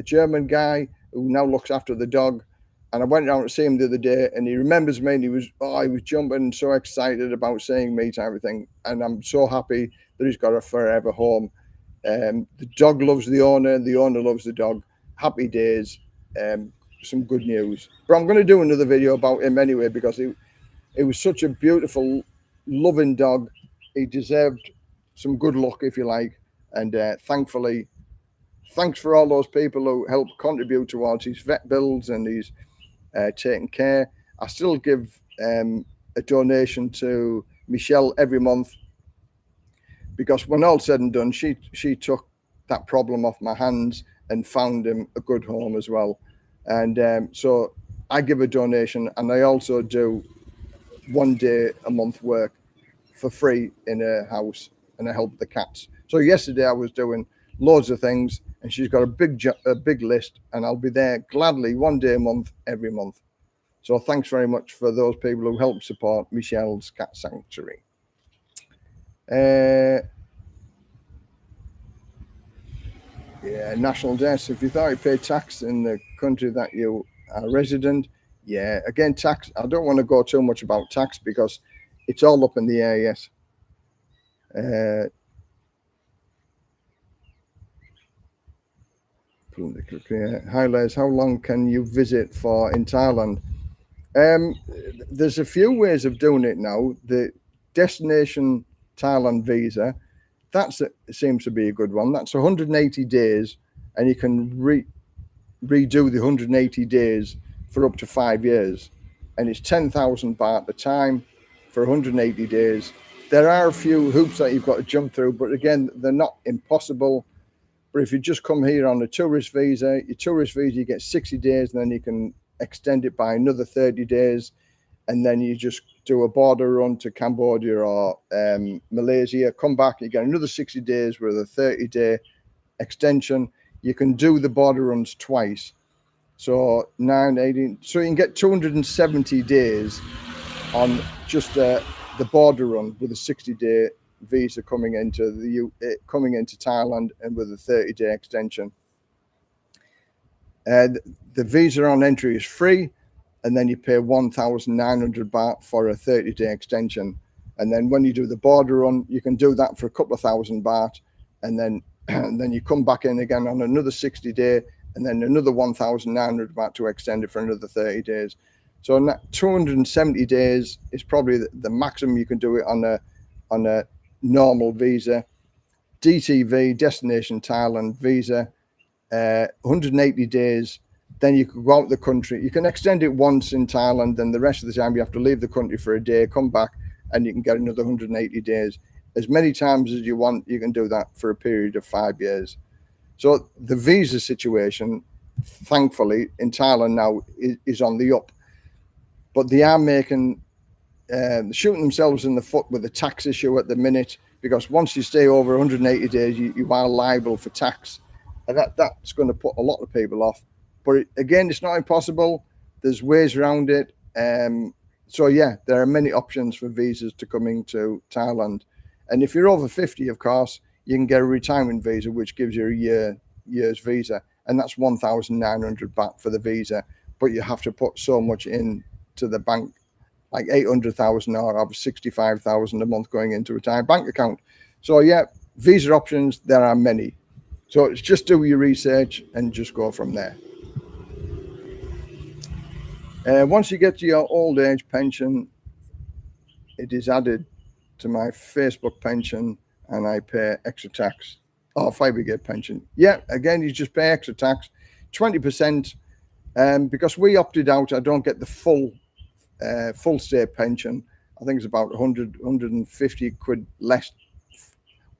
German guy who now looks after the dog. And I went down to see him the other day, and he remembers me, and he was jumping and so excited about seeing me to everything. And I'm so happy that he's got a forever home. The dog loves the owner loves the dog. Happy days. Some good news. But I'm going to do another video about him anyway, because he was such a beautiful, loving dog. He deserved some good luck, if you like. And thankfully, thanks for all those people who helped contribute towards his vet bills and his taking care. I still give a donation to Michelle every month, because when all's said and done, she took that problem off my hands and found him a good home as well. And so I give a donation, and I also do 1 day a month work for free in her house, and I help the cats. So yesterday I was doing loads of things, and she's got a big list, and I'll be there gladly 1 day a month, every month. So thanks very much for those people who help support Michelle's Cat Sanctuary. Yeah, national debt. If you thought you paid tax in the country that you are resident, yeah, again, tax. I don't want to go too much about tax because it's all up in the air yet. Hi Les, how long can you visit for in Thailand? There's a few ways of doing it now. The destination Thailand visa, seems to be a good one. That's 180 days, and you can redo the 180 days for up to 5 years, and it's 10,000 baht a time for 180 days. There are a few hoops that you've got to jump through, but again, they're not impossible. But if you just come here on a tourist visa, you get 60 days, and then you can extend it by another 30 days, and then you just do a border run to Cambodia or Malaysia, come back, you get another 60 days with a 30-day extension. You can do the border runs twice. So 9, 18, so you can get 270 days on just the border run with a 60-day visa coming into Thailand, and with a 30-day extension. The visa on entry is free, and then you pay 1,900 baht for a 30-day extension. And then when you do the border run, you can do that for a couple of thousand baht, and then you come back in again on another 60-day, and then another 1,900 baht to extend it for another 30 days. So in that 270 days is probably the maximum you can do it on a normal visa. DTV, Destination Thailand visa, 180 days. Then you can go out of the country. You can extend it once in Thailand, then the rest of the time you have to leave the country for a day, come back, and you can get another 180 days. as many times as you want. You can do that for a period of 5 years. So the visa situation, thankfully, in Thailand now is on the up. But they are making shooting themselves in the foot with the tax issue at the minute, because once you stay over 180 days, you are liable for tax, and that's going to put a lot of people off. But again, it's not impossible. There's ways around it. So yeah, there are many options for visas to coming to Thailand, and if you're over 50, of course, you can get a retirement visa, which gives you a year's visa, and that's 1,900 baht for the visa. But you have to put so much in to the bank, like 800,000 or 65,000 a month going into a Thai bank account. So yeah, visa options, there are many. So it's just do your research and just go from there. Once you get to your old age pension, it is added to my Facebook pension, and I pay extra tax. Oh, fibergate pension. Yeah, again, you just pay extra tax, 20%. Because we opted out, I don't get the full state pension. I think it's about 150 quid less.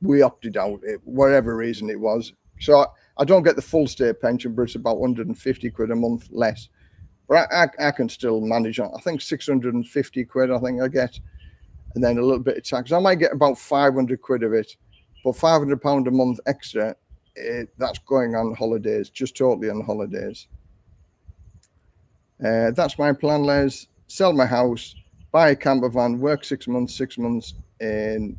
We opted out, whatever reason it was. So I don't get the full state pension, but it's about 150 quid a month less. But I can still manage on. I think 650 quid, I think I get, and then a little bit of tax. I might get about 500 quid of it, but £500 a month extra, that's going on holidays, just totally on holidays. That's my plan, Les. Sell my house, buy a camper van, work 6 months in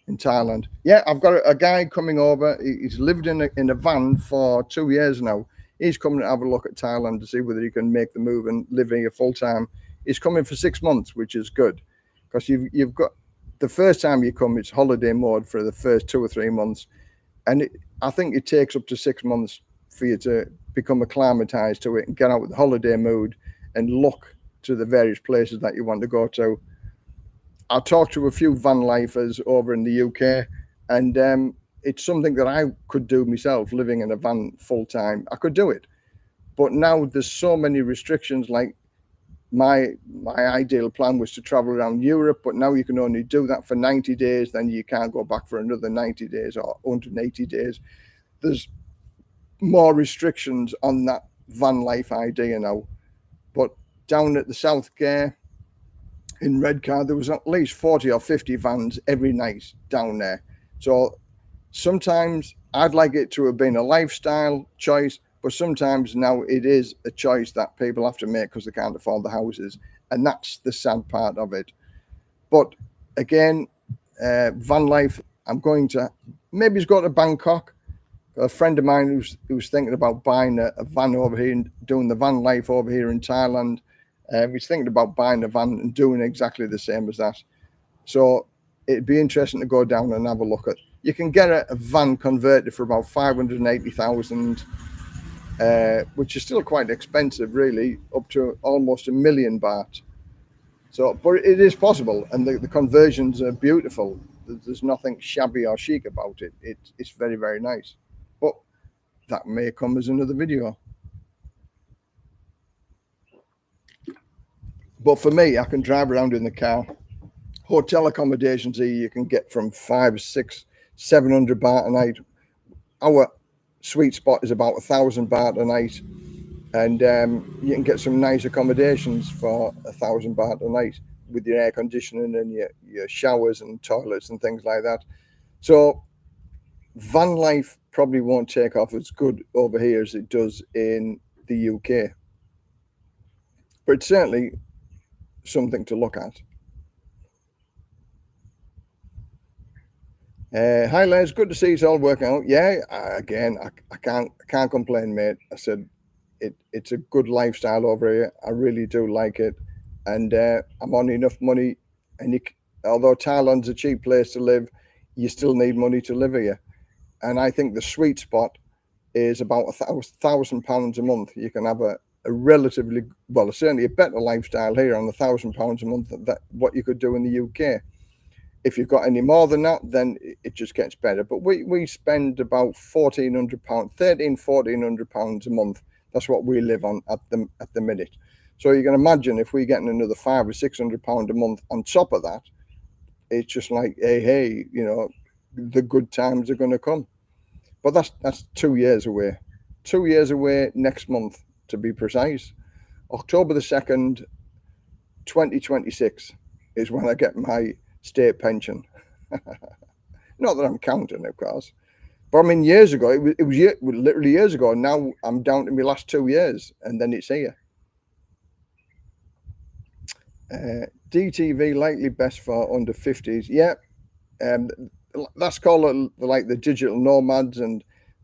Thailand. Yeah, I've got a guy coming over. He's lived in a van for 2 years now. He's coming to have a look at Thailand to see whether he can make the move and live here full time. He's coming for 6 months, which is good, because you've got the first time you come, it's holiday mode for the first 2 or 3 months, and I think it takes up to 6 months for you to become acclimatized to it and get out of the holiday mood and look to the various places that you want to go to. I talked to a few van lifers over in the UK, and it's something that I could do myself, living in a van full time. I could do it, but now there's so many restrictions. Like my ideal plan was to travel around Europe, but now you can only do that for 90 days. Then you can't go back for another 90 days or 180 days. There's more restrictions on that van life idea now. But down at the South Care in Redcar, there was at least 40 or 50 vans every night down there. So sometimes I'd like it to have been a lifestyle choice, but sometimes now it is a choice that people have to make because they can't afford the houses. And that's the sad part of it. But again, van life, I'm going to maybe go to Bangkok. A friend of mine who's thinking about buying a van over here and doing the van life over here in Thailand. He's thinking about buying a van and doing exactly the same as that. So it'd be interesting to go down and have a look at. You can get a van converted for about 580,000, which is still quite expensive, really, up to almost 1 million baht. So, but it is possible, and the conversions are beautiful. There's nothing shabby or chic about it. It's very, very nice. But that may come as another video. But for me, I can drive around in the car. Hotel accommodations here you can get from 500, 600, 700 baht a night. Our sweet spot is about 1,000 baht a night, and you can get some nice accommodations for 1,000 baht a night with your air conditioning and your showers and toilets and things like that. So van life probably won't take off as good over here as it does in the UK, but it's certainly something to look at. Hi Les, good to see it's all working out. Yeah, again, I can't complain, mate. I said it's a good lifestyle over here. I really do like it, and I'm on enough money. And although Thailand's a cheap place to live, you still need money to live here. And I think the sweet spot is about £1,000 a month. You can have a relatively, well, certainly a better lifestyle here on £1,000 a month than what you could do in the UK. If you've got any more than that, then it just gets better. But we spend about £1,400 a month. That's what we live on at the minute. So you can imagine if we're getting another £500 or £600 a month on top of that, it's just like, hey, the good times are going to come. But that's 2 years away. 2 years away next month, to be precise. October the 2nd, 2026 is when I get my state pension. Not that I'm counting, of course. But I mean, years ago, it was literally years ago. Now I'm down to my last 2 years, and then it's here. DTV likely best for under 50s. Yeah, that's called like the digital nomads,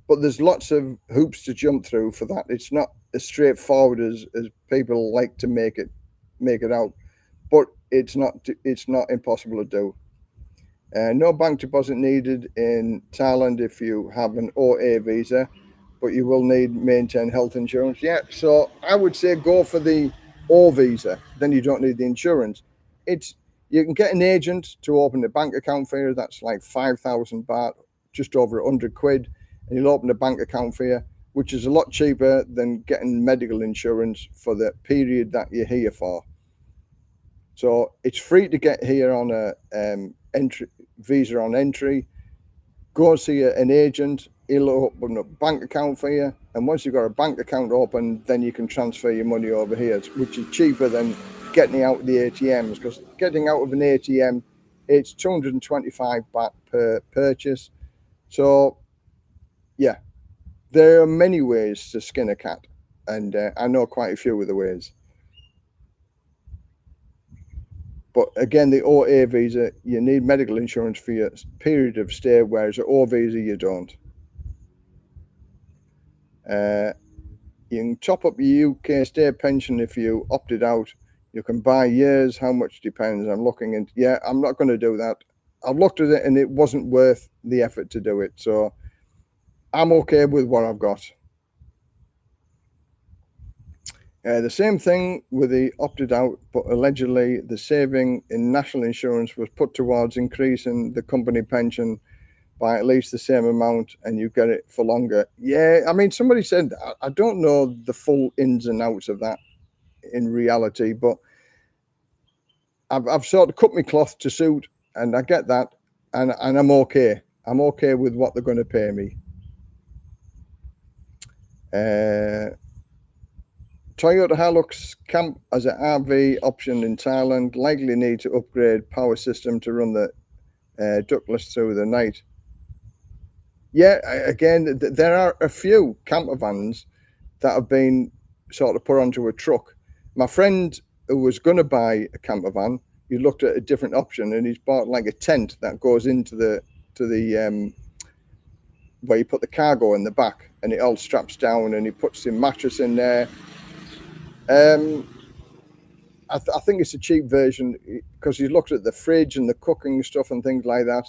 but there's lots of hoops to jump through for that. It's not as straightforward as people like to make it out, but it's not impossible to do. No bank deposit needed in Thailand if you have an OA visa, but you will need maintain health insurance. Yeah, so I would say go for the O visa. Then you don't need the insurance. You can get an agent to open a bank account for you. That's like 5,000 baht, just over 100 quid, and he'll open a bank account for you, which is a lot cheaper than getting medical insurance for the period that you're here for. So it's free to get here on a visa on entry. Go see an agent. He'll open a bank account for you, and once you've got a bank account open, then you can transfer your money over here, which is cheaper than getting out of the ATMs. Because getting out of an ATM, it's 225 baht per purchase. So yeah, there are many ways to skin a cat, and I know quite a few of the ways. But again, the OA visa, you need medical insurance for your period of stay, whereas the O visa, you don't. You can top up your UK state pension if you opted out. You can buy years, how much depends. I'm looking into, yeah, I'm not going to do that. I've looked at it and it wasn't worth the effort to do it. So I'm okay with what I've got. The same thing with the opted out, but allegedly the saving in national insurance was put towards increasing the company pension by at least the same amount, and you get it for longer. Yeah, I mean, somebody said that. I don't know the full ins and outs of that in reality, but I've sort of cut my cloth to suit, and I get that, and I'm okay. I'm okay with what they're going to pay me. Toyota Hilux camp as an RV option in Thailand. Likely need to upgrade power system to run the ductless through the night. Yeah, again, there are a few camper vans that have been sort of put onto a truck. My friend who was going to buy a camper van, he looked at a different option, and he's bought like a tent that goes into the where you put the cargo in the back, and it all straps down, and he puts the mattress in there. I think it's a cheap version because he looked at the fridge and the cooking stuff and things like that.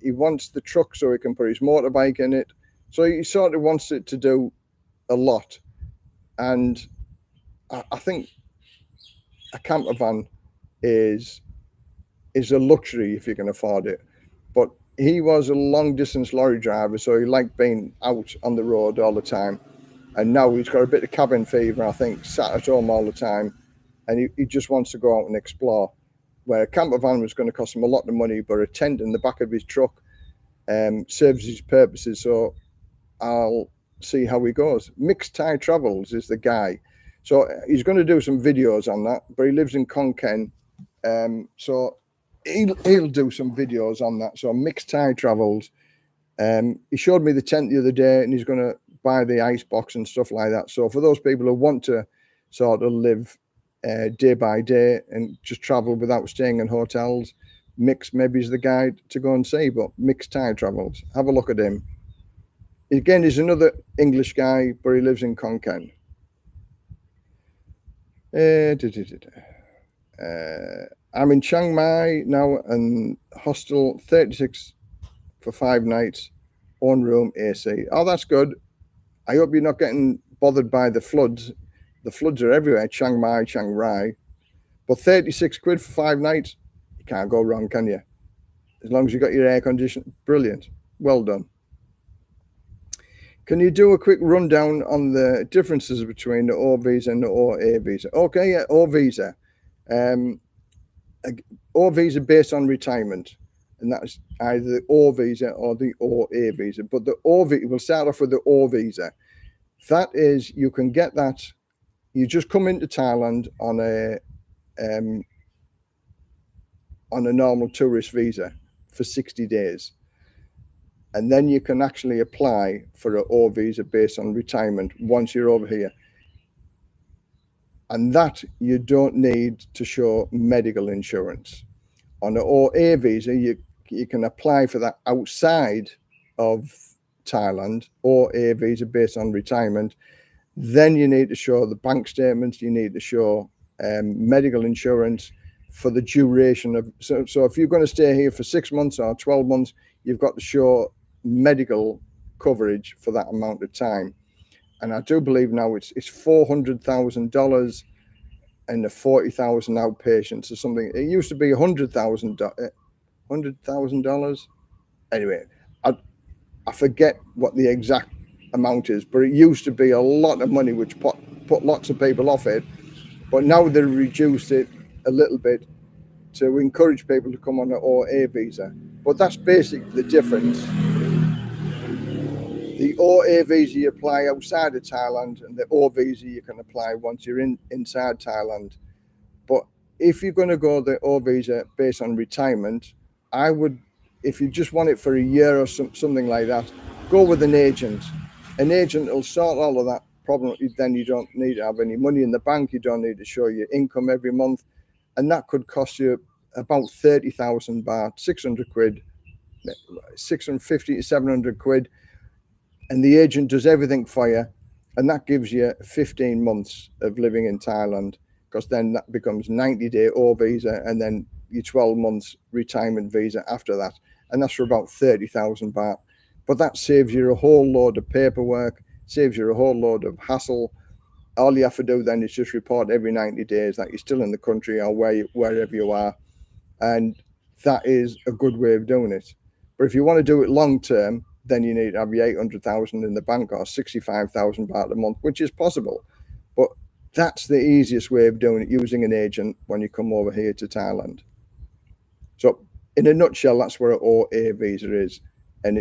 He wants the truck so he can put his motorbike in it. So he sort of wants it to do a lot. And I think a camper van is a luxury if you can afford it. But he was a long distance lorry driver, so he liked being out on the road all the time. And now he's got a bit of cabin fever, I think, sat at home all the time. And he just wants to go out and explore. Where a camper van was going to cost him a lot of money, but a tent in the back of his truck serves his purposes. So I'll see how he goes. Mixed Thai Travels is the guy. So he's going to do some videos on that, but he lives in Khon Kaen. So he'll do some videos on that. So Mixed Thai Travels. He showed me the tent the other day, and he's going to buy the ice box and stuff like that. So for those people who want to sort of live day by day and just travel without staying in hotels, Mix maybe is the guy to go and see. But Mixed Thai Travels, have a look at him. Again, he's another English guy, but he lives in Khon Kaen. I'm in Chiang Mai now, and hostel 36 for 5 nights, one room, AC. Oh, that's good. I hope you're not getting bothered by the floods. The floods are everywhere, Chiang Mai, Chiang Rai. But 36 quid for 5 nights, you can't go wrong, can you? As long as you got your air conditioning, brilliant. Well done. Can you do a quick rundown on the differences between the O visa and the OA visa? Okay, yeah, O visa. O visa based on retirement, and that's either the O visa or the OA visa. But the O visa, we'll start off with the O visa. That is, you can get that. You just come into Thailand on a normal tourist visa for 60 days. And then you can actually apply for an O visa based on retirement once you're over here. And that you don't need to show medical insurance. On an OA visa, you can apply for that outside of Thailand, OA visa based on retirement. Then you need to show the bank statements, you need to show medical insurance for the duration of, so if you're going to stay here for 6 months or 12 months, you've got to show medical coverage for that amount of time. And I do believe now it's $400,000 and the 40,000 outpatients or something. It used to be $100,000. Anyway, I forget what the exact amount is, but it used to be a lot of money, which put lots of people off it. But now they've reduced it a little bit to encourage people to come on an OA visa. But that's basically the difference. The OA visa you apply outside of Thailand, and the O visa you can apply once you're inside Thailand. But if you're going to go the O visa based on retirement, I would, if you just want it for a year or something like that, go with an agent. An agent will sort all of that problem. Then you don't need to have any money in the bank. You don't need to show your income every month. And that could cost you about 30,000 baht, 600 quid, 650 to 700 quid. And the agent does everything for you. And that gives you 15 months of living in Thailand, because then that becomes 90-day O visa and then your 12 months retirement visa after that. And that's for about 30,000 baht. But that saves you a whole load of paperwork, saves you a whole load of hassle. All you have to do then is just report every 90 days that you're still in the country or wherever you are. And that is a good way of doing it. But if you want to do it long term, then you need to have your 800,000 in the bank or 65,000 baht a month, which is possible. But that's the easiest way of doing it, using an agent when you come over here to Thailand. So in a nutshell, that's where an OA visa is. And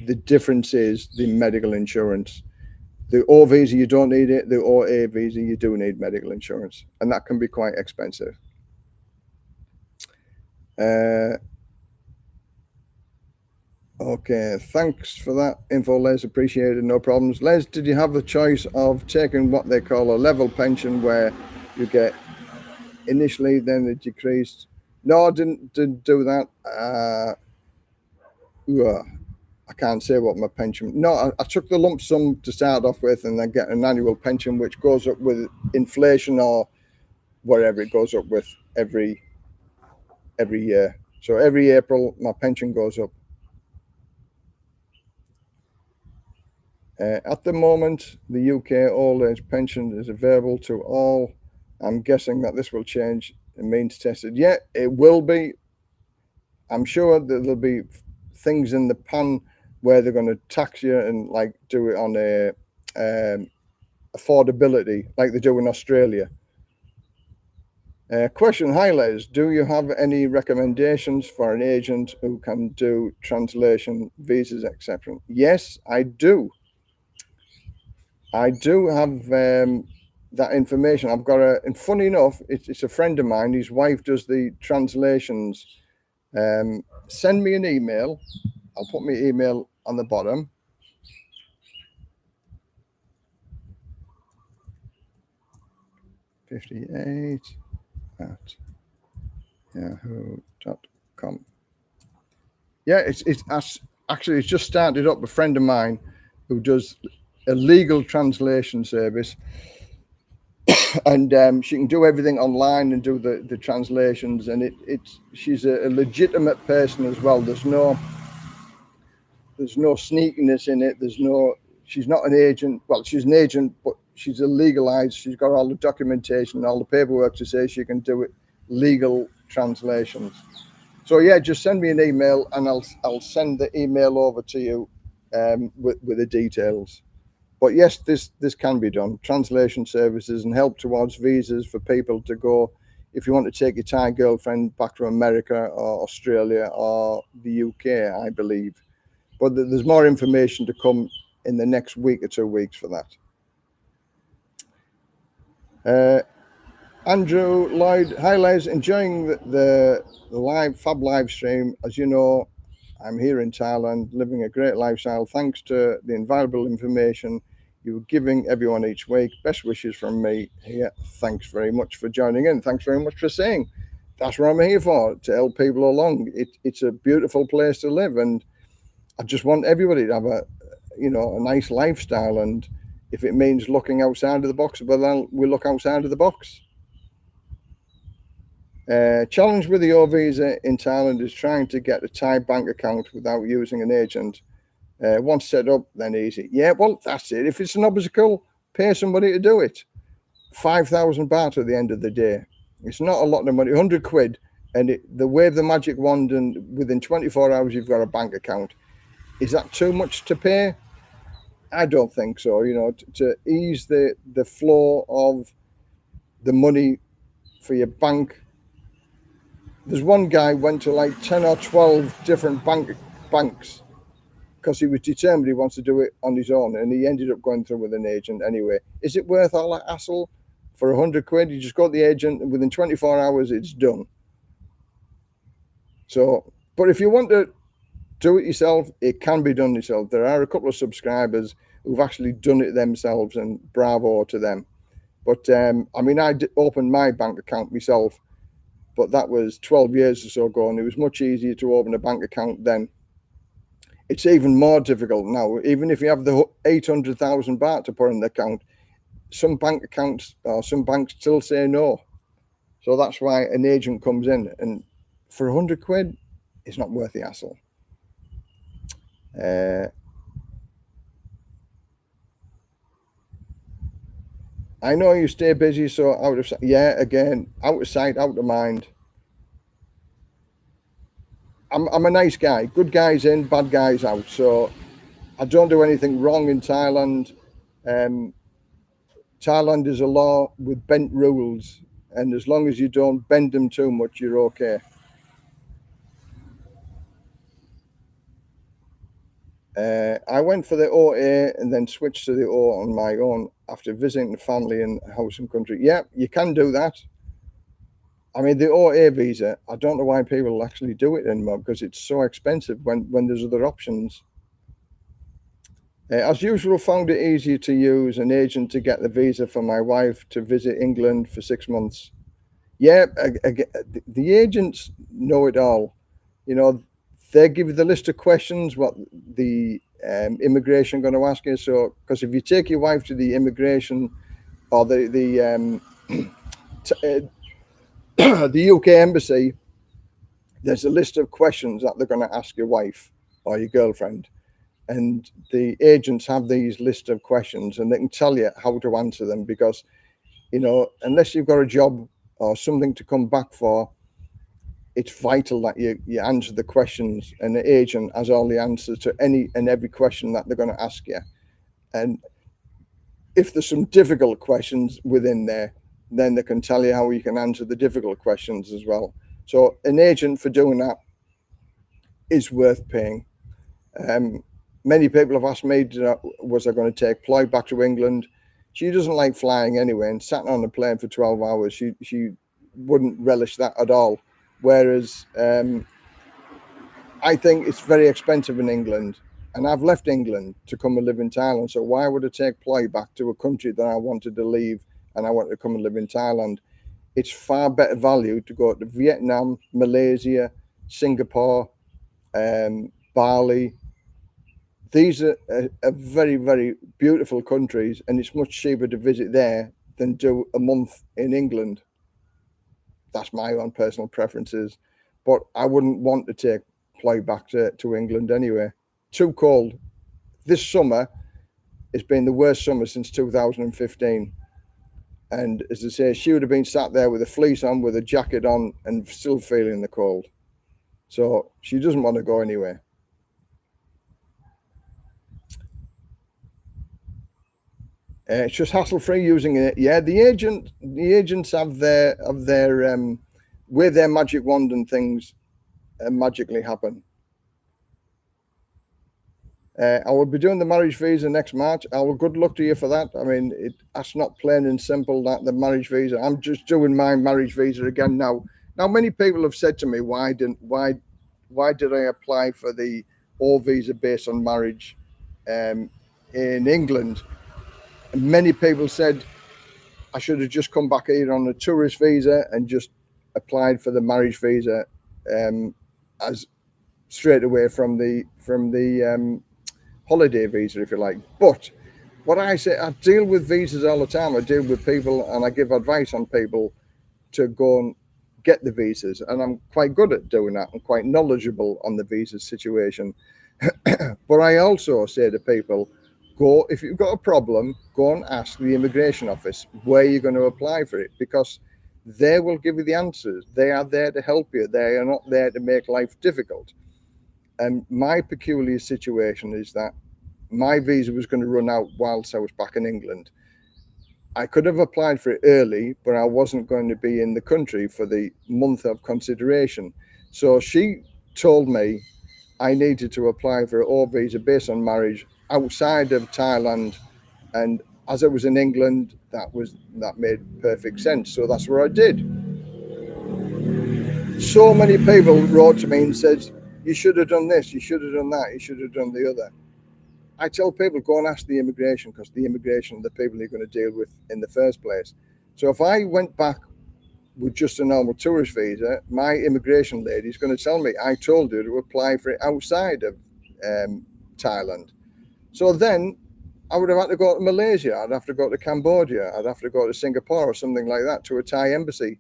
the difference is the medical insurance. The O visa, you don't need it. The OA visa, you do need medical insurance. And that can be quite expensive. Okay, thanks for that info, Les. Appreciated, no problems. Les, did you have the choice of taking what they call a level pension, where you get initially, then it decreased? No, I didn't do that. I can't say what my pension. No, I took the lump sum to start off with, and then get an annual pension, which goes up with inflation or whatever it goes up with every year. So every April, my pension goes up. At the moment, the UK old age pension is available to all. I'm guessing that this will change in means tested. Yeah, it will be. I'm sure that there'll be things in the pan where they're going to tax you and like do it on a affordability, like they do in Australia. Question, hi Les, do you have any recommendations for an agent who can do translation, visas, etc.? Yes, I do. I do have that information. I've got and funny enough, it's a friend of mine. His wife does the translations. Send me an email. I'll put my email on the bottom. @yahoo.com. Yeah, it's actually it's just started up. A friend of mine who does a legal translation service, and she can do everything online and do the translations, and she's a legitimate person as well. There's no sneakiness in it. She's not an agent. Well, she's an agent, but she's a legalized. She's got all the documentation, all the paperwork to say she can do it, legal translations. So yeah, just send me an email and I'll send the email over to you with the details. But yes, this can be done. Translation services and help towards visas for people to go if you want to take your Thai girlfriend back to America or Australia or the UK, I believe. But there's more information to come in the next week or 2 weeks for that. Andrew Lloyd, hi Les, enjoying the Fab live stream. As you know, I'm here in Thailand, living a great lifestyle thanks to the invaluable information you're giving everyone each week. Best wishes from me here. Thanks very much for joining in. Thanks very much for saying. That's what I'm here for, to help people along. It's a beautiful place to live, and I just want everybody to have a nice lifestyle. And if it means looking outside of the box, well, then we look outside of the box. Challenge with the O visa in Thailand is trying to get a Thai bank account without using an agent. Once set up, then easy. Yeah, well, that's it. If it's an obstacle, pay somebody to do it. 5,000 baht at the end of the day. It's not a lot of money, 100 quid, and they wave the magic wand, and within 24 hours, you've got a bank account. Is that too much to pay? I don't think so. To ease the flow of the money for your bank. There's one guy went to like 10 or 12 different banks because he was determined he wants to do it on his own, and he ended up going through with an agent anyway. Is it worth all that hassle? For 100 quid, you just go to the agent, and within 24 hours, it's done. So, but if you want to do it yourself, it can be done yourself. There are a couple of subscribers who've actually done it themselves, and bravo to them. But I opened my bank account myself, but that was 12 years or so ago, and it was much easier to open a bank account then. It's even more difficult now. Even if you have the 800,000 baht to put in the account, some bank accounts or some banks still say no. So that's why an agent comes in, and for 100 quid, it's not worth the hassle. I know you stay busy, so out of sight, out of mind. I'm a nice guy. Good guys in, bad guys out. So I don't do anything wrong in Thailand. Thailand is a law with bent rules, and as long as you don't bend them too much, you're okay. I went for the OA and then switched to the O on my own after visiting the family in house and country. Yeah, you can do that. I mean, the OA visa, I don't know why people actually do it anymore, because it's so expensive when there's other options. As usual, found it easier to use an agent to get the visa for my wife to visit England for 6 months. Yeah, the agents know it all. They give you the list of questions, what the immigration going to ask you. So, because if you take your wife to the immigration or the UK embassy, there's a list of questions that they're going to ask your wife or your girlfriend. And the agents have these list of questions, and they can tell you how to answer them, because, unless you've got a job or something to come back for, it's vital that you answer the questions, and the agent has all the answers to any and every question that they're going to ask you. And if there's some difficult questions within there, then they can tell you how you can answer the difficult questions as well. So an agent for doing that is worth paying. Many people have asked me, was I going to take Ploy back to England? She doesn't like flying anyway, and sat on a plane for 12 hours, she wouldn't relish that at all. Whereas I think it's very expensive in England, and I've left England to come and live in Thailand. So why would I take Ploy back to a country that I wanted to leave and I wanted to come and live in Thailand? It's far better value to go to Vietnam, Malaysia, Singapore, Bali. These are very, very beautiful countries, and it's much cheaper to visit there than do a month in England. That's my own personal preferences, but I wouldn't want to take Ploy back to England anyway. Too cold. This summer has been the worst summer since 2015. And as I say, she would have been sat there with a fleece on, with a jacket on, and still feeling the cold. So she doesn't want to go anywhere. It's just hassle-free using it. Yeah, the agents have their with their magic wand and things magically happen. I will be doing the marriage visa next March. Good luck to you for that. I mean, that's not plain and simple, that the marriage visa. I'm just doing my marriage visa again now. Now, many people have said to me, why did I apply for the all visa based on marriage in England? And many people said I should have just come back here on a tourist visa and just applied for the marriage visa as straight away from the holiday visa, if you like. But what I say, I deal with visas all the time. I deal with people and I give advice on people to go and get the visas, and I'm quite good at doing that. I'm quite knowledgeable on the visa situation. But I also say to people, go, if you've got a problem, go and ask the immigration office where you're going to apply for it, because they will give you the answers. They are there to help you. They are not there to make life difficult. And my peculiar situation is that my visa was going to run out whilst I was back in England. I could have applied for it early, but I wasn't going to be in the country for the month of consideration. So she told me I needed to apply for an O visa based on marriage outside of Thailand. And as I was in England, that made perfect sense. So that's what I did. So many people wrote to me and said, you should have done this, you should have done that, you should have done the other. I tell people, go and ask the immigration, because the immigration are the people you're going to deal with in the first place. So if I went back with just a normal tourist visa, my immigration lady is going to tell me, I told you to apply for it outside of Thailand. So then I would have had to go to Malaysia, I'd have to go to Cambodia, I'd have to go to Singapore or something like that, to a Thai embassy,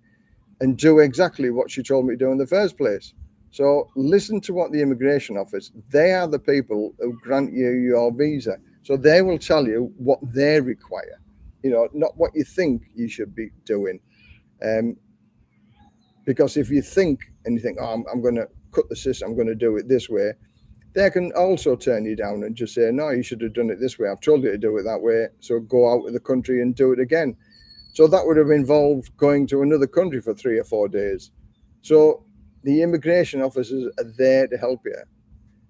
and do exactly what she told me to do in the first place. So listen to what the immigration office, they are the people who grant you your visa. So they will tell you what they require, not what you think you should be doing. Because if you think and you think, oh, I'm going to cut the system, I'm going to do it this way, they can also turn you down and just say, no, you should have done it this way. I've told you to do it that way. So go out of the country and do it again. So that would have involved going to another country for 3 or 4 days. So the immigration officers are there to help you.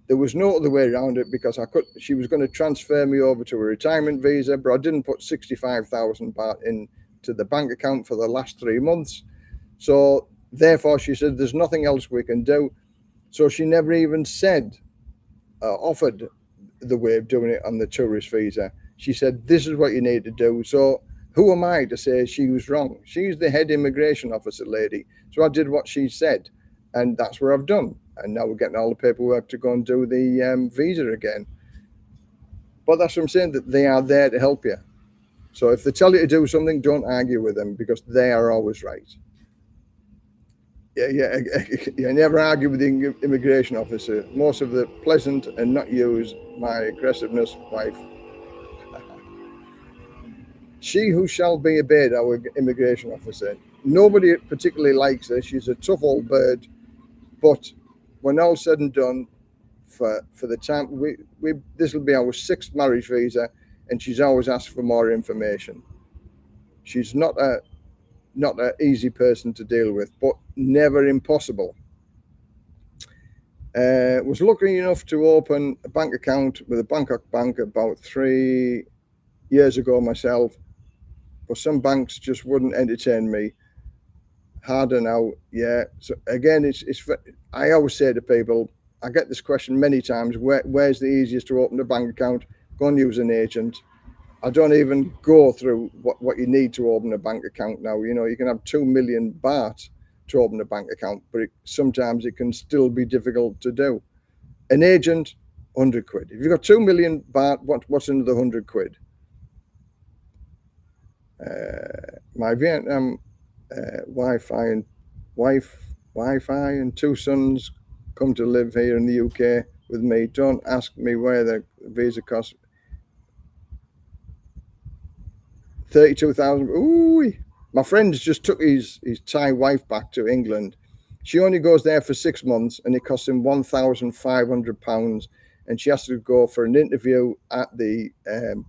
There was no other way around it, because she was going to transfer me over to a retirement visa, but I didn't put 65,000 baht into the bank account for the last 3 months. So therefore she said, there's nothing else we can do. So she never even offered the way of doing it on the tourist visa. She said, this is what you need to do. So who am I to say she was wrong? She's the head immigration officer lady. So I did what she said, and that's what I've done. And now we're getting all the paperwork to go and do the visa again. But that's what I'm saying, that they are there to help you. So if they tell you to do something, don't argue with them, because they are always right. Yeah, never argue with the immigration officer. Most of the pleasant and not use my aggressiveness wife. She who shall be obeyed, our immigration officer. Nobody particularly likes her. She's a tough old bird. But when all's said and done, for the time, this will be our 6th marriage visa, and she's always asked for more information. She's not an easy person to deal with, but never impossible. Was lucky enough to open a bank account with a Bangkok bank about 3 years ago myself, but some banks just wouldn't entertain me. Harder now, yeah. So again, I always say to people, I get this question many times, where's the easiest to open a bank account? Go and use an agent. I don't even go through what you need to open a bank account now. You can have 2 million baht to open a bank account, but sometimes it can still be difficult to do. An agent, 100 quid. If you've got 2 million baht, what's another 100 quid? My Vietnam Wi-Fi and 2 sons come to live here in the UK with me. Don't ask me where the visa costs. 32,000. Ooh, my friend's just took his Thai wife back to England. She only goes there for 6 months, and it costs him £1,500, and she has to go for an interview at the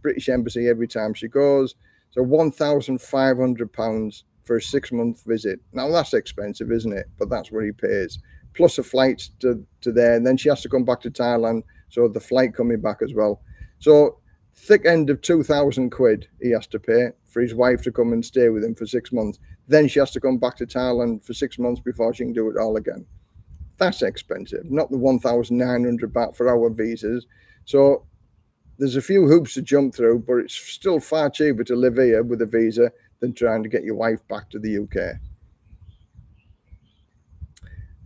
British Embassy every time she goes. So £1,500 for a 6-month visit. Now that's expensive, isn't it? But that's what he pays, plus a flight to there, and then she has to come back to Thailand, so the flight coming back as well. So thick end of 2,000 quid he has to pay for his wife to come and stay with him for 6 months. Then she has to come back to Thailand for 6 months before she can do it all again. That's expensive, not the 1,900 baht for our visas. So there's a few hoops to jump through, but it's still far cheaper to live here with a visa than trying to get your wife back to the UK.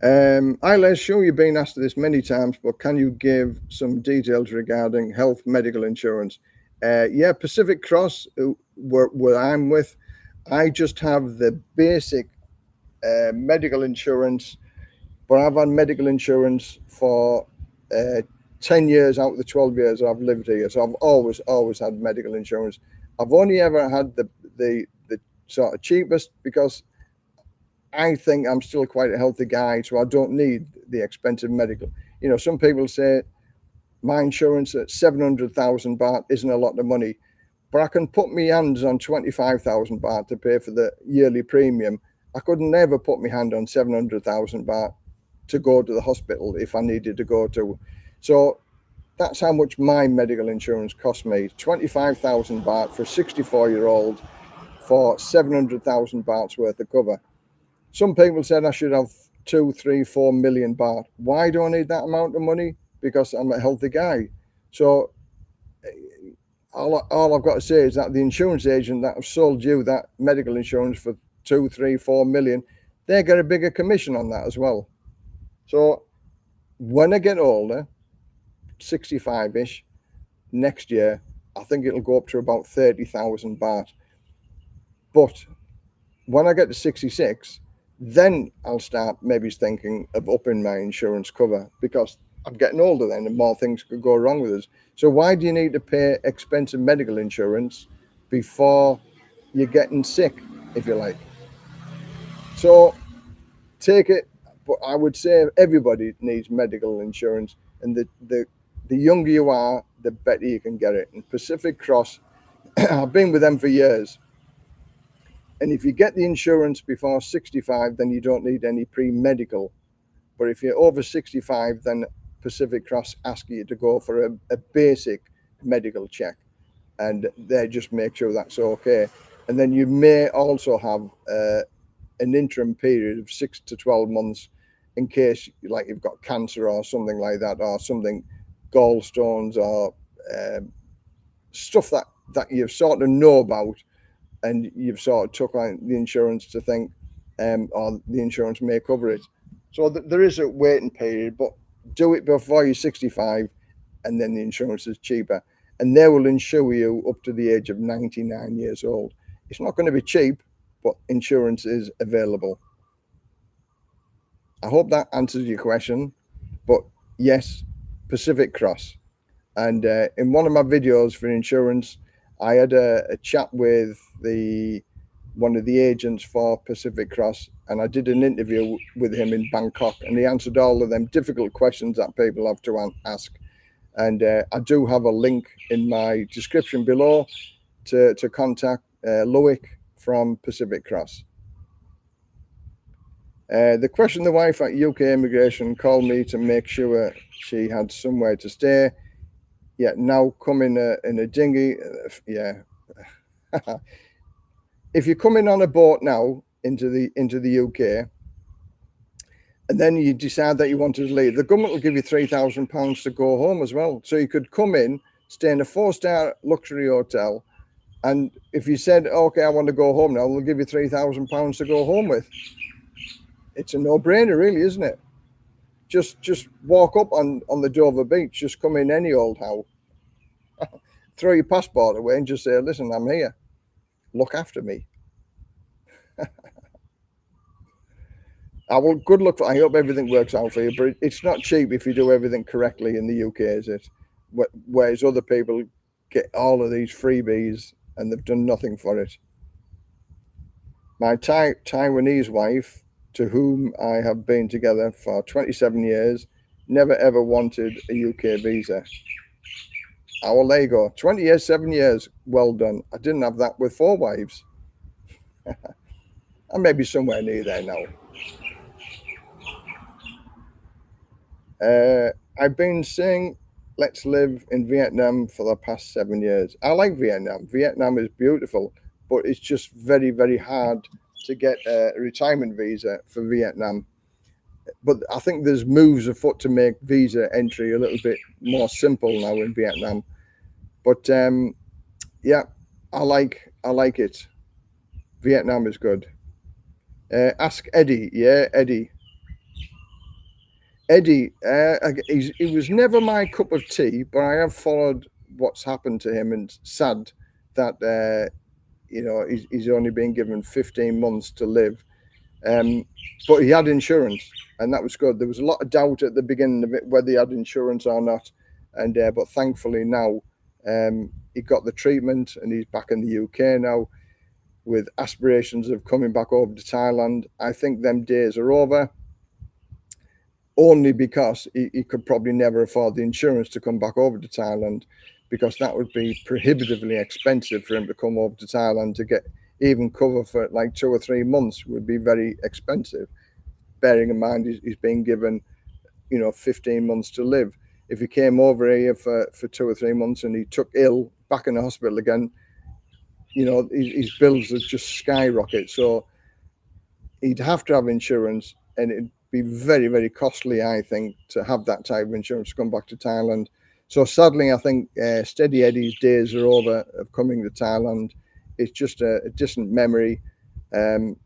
Les, sure you've been asked this many times, but can you give some details regarding health medical insurance? Yeah, Pacific Cross, where I'm with, I just have the basic medical insurance, but I've had medical insurance for 10 years out of the 12 years I've lived here. So I've always had medical insurance. I've only ever had the sort of cheapest because I think I'm still quite a healthy guy, so I don't need the expensive medical. You know, some people say my insurance at 700,000 baht isn't a lot of money, but I can put my hands on 25,000 baht to pay for the yearly premium. I could never put my hand on 700,000 baht to go to the hospital if I needed to go to. So that's how much my medical insurance cost me. 25,000 baht for a 64-year-old for 700,000 bahts worth of cover. Some people said I should have 2, 3, 4 million baht. Why do I need that amount of money? Because I'm a healthy guy. So all I've got to say is that the insurance agent that have sold you that medical insurance for 2, 3, 4 million, they get a bigger commission on that as well. So when I get older, 65-ish, next year, I think it'll go up to about 30,000 baht. But when I get to 66, then I'll start maybe thinking of upping my insurance cover, because I'm getting older then and more things could go wrong with us. So why do you need to pay expensive medical insurance before you're getting sick, if you like? So take it, but I would say everybody needs medical insurance, and the younger you are, the better you can get it. And Pacific Cross, I've been with them for years. And if you get the insurance before 65, then you don't need any pre-medical. But if you're over 65, then Pacific Cross ask you to go for a basic medical check, and they just make sure that's okay. And then you may also have an interim period of 6 to 12 months in case like you've got cancer or something like that, or something, gallstones or stuff that you sort of know about, and you've sort of took on the insurance to think or the insurance may cover it. So there is a waiting period, but do it before you're 65, and then the insurance is cheaper, and they will insure you up to the age of 99 years old. It's not going to be cheap, but insurance is available. I hope that answers your question. But yes, Pacific Cross. And in one of my videos for insurance, I had a chat with one of the agents for Pacific Cross, and I did an interview with him in Bangkok, and he answered all of them difficult questions that people have to ask. And I do have a link in my description below to contact Loic from Pacific Cross. The question, the wife at UK immigration called me to make sure she had somewhere to stay. Yeah, now come in a dinghy. Yeah. If you come in on a boat now into the UK, and then you decide that you want to leave, the government will give you £3,000 to go home as well. So you could come in, stay in a 4-star luxury hotel, and if you said, okay, I want to go home now, they'll give you £3,000 to go home with. It's a no-brainer, really, isn't it? Just walk up on the Dover beach, just come in any old house, throw your passport away and just say, listen, I'm here. Look after me. Good luck. I hope everything works out for you, but it's not cheap if you do everything correctly in the UK, is it? Whereas other people get all of these freebies and they've done nothing for it. My Taiwanese wife, to whom I have been together for 27 years, Never ever wanted a UK visa. Oh, well, there you go. 20 years, 7 years. Well done. I didn't have that with 4 wives. I may be somewhere near there now. I've been saying let's live in Vietnam for the past 7 years. I like Vietnam. Vietnam is beautiful, but it's just very, very hard to get a retirement visa for Vietnam. But I think there's moves afoot to make visa entry a little bit more simple now in Vietnam. But yeah, I like it. Vietnam is good. Ask Eddie. Yeah, Eddie. Eddie, he was never my cup of tea, but I have followed what's happened to him, and sad that he's only been given 15 months to live. But he had insurance, and that was good. There was a lot of doubt at the beginning of it whether he had insurance or not, and but thankfully now he got the treatment, and he's back in the UK now with aspirations of coming back over to Thailand. I think them days are over, only because he could probably never afford the insurance to come back over to Thailand, because that would be prohibitively expensive for him to come over to Thailand. To get even cover for like 2 or 3 months would be very expensive, bearing in mind he's being given 15 months to live. If he came over here for 2 or 3 months and he took ill, back in the hospital again, his bills would just skyrocket. So he'd have to have insurance, and it'd be very, very costly, I think, to have that type of insurance to come back to Thailand. So sadly, I think Steady Eddie's days are over of coming to Thailand. It's just a distant memory. I'm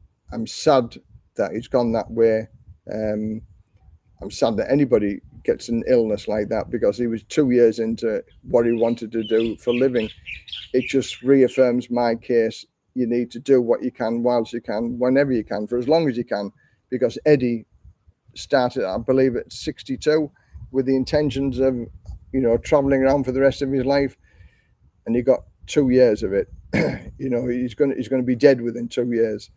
sad that he's gone that way. I'm sad that anybody gets an illness like that, because he was 2 years into what he wanted to do for a living. It just reaffirms my case. You need to do what you can whilst you can, whenever you can, for as long as you can, because Eddie started, I believe, at 62 with the intentions of, traveling around for the rest of his life, and he got 2 years of it. He's going to be dead within 2 years.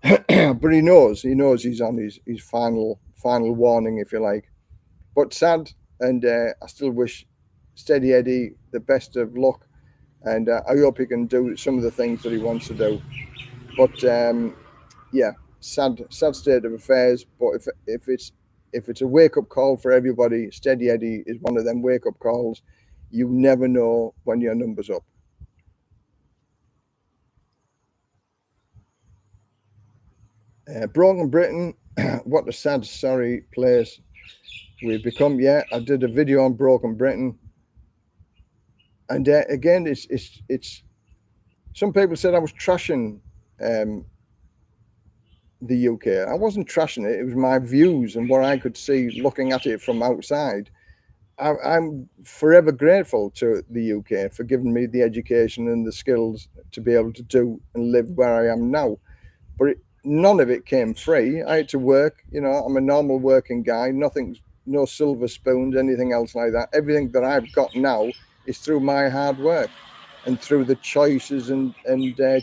But he knows he's on his final warning, if you like. But sad, and I still wish Steady Eddie the best of luck, and I hope he can do some of the things that he wants to do. But yeah, sad state of affairs. But if it's a wake up call for everybody, Steady Eddie is one of them wake up calls. You never know when your number's up. Broken Britain, what a sad, sorry place we've become. Yeah, I did a video on Broken Britain, and again, it's. Some people said I was trashing the UK. I wasn't trashing it. It was my views and what I could see looking at it from outside. I'm forever grateful to the UK for giving me the education and the skills to be able to do and live where I am now. But none of it came free. I had to work. I'm a normal working guy. No silver spoons, anything else like that. Everything that I've got now is through my hard work and through the choices and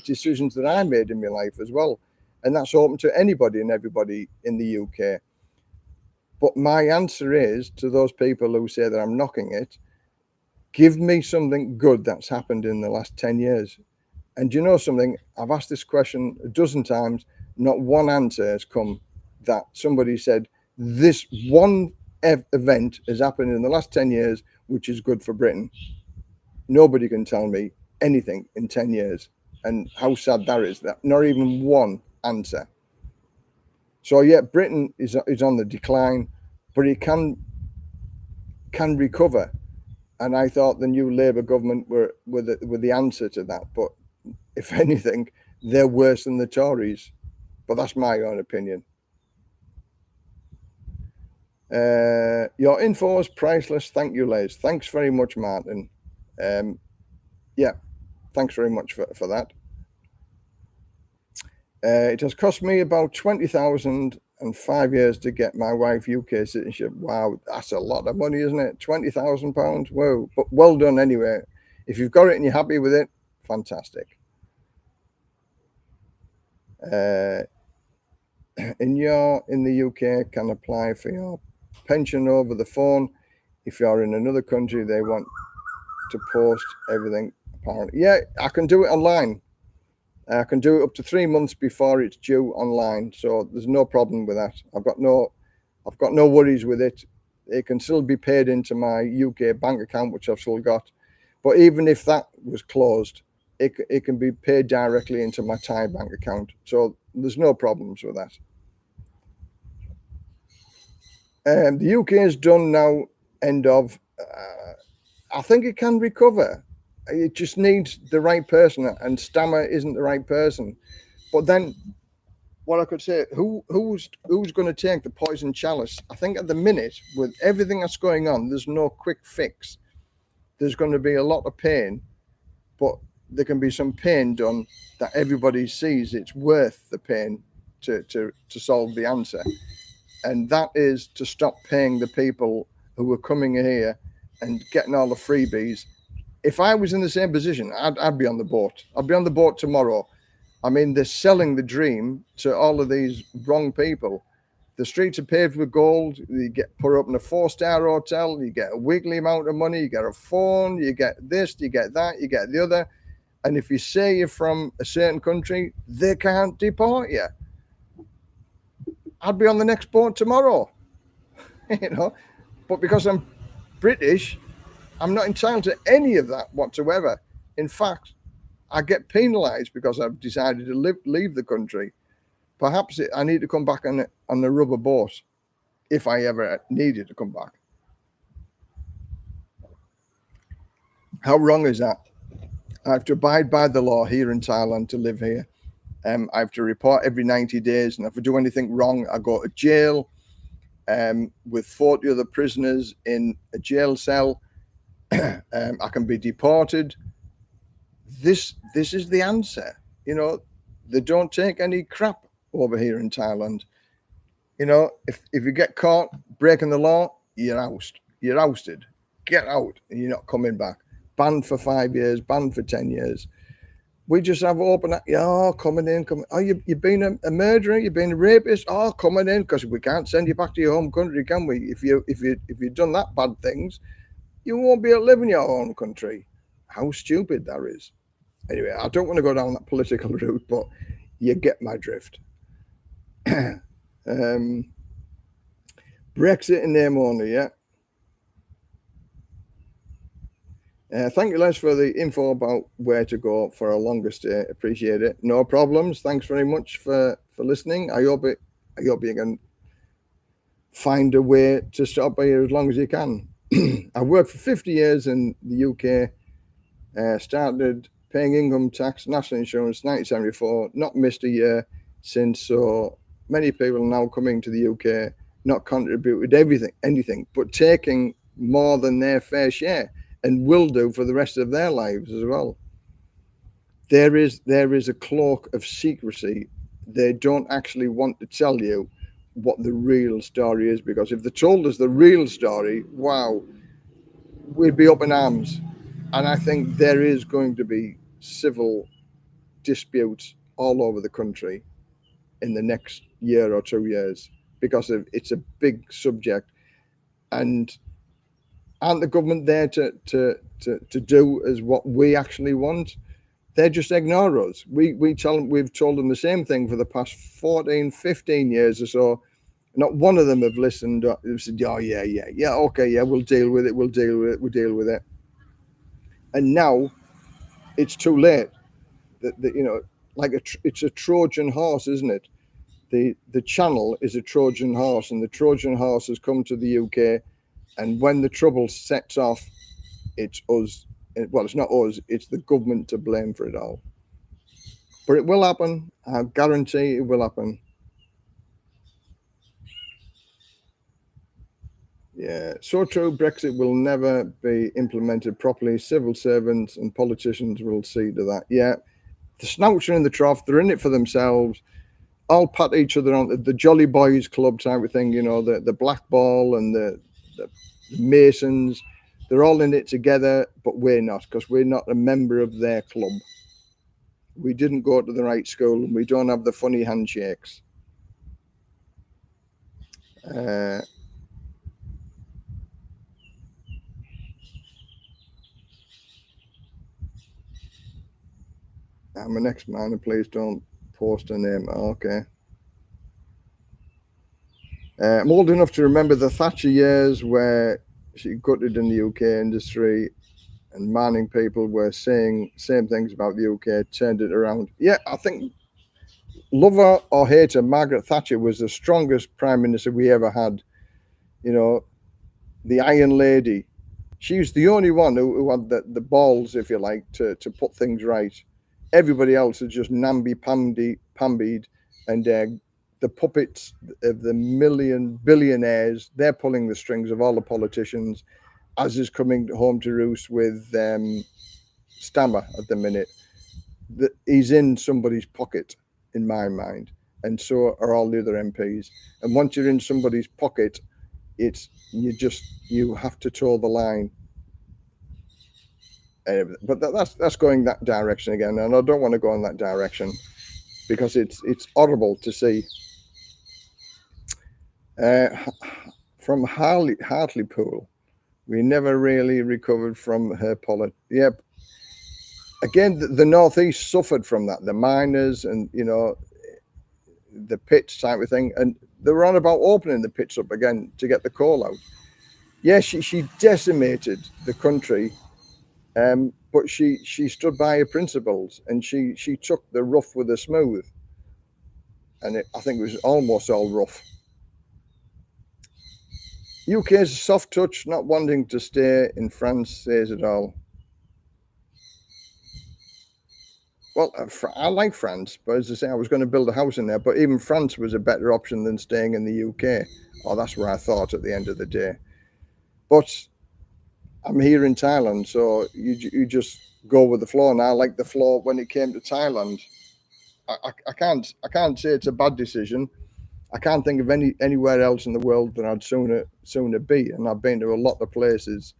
decisions that I made in my life as well. And that's open to anybody and everybody in the UK. But my answer is to those people who say that I'm knocking it, give me something good that's happened in the last 10 years. And do you know something? I've asked this question a dozen times. Not one answer has come that somebody said, this one event has happened in the last 10 years, which is good for Britain. Nobody can tell me anything in 10 years. And how sad that is, that not even one answer. So yeah, Britain is on the decline, but it can recover. And I thought the new Labour government were the answer to that. But if anything, they're worse than the Tories. But that's my own opinion. Your info is priceless. Thank you, Les. Thanks very much, Martin. Yeah, thanks very much for that. It has cost me about 20,000 and 5 years to get my wife UK citizenship. Wow, that's a lot of money, isn't it? £20,000. Whoa, but well done anyway. If you've got it and you're happy with it, fantastic. In the UK, can apply for your pension over the phone. If you're in another country, they want to post everything. Apparently, yeah, I can do it online. I can do it up to 3 months before it's due online, so there's no problem with that. I've got no worries with it. It can still be paid into my UK bank account, which I've still got. But even if that was closed, it can be paid directly into my Thai bank account. So there's no problems with that. The UK is done now, end of. I think it can recover. It just needs the right person, and Stammer isn't the right person. But then, what I could say, who's going to take the poison chalice? I think at the minute, with everything that's going on, there's no quick fix. There's going to be a lot of pain, but there can be some pain done that everybody sees it's worth the pain to solve the answer. And that is to stop paying the people who are coming here and getting all the freebies. If I was in the same position, I'd be on the boat. I'd be on the boat tomorrow. I mean, they're selling the dream to all of these wrong people. The streets are paved with gold. You get put up in a 4-star hotel. You get a weekly amount of money. You get a phone. You get this. You get that. You get the other. And if you say you're from a certain country, they can't deport you. I'd be on the next boat tomorrow, you know. But because I'm British, I'm not entitled to any of that whatsoever. In fact, I get penalised because I've decided to leave the country. Perhaps I need to come back on a rubber boat if I ever needed to come back. How wrong is that? I have to abide by the law here in Thailand to live here. I have to report every 90 days, and if I do anything wrong, I go to jail with 40 other prisoners in a jail cell. I can be deported. This is the answer. You know, they don't take any crap over here in Thailand. You know, if you get caught breaking the law, you're ousted. You're ousted. Get out, and you're not coming back. Banned for 5 years, banned for 10 years. We just have open, coming in. Oh, you've been a murderer, you've been a rapist. Oh, coming in, because we can't send you back to your home country, can we? If you've done that bad things, you won't be able to live in your own country. How stupid that is. Anyway, I don't want to go down that political route, but you get my drift. Brexit in name only, yeah. Thank you, Les, for the info about where to go for a longer stay. Appreciate it. No problems. Thanks very much for listening. I hope you can find a way to stop by here as long as you can. I've worked for 50 years in the UK. Started paying income tax, national insurance, 1974. Not missed a year since. So many people are now coming to the UK, not contributed anything, but taking more than their fair share. And will do for the rest of their lives as well. There is a cloak of secrecy. They don't actually want to tell you what the real story is, because if they told us the real story, wow, we'd be up in arms. And I think there is going to be civil disputes all over the country in the next year or 2 years, because it's a big subject. And aren't the government there to do as what we actually want? They just ignore us. We've told them the same thing for the past 14, 15 years or so. Not one of them have listened. They've said, okay, we'll deal with it. And now it's too late. It's a Trojan horse, isn't it? The channel is a Trojan horse, and the Trojan horse has come to the UK. And when the trouble sets off, it's us. Well, it's not us. It's the government to blame for it all. But it will happen. I guarantee it will happen. Yeah, so true. Brexit will never be implemented properly. Civil servants and politicians will see to that. Yeah, the snouts are in the trough. They're in it for themselves. I'll pat each other on the Jolly Boys Club type of thing. You know, the Black Ball and the Masons. They're all in it together, but we're not, because we're not a member of their club. We didn't go to the right school, and we don't have the funny handshakes. I'm an ex-miner. Please don't post a name. Okay. I'm old enough to remember the Thatcher years where she gutted in the UK industry, and mining people were saying same things about the UK, turned it around. Yeah, I think, love her or hate her, Margaret Thatcher was the strongest prime minister we ever had. You know, the Iron Lady. She was the only one who had the balls, if you like, to put things right. Everybody else is just namby-pambied, and the puppets of the billionaires, they're pulling the strings of all the politicians, as is coming home to roost with Stammer at the minute. He's in somebody's pocket, in my mind, and so are all the other MPs. And once you're in somebody's pocket, you have to toe the line. But that's going that direction again, and I don't want to go in that direction because it's horrible to see. From Hartlepool, we never really recovered from her politics. Yep. Again, the Northeast suffered from that. The miners and the pits type of thing, and they were on about opening the pits up again to get the coal out. Yes, she decimated the country. But she stood by her principles, and she took the rough with the smooth, and I think it was almost all rough. UK's a soft touch, not wanting to stay in France says it all. Well, I like France, but as I say, I was going to build a house in there, but even France was a better option than staying in the UK. Oh, that's where I thought at the end of the day. But I'm here in Thailand, so you just go with the flow, and I like the flow when it came to Thailand. I can't say it's a bad decision. I can't think of anywhere else in the world that I'd sooner be, and I've been to a lot of places,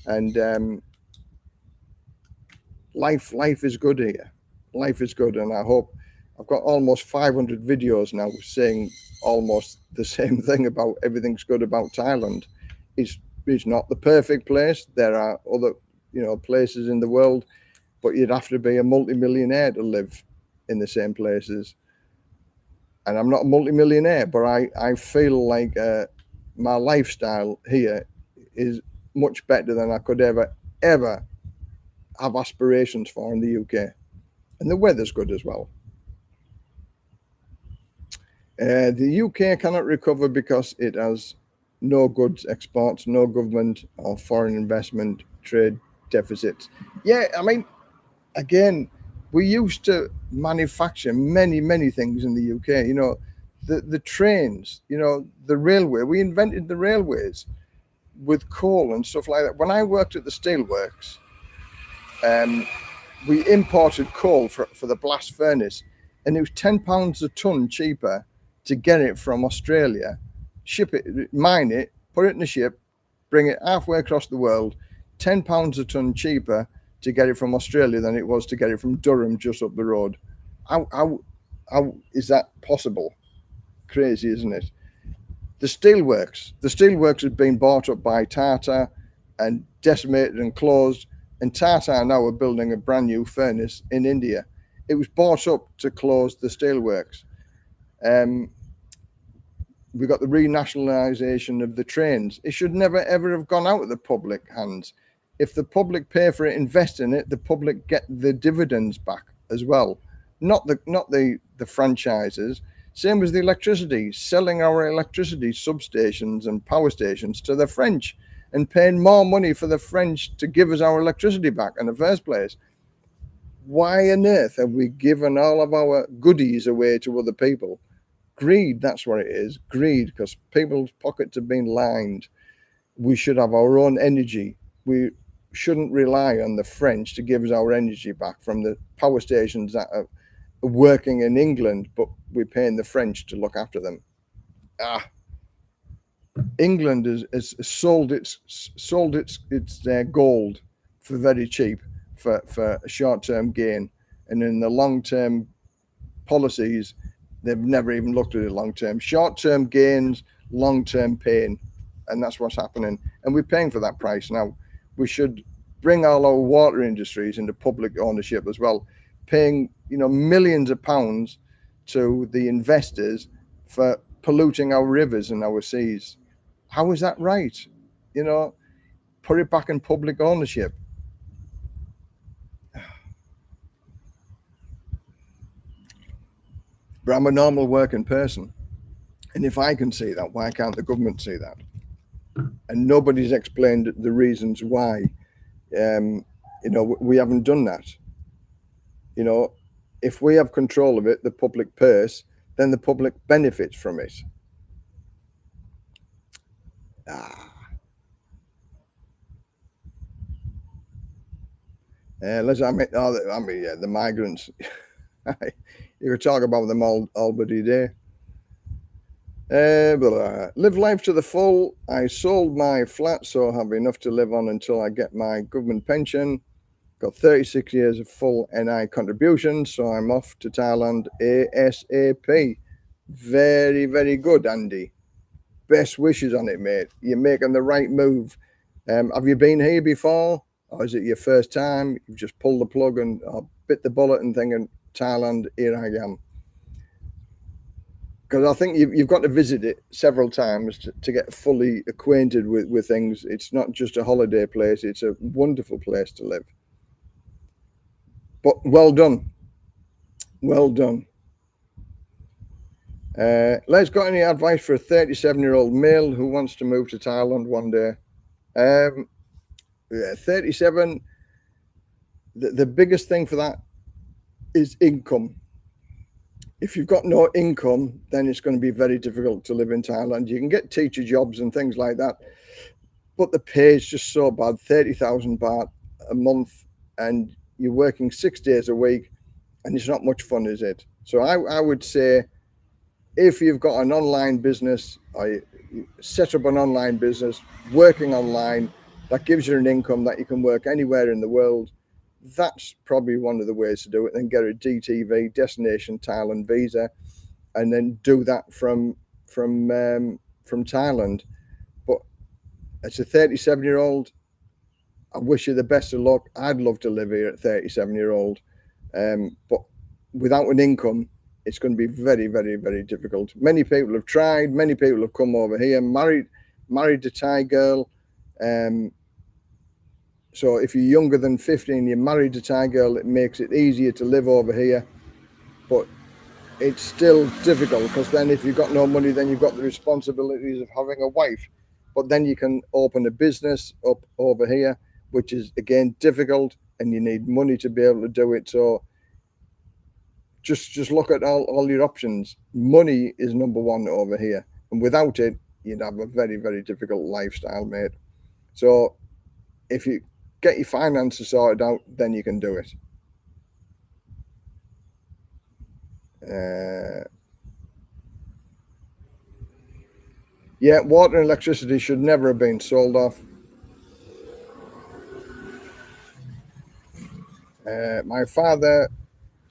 and life is good here. Life is good, and I hope I've got almost 500 videos now saying almost the same thing about everything's good about Thailand. It's not the perfect place. There are other places in the world, but you'd have to be a multimillionaire to live in the same places. And I'm not a multimillionaire, but I feel like my lifestyle here is much better than I could ever have aspirations for in the UK. And the weather's good as well. The UK cannot recover because it has no goods exports, no government or foreign investment, trade deficits. Yeah, I mean, again, we used to manufacture many things in the UK. The trains, the railway. We invented the railways with coal and stuff like that. When I worked at the steelworks, we imported coal for the blast furnace, and it was £10 a ton cheaper to get it from Australia, ship it, mine it, put it in a ship, bring it halfway across the world, £10 a ton cheaper to get it from Australia than it was to get it from Durham just up the road. How is that possible? Crazy, isn't it? The steelworks has been bought up by Tata and decimated and closed, and Tata now are building a brand new furnace in India. It was bought up to close the steelworks. We got the renationalisation of the trains. It should never ever have gone out of the public hands. If the public pay for it, invest in it, the public get the dividends back as well. Not the franchises. Same as the electricity, selling our electricity substations and power stations to the French and paying more money for the French to give us our electricity back in the first place. Why on earth have we given all of our goodies away to other people? Greed, that's what it is. Greed, because people's pockets have been lined. We should have our own energy. We shouldn't rely on the French to give us our energy back from the power stations that are working in England, but we're paying the French to look after them. England has sold its gold for very cheap for a short-term gain, and in the long-term policies, they've never even looked at it long-term. Short-term gains, long-term pain, and that's what's happening. And we're paying for that price now. We should bring all our water industries into public ownership as well. paying, millions of pounds to the investors for polluting our rivers and our seas. How is that right? Put it back in public ownership. But I'm a normal working person. And if I can see that, why can't the government see that? And nobody's explained the reasons why, we haven't done that. If we have control of it, the public purse, then the public benefits from it. The migrants. You could talk about them all bloody day. Live life to the full. I sold my flat, so I have enough to live on until I get my government pension. Got 36 years of full NI contribution, so I'm off to Thailand ASAP. Very, very good, Andy. Best wishes on it, mate. You're making the right move. Have you been here before? Or is it your first time? You've just pulled the plug and bit the bullet and thinking, Thailand, here I am. Because I think you've got to visit it several times to get fully acquainted with things. It's not just a holiday place. It's a wonderful place to live. But well done. Well done. Les, got any advice for a 37-year-old male who wants to move to Thailand one day? 37, the biggest thing for that is income. If you've got no income, then it's going to be very difficult to live in Thailand. You can get teacher jobs and things like that, but the pay is just so bad, 30,000 baht a month, and you're working 6 days a week, and it's not much fun, is it? So I would say, if you've got an online business, or you set up an online business, working online, that gives you an income that you can work anywhere in the world, that's probably one of the ways to do it. Then get a DTV, Destination Thailand visa, and then do that from Thailand. But as a 37-year-old, I wish you the best of luck. I'd love to live here at 37-year-old, but without an income, it's going to be very, very, very difficult. Many people have tried. Many people have come over here, married a Thai girl. So if you're younger than 15, you're married a Thai girl, it makes it easier to live over here. But it's still difficult, because then if you've got no money, then you've got the responsibilities of having a wife. But then you can open a business up over here, which is, again, difficult, and you need money to be able to do it. So just look at all your options. Money is number one over here. And without it, you'd have a very, very difficult lifestyle, mate. So if you get your finances sorted out, then you can do it. Yeah, water and electricity should never have been sold off. My father's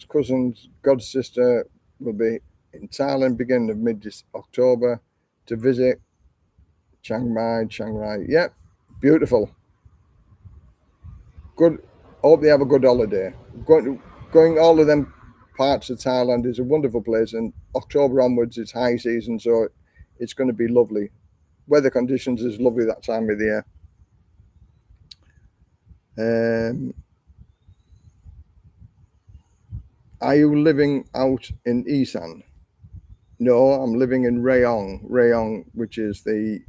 cousin's god sister will be in Thailand beginning of mid-October to visit Chiang Rai. Yeah, beautiful. Good. Hope they have a good holiday. Going all of them parts of Thailand is a wonderful place, and October onwards it's high season, so it's going to be lovely. Weather conditions is lovely that time of the year. Are you living out in Isan? No, I'm living in Rayong, which is the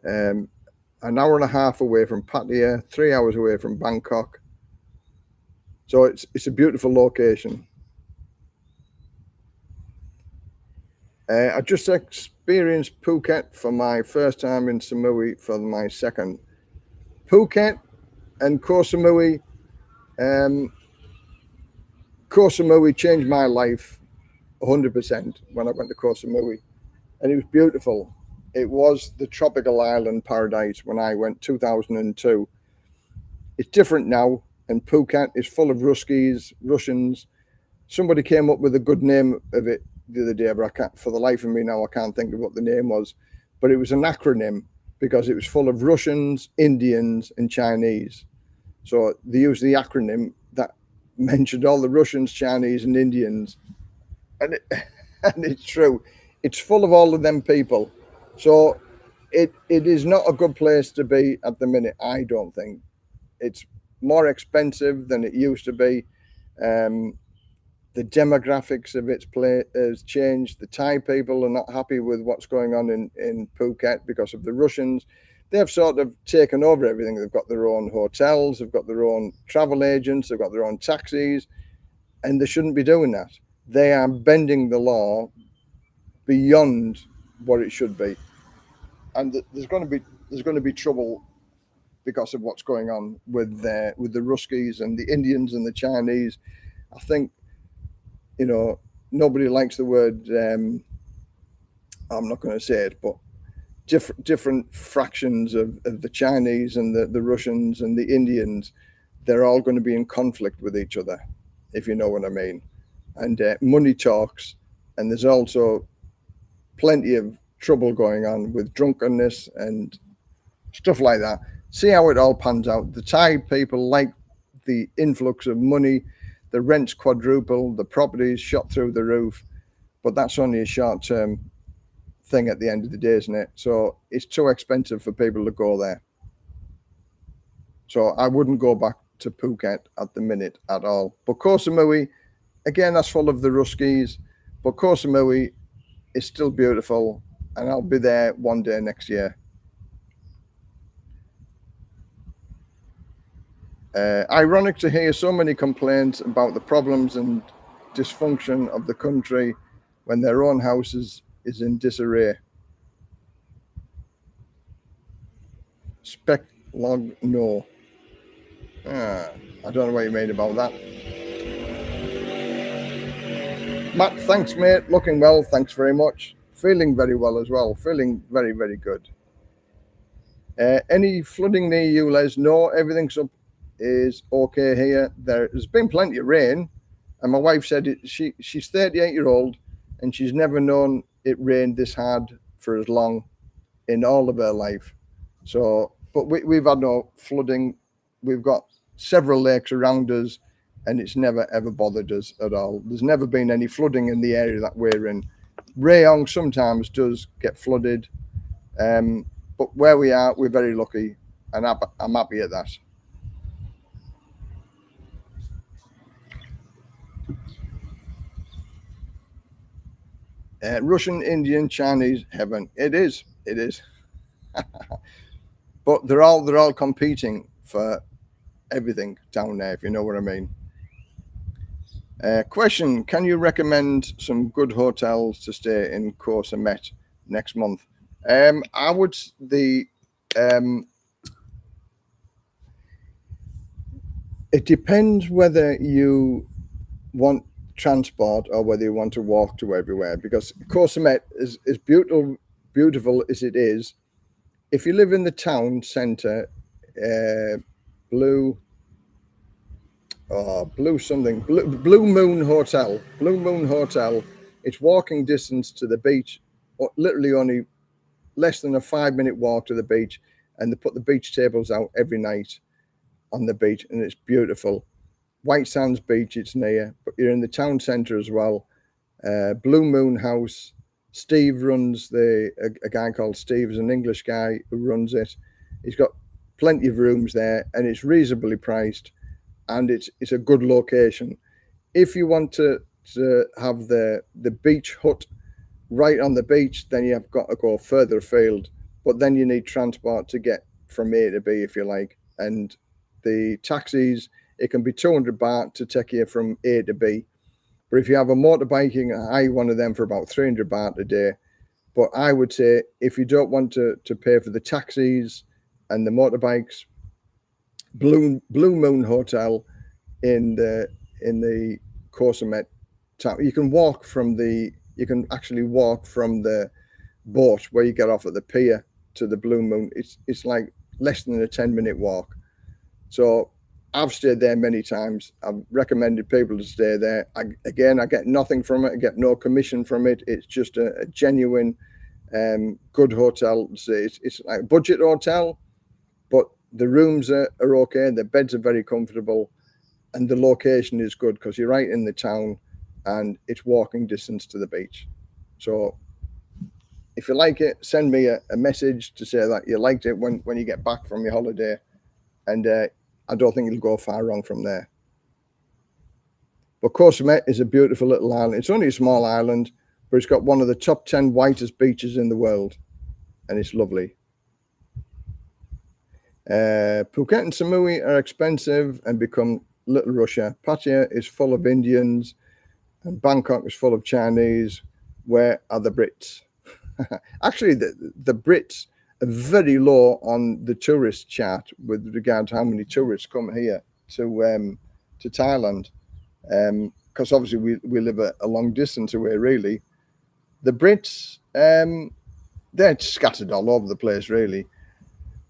an hour and a half away from Pattaya, 3 hours away from Bangkok. So it's a beautiful location. I just experienced Phuket for my first time, in Samui for my second. Phuket and Koh Samui. Koh Samui changed my life 100% when I went to Koh Samui, and it was beautiful. It was the tropical island paradise when I went 2002. It's different now, and Phuket is full of Russians. Somebody came up with a good name of it the other day, but for the life of me now, I can't think of what the name was. But it was an acronym, because it was full of Russians, Indians, and Chinese. So they used the acronym that mentioned all the Russians, Chinese, and Indians, and and it's true. It's full of all of them people. So it is not a good place to be at the minute. I don't think it's more expensive than it used to be. The demographics of its play has changed. The Thai people are not happy with what's going on in Phuket because of the Russians. They've sort of taken over everything. They've got their own hotels, they've got their own travel agents, they've got their own taxis, and they shouldn't be doing that. They are bending the law beyond what it should be, and there's going to be trouble because of what's going on with the Ruskies and the Indians and the Chinese. I think, nobody likes the word. I'm not going to say it, but different fractions of the Chinese and the Russians and the Indians, they're all going to be in conflict with each other, if you know what I mean. And money talks, and there's also plenty of trouble going on with drunkenness and stuff like that. See how it all pans out. The Thai people like the influx of money. The rent's quadrupled, the property's shot through the roof, but that's only a short-term thing at the end of the day, isn't it? So it's too expensive for people to go there. So I wouldn't go back to Phuket at the minute at all. But Koh Samui, again, that's full of the Ruskies, but Koh Samui is still beautiful, and I'll be there one day next year. Ironic to hear so many complaints about the problems and dysfunction of the country when their own house is in disarray. Spec log no. I don't know what you mean about that. Matt, thanks, mate. Looking well, thanks very much. Feeling very well as well. Feeling very, very good. Any flooding near you, Les? No, everything's up. Is okay here. There's been plenty of rain, and my wife said she's 38-year-old and she's never known it rained this hard for as long in all of her life. So, but we've had no flooding. We've got several lakes around us, and it's never ever bothered us at all. There's never been any flooding in the area that we're in. Rayong sometimes does get flooded, but where we are, we're very lucky, and I'm happy at that. Russian, Indian, Chinese, heaven. It is. But they're all competing for everything down there, if you know what I mean. Question: can you recommend some good hotels to stay in Koh Samet next month? I would it depends whether you want transport or whether you want to walk to everywhere, because Koh Samet is beautiful as it is. If you live in the town centre, Blue Moon Hotel, it's walking distance to the beach, or literally only less than a 5-minute walk to the beach, and they put the beach tables out every night on the beach, and it's beautiful. White Sands Beach, it's near, but you're in the town centre as well. Blue Moon House. Steve runs a guy called Steve is an English guy who runs it. He's got plenty of rooms there, and it's reasonably priced, and it's a good location. If you want to have the beach hut right on the beach, then you've got to go further afield, but then you need transport to get from A to B, if you like. And the taxis, it can be 200 baht to take you from A to B. But if you have a motorbiking, I hire one of them for about 300 baht a day. But I would say if you don't want to pay for the taxis and the motorbikes, Blue Moon Hotel in the Koh Samet town, you can actually walk from the boat where you get off at the pier to the Blue Moon. It's like less than a 10-minute walk. So I've stayed there many times. I've recommended people to stay there. I get nothing from it. I get no commission from it. It's just a genuine, good hotel. It's like a budget hotel, but the rooms are okay. The beds are very comfortable, and the location is good because you're right in the town and it's walking distance to the beach. So if you like it, send me a message to say that you liked it when you get back from your holiday, and I don't think you'll go far wrong from there. But Koh Samet is a beautiful little island. It's only a small island, but it's got one of the top 10 whitest beaches in the world, and it's lovely. Phuket and Samui are expensive and become Little Russia. Pattaya is full of Indians, and Bangkok is full of Chinese. Where are the Brits? Actually, the Brits are very low on the tourist chart with regard to how many tourists come here to Thailand, because obviously we live a long distance away, really. The Brits, they're scattered all over the place, really.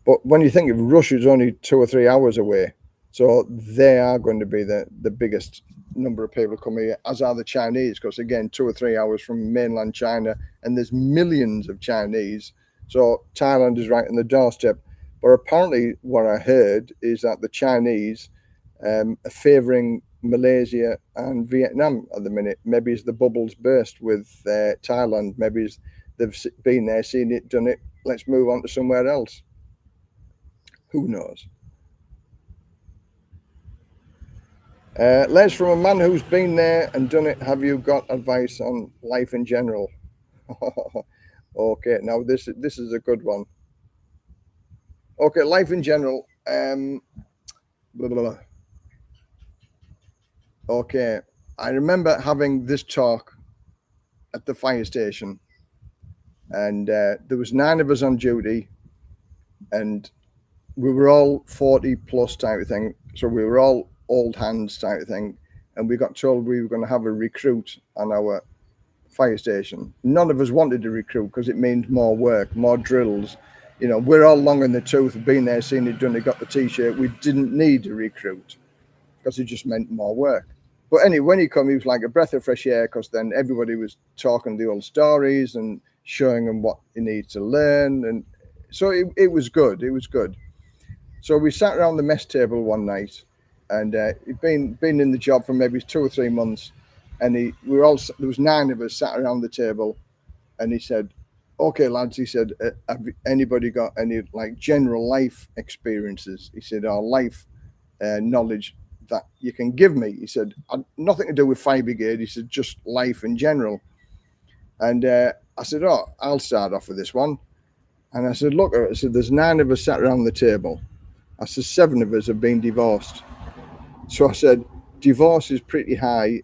But when you think of Russia's only 2 or 3 hours away, so they are going to be the biggest number of people coming here, as are the Chinese, because again, 2 or 3 hours from mainland China, and there's millions of Chinese. So Thailand is right on the doorstep. But apparently what I heard is that the Chinese are favouring Malaysia and Vietnam at the minute. Maybe it's the bubbles burst with Thailand. Maybe they've been there, seen it, done it. Let's move on to somewhere else. Who knows? Les, from a man who's been there and done it, have you got advice on life in general? Okay, now this is a good one. Okay, life in general. Blah, blah, blah. Okay, I remember having this talk at the fire station, and there was 9 of us on duty, and we were all 40 plus type of thing. So we were all old hands type of thing. And we got told we were going to have a recruit on our fire station. None of us wanted to recruit because it means more work, more drills. You know, we're all long in the tooth, been there, seen it done it, got the t-shirt. We didn't need to recruit because it just meant more work. But anyway, when he came, he was like a breath of fresh air, because then everybody was talking the old stories and showing them what he needs to learn. And so it was good. It was good. So we sat around the mess table one night, and he'd been in the job for maybe 2 or 3 months, and there was 9 of us sat around the table, and he said, "Okay, lads," he said, "have anybody got any like general life experiences?" He said, "Or life knowledge that you can give me?" He said, "Nothing to do with fire brigade." He said, "Just life in general." And I said, "Oh, I'll start off with this one." And I said, "Look," I said, "there's 9 of us sat around the table." I said, 7 of us have been divorced. So I said, divorce is pretty high.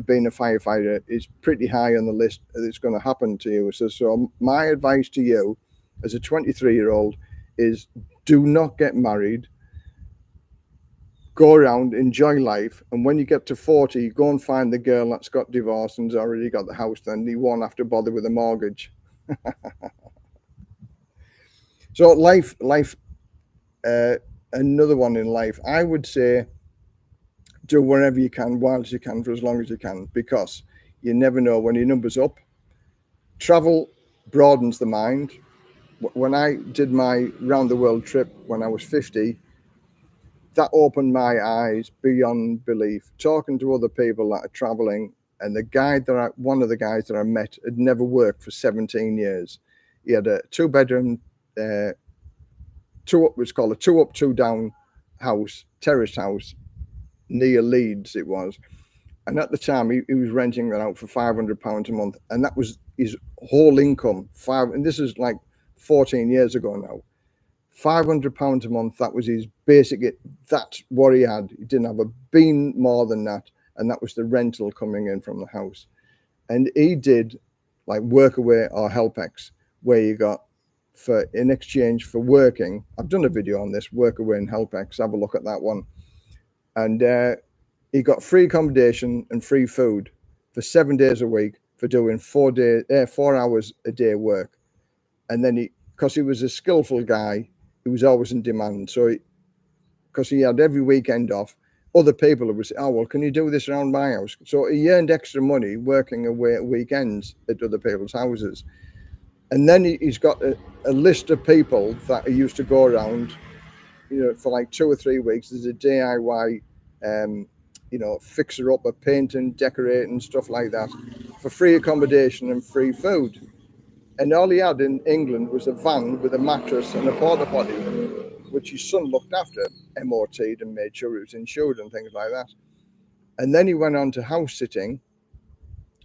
Being a firefighter is pretty high on the list that's going to happen to you. So my advice to you as a 23-year-old is, do not get married. Go around, enjoy life. And when you get to 40, go and find the girl that's got divorced and has already got the house. Then you won't have to bother with a mortgage. So life, another one in life, I would say, do wherever you can, whilst you can, for as long as you can, because you never know when your number's up. Travel broadens the mind. When I did my round the world trip when I was 50, that opened my eyes beyond belief. Talking to other people that are traveling, and one of the guys that I met had never worked for 17 years. He had a 2-bedroom, 2 up, 2 up, 2 down house, terraced house, near Leeds it was. And at the time he was renting that out for £500 a month, and that was his whole income. And this is like 14 years ago now. £500 a month, that was his basic. That's what he had. He didn't have a bean more than that, and that was the rental coming in from the house. And he did like Workaway or HelpX, where you got, for in exchange for working. I've done a video on this, Workaway and HelpX. Have a look at that one. And he got free accommodation and free food for 7 days a week for doing 4 hours a day work. And then because he was a skillful guy, he was always in demand. So because he had every weekend off, other people would say, "Oh, well, can you do this around my house?" So he earned extra money working away at weekends at other people's houses. And then he's got a list of people that he used to go around, for like 2 or 3 weeks. There's a DIY fixer upper, painting, decorating, stuff like that, for free accommodation and free food. And all he had in England was a van with a mattress and a porta potty, which his son looked after, MOT'd and made sure it was insured and things like that. And then he went on to house sitting.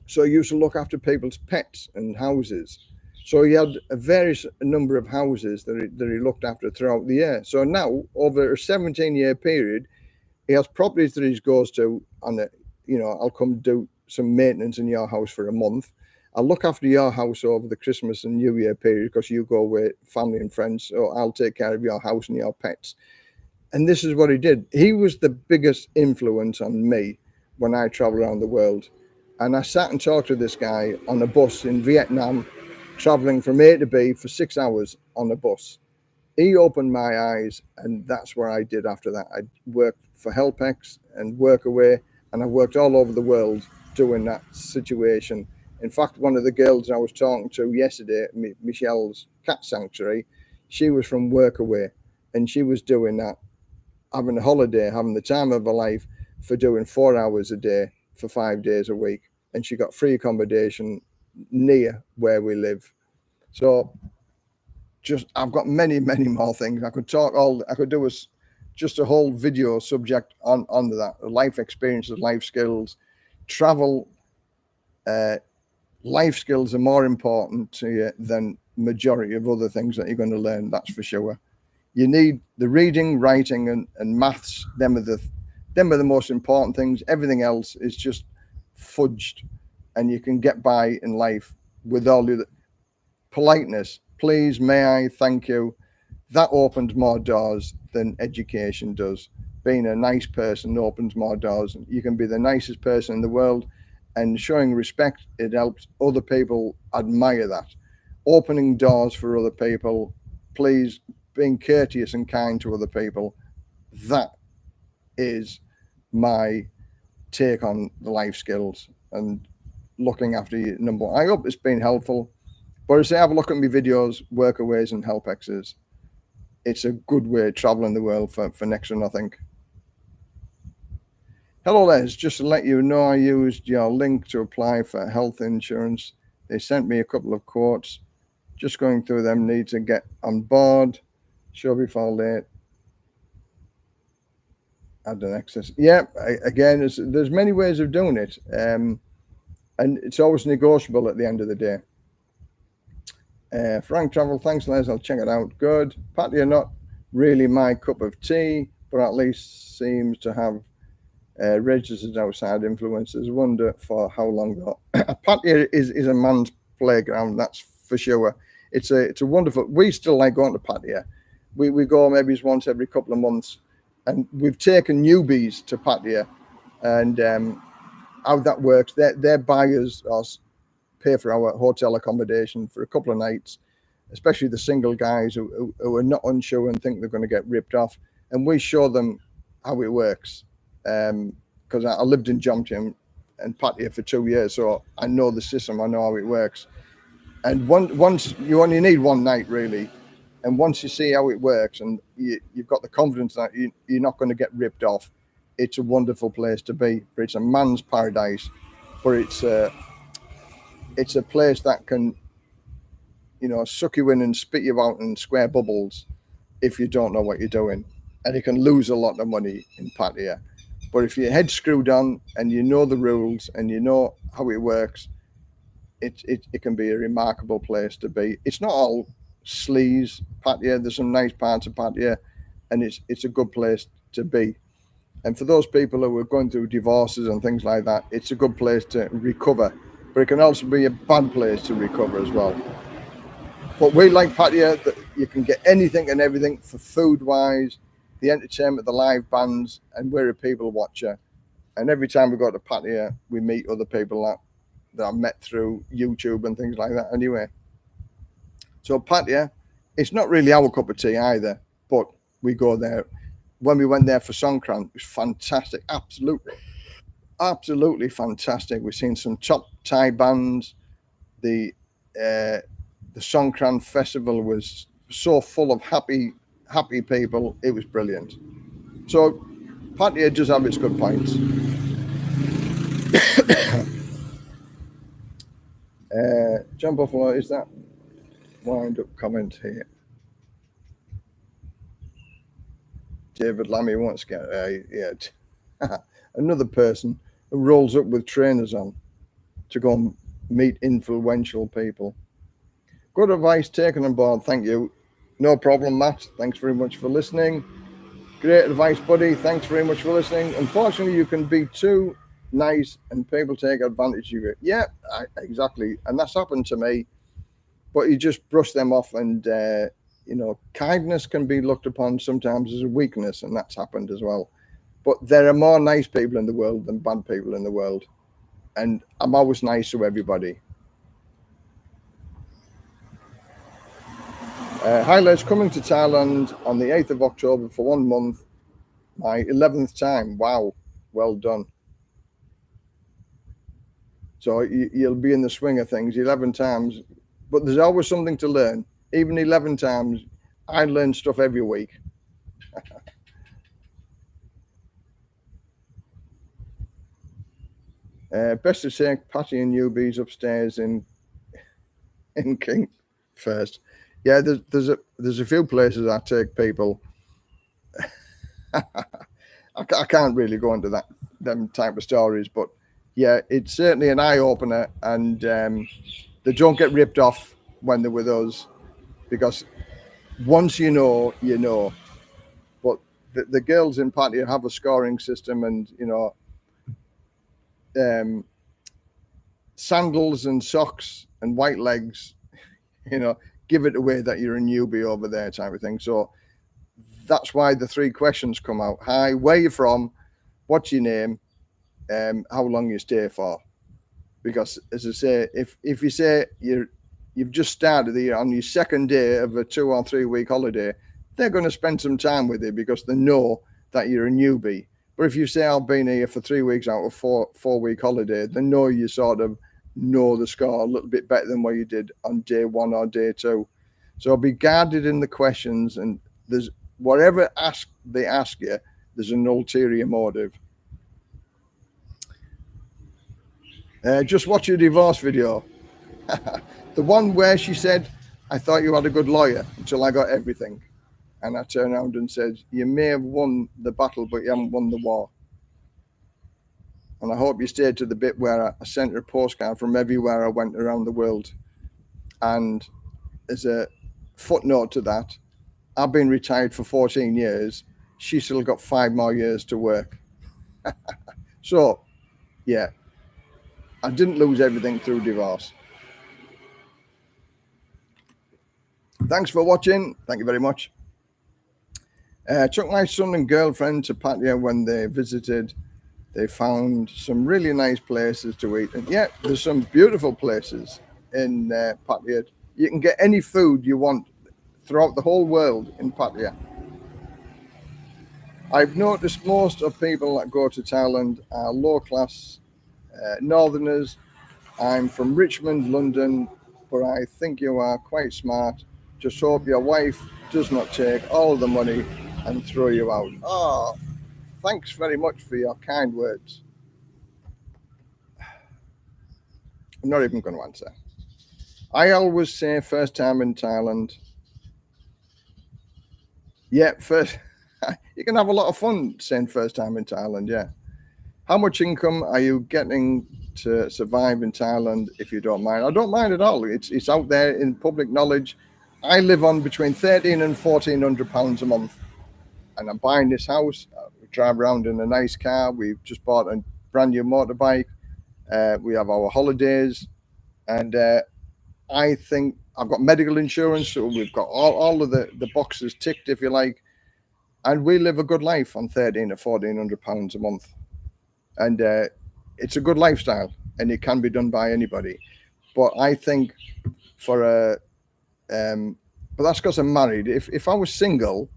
So he used to look after people's pets and houses. So he had a number of houses that he looked after throughout the year. So now, over a 17-year period, he has properties that he goes to on I'll come do some maintenance in your house for a month. I'll look after your house over the Christmas and New Year period because you go with family and friends. So I'll take care of your house and your pets. And this is what he did. He was the biggest influence on me when I travel around the world. And I sat and talked to this guy on a bus in Vietnam, traveling from A to B for 6 hours on a bus. He opened my eyes, and that's what I did after that. I worked for HelpX and Workaway, and I worked all over the world doing that situation. In fact, one of the girls I was talking to yesterday, Michelle's Cat Sanctuary, she was from Workaway, and she was doing that, having a holiday, having the time of her life for doing 4 hours a day for 5 days a week. And she got free accommodation near where we live. So I've got many, many more things. I could do just a whole video subject on that. Life experiences, life skills, travel. Life skills are more important to you than majority of other things that you're going to learn, that's for sure. You need the reading, writing, and maths. Them are the most important things. Everything else is just fudged, and you can get by in life with all the politeness. Please, may I, thank you. That opens more doors than education does. Being a nice person opens more doors. You can be the nicest person in the world, and showing respect, it helps other people admire that. Opening doors for other people, please, being courteous and kind to other people. That is my take on the life skills and looking after your number one. I hope it's been helpful. But as I say, have a look at my videos, Workaways and HelpX's. It's a good way of traveling the world for next to nothing. Hello, Les. Just to let you know, I used your link to apply for health insurance. They sent me a couple of quotes. Just going through them. Need to get on board. Show before late. Add an excess. Yeah, again, there's many ways of doing it. And it's always negotiable at the end of the day. Frank Travel, thanks, Les. I'll check it out. Good. Patio, not really my cup of tea, but at least seems to have registered outside influences. Wonder for how long though. Patio is a man's playground, that's for sure. It's a wonderful. We still like going to Patio. We go maybe once every couple of months, and we've taken newbies to Patio, and how that works. Their buyers pay for our hotel accommodation for a couple of nights, especially the single guys who are not unsure and think they're going to get ripped off. And we show them how it works. Because I lived in Jomtien and Patio for 2 years, so I know the system, I know how it works. And once you only need one night, really. And once you see how it works and you've got the confidence that you're not going to get ripped off, it's a wonderful place to be. It's a man's paradise, but it's a place that can, suck you in and spit you out in square bubbles if you don't know what you're doing. And you can lose a lot of money in Patio. But if your head's screwed on and you know the rules and you know how it works, it can be a remarkable place to be. It's not all sleaze, Patio. There's some nice parts of Patio, and it's a good place to be. And for those people who are going through divorces and things like that, it's a good place to recover. But it can also be a bad place to recover as well. But we like Patio, that you can get anything and everything for food-wise, the entertainment, the live bands, and we're a people watcher. And every time we go to Patio, we meet other people that I've met through YouTube and things like that anyway. So Patio, it's not really our cup of tea either, but we go there. When we went there for Songkran, it was fantastic. Absolutely fantastic. We've seen some top Thai bands. The Songkran festival was so full of happy people. It was brilliant. So Patio does have its good points. John Buffalo, is that wind up comment here? David Lammy wants to get another person who rolls up with trainers on to go and meet influential people. Good advice taken on board. Thank you. No problem, Matt. Thanks very much for listening. Great advice, buddy. Thanks very much for listening. Unfortunately, you can be too nice and people take advantage of it. Yeah, exactly. And that's happened to me. But you just brush them off, and kindness can be looked upon sometimes as a weakness, and that's happened as well. But there are more nice people in the world than bad people in the world, and I'm always nice to everybody. Highlights coming to Thailand on the 8th of October for 1 month, my 11th time. Wow, well done. So you'll be in the swing of things 11 times, but there's always something to learn. Even 11 times, I learn stuff every week. Best to take Patty and newbies upstairs in King first. Yeah, there's a few places I take people. I can't really go into them type of stories, but yeah, it's certainly an eye opener, and they don't get ripped off when they're with us, because once you know. But the girls in Patty have a scoring system, and sandals and socks and white legs, give it away that you're a newbie over there type of thing. So that's why the 3 questions come out. Hi, where you from? What's your name? How long you stay for? Because as I say, if you say you've just started on your second day of a 2 or 3 week holiday, they're going to spend some time with you because they know that you're a newbie. But if you say I've been here for 3 weeks out of 4 week holiday, they know you sort of know the score a little bit better than what you did on day 1 or day 2. So be guarded in the questions, and there's whatever they ask you, there's an ulterior motive. Just watch your divorce video. The one where she said, I thought you had a good lawyer until I got everything. And I turned around and said, you may have won the battle, but you haven't won the war. And I hope you stayed to the bit where I sent her a postcard from everywhere I went around the world. And as a footnote to that, I've been retired for 14 years. She's still got 5 more years to work. So, yeah, I didn't lose everything through divorce. Thanks for watching. Thank you very much. Took my son and girlfriend to Pattaya when they visited. They found some really nice places to eat. And yeah, there's some beautiful places in Pattaya. You can get any food you want throughout the whole world in Pattaya. I've noticed most of people that go to Thailand are low-class northerners. I'm from Richmond, London, but I think you are quite smart. Just hope your wife does not take all the money and throw you out. Oh, thanks very much for your kind words. I'm not even going to answer. I always say first time in Thailand. Yeah, first. You can have a lot of fun saying first time in Thailand, yeah. How much income are you getting to survive in Thailand, if you don't mind? I don't mind at all. It's out there in public knowledge. I live on between £1,300 and £1,400 a month. And I'm buying this house. We drive around in a nice car. We've just bought a brand new motorbike. We have our holidays. And I think I've got medical insurance. So we've got all of the boxes ticked, if you like. And we live a good life on £1,300 or £1,400 a month. And it's a good lifestyle, and it can be done by anybody. But I think but that's because I'm married. If I was single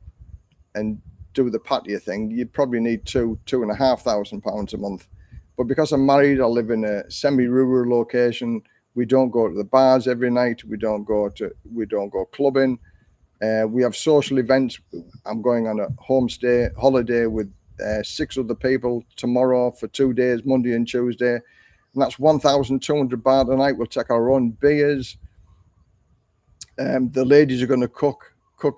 and do the Pattaya thing, you'd probably need £2,500 a month. But because I'm married, I live in a semi-rural location. We don't go to the bars every night. We don't go clubbing. We have social events. I'm going on a homestay holiday with 6 other people tomorrow for 2 days, Monday and Tuesday. And that's 1,200 baht a night. We'll take our own beers. The ladies are going to cook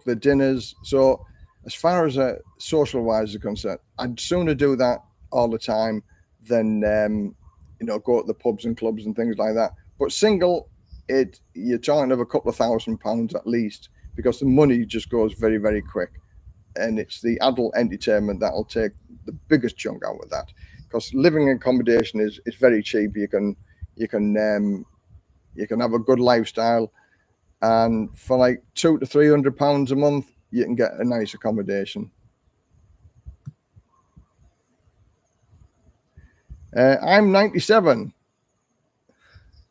the dinners. So as far as social-wise is concerned, I'd sooner do that all the time than, go to the pubs and clubs and things like that. But single, you're talking of a couple of £1,000 at least, because the money just goes very, very quick. And it's the adult entertainment that'll take the biggest chunk out of that. Because living accommodation is very cheap. You can have a good lifestyle, and for like £200 to £300 a month, you can get a nice accommodation. I'm 97.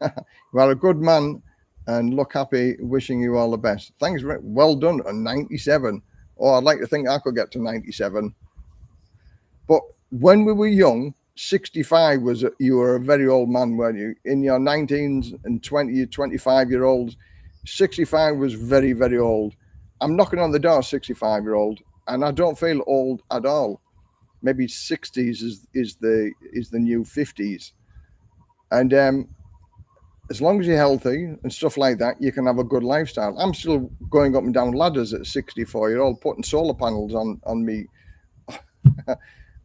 You are a good man and look happy. Wishing you all the best. Thanks. Well done. 97. Oh, I'd like to think I could get to 97. But when we were young, 65 was you were a very old man, weren't you? In your 19s and 20, 25-year-olds, 65 was very, very old. I'm knocking on the door, 65-year-old, and I don't feel old at all. Maybe 60s is the new 50s. And as long as you're healthy and stuff like that, you can have a good lifestyle. I'm still going up and down ladders at 64-year-old, putting solar panels on me.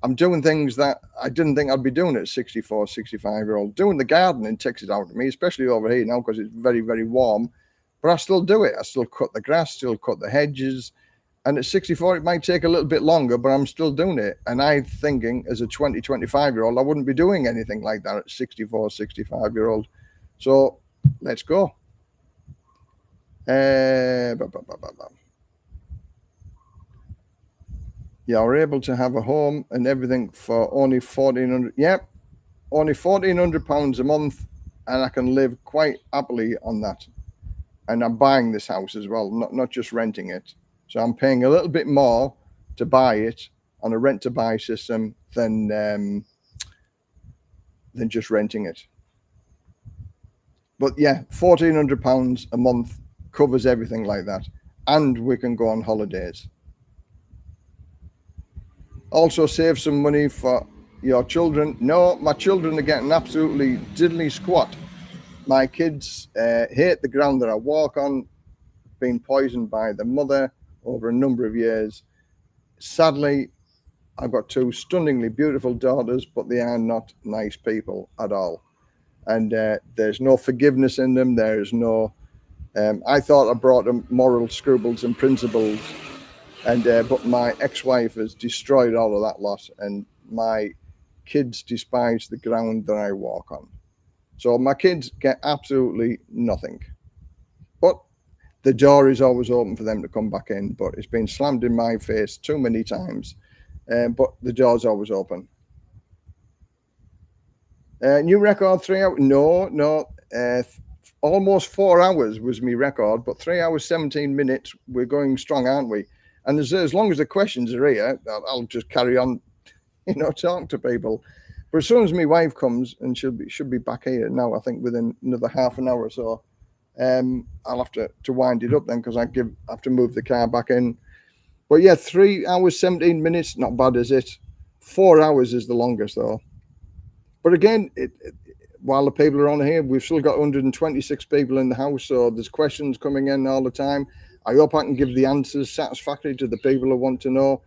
I'm doing things that I didn't think I'd be doing at 64, 65-year-old. Doing the gardening takes it out of me, especially over here now because it's very, very warm. But I still do it. I still cut the grass, still cut the hedges. And at 64, it might take a little bit longer, but I'm still doing it. And I'm thinking as a 20, 25-year-old, I wouldn't be doing anything like that at 64, 65-year-old. So let's go. Yeah, we're able to have a home and everything for only 1,400. Yep, only £1,400 a month, and I can live quite happily on that. And I'm buying this house as well, not just renting it. So I'm paying a little bit more to buy it on a rent-to-buy system than just renting it. But yeah, £1,400 a month covers everything like that, and we can go on holidays. Also save some money for your children. No, my children are getting absolutely diddly squat. My kids hate the ground that I walk on, been poisoned by the mother over a number of years. Sadly, I've got 2 stunningly beautiful daughters, but they are not nice people at all. And there's no forgiveness in them. There's no, I thought I brought them moral scruples and principles. And but my ex-wife has destroyed all of that lot, and my kids despise the ground that I walk on. So my kids get absolutely nothing. But the door is always open for them to come back in, but it's been slammed in my face too many times. But the door's always open. New record, 3 hours? No. Almost 4 hours was my record, but 3 hours, 17 minutes. We're going strong, aren't we? And as long as the questions are here, I'll just carry on, talking to people. But as soon as my wife comes, and should be back here now, I think within another half an hour or so, I'll have to wind it up then because I have to move the car back in. But yeah, 3 hours, 17 minutes, not bad, is it? 4 hours is the longest though. But again, while the people are on here, we've still got 126 people in the house, so there's questions coming in all the time. I hope I can give the answers satisfactory to the people who want to know.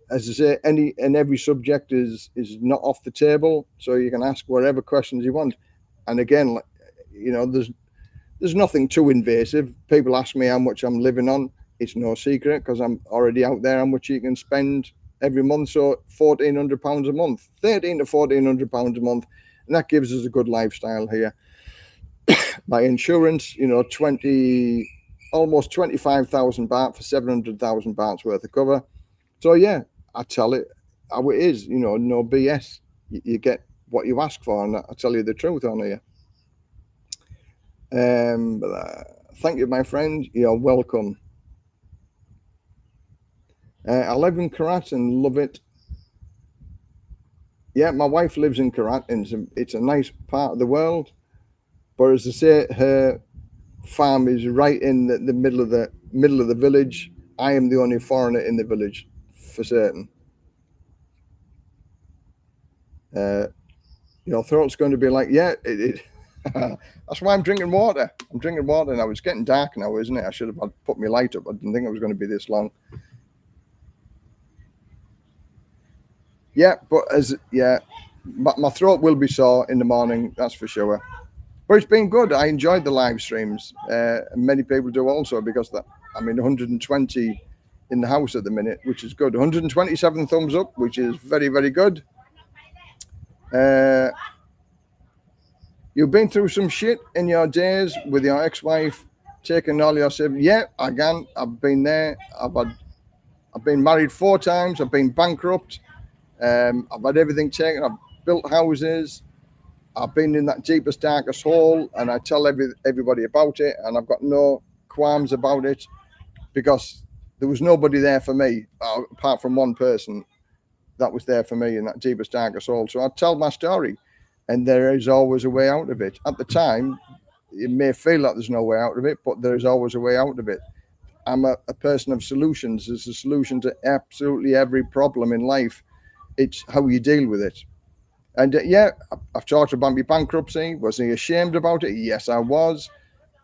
As I say, any and every subject is not off the table, so you can ask whatever questions you want. And again, there's nothing too invasive. People ask me how much I'm living on. It's no secret because I'm already out there how much you can spend every month. So £1,400 a month, £1,300 to £1,400 a month, and that gives us a good lifestyle here. My insurance, almost 25,000 baht for 700,000 bahts worth of cover. So yeah, I tell it how it is, no BS. You get what you ask for, and I tell you the truth on here. Thank you, my friend. You're welcome. I live in Karat and love it. Yeah, my wife lives in Karat, and it's a nice part of the world. But as I say, her farm is right in the middle of the village. I am the only foreigner in the village, for certain. Your throat's going to be like, yeah, that's why I'm drinking water. I'm drinking water now. It's getting dark now, isn't it? I should have put my light up. I didn't think it was going to be this long. Yeah, but my throat will be sore in the morning, that's for sure. But it's been good. I enjoyed the live streams. Many people do also, because I'm in 120 in the house at the minute, which is good. 127 thumbs up, which is very, very good. You've been through some shit in your days with your ex-wife, taking all your savings. Yeah, again, I've been there. I've been married 4 times. I've been bankrupt. I've had everything taken. I've built houses. I've been in that deepest, darkest hole, and I tell everybody about it, and I've got no qualms about it, because there was nobody there for me apart from one person that was there for me in that deepest, darkest hole. So I tell my story, and there is always a way out of it. At the time, it may feel like there's no way out of it, but there is always a way out of it. I'm a person of solutions. There's a solution to absolutely every problem in life. It's how you deal with it. And I've talked about my bankruptcy. Was I ashamed about it? Yes, I was.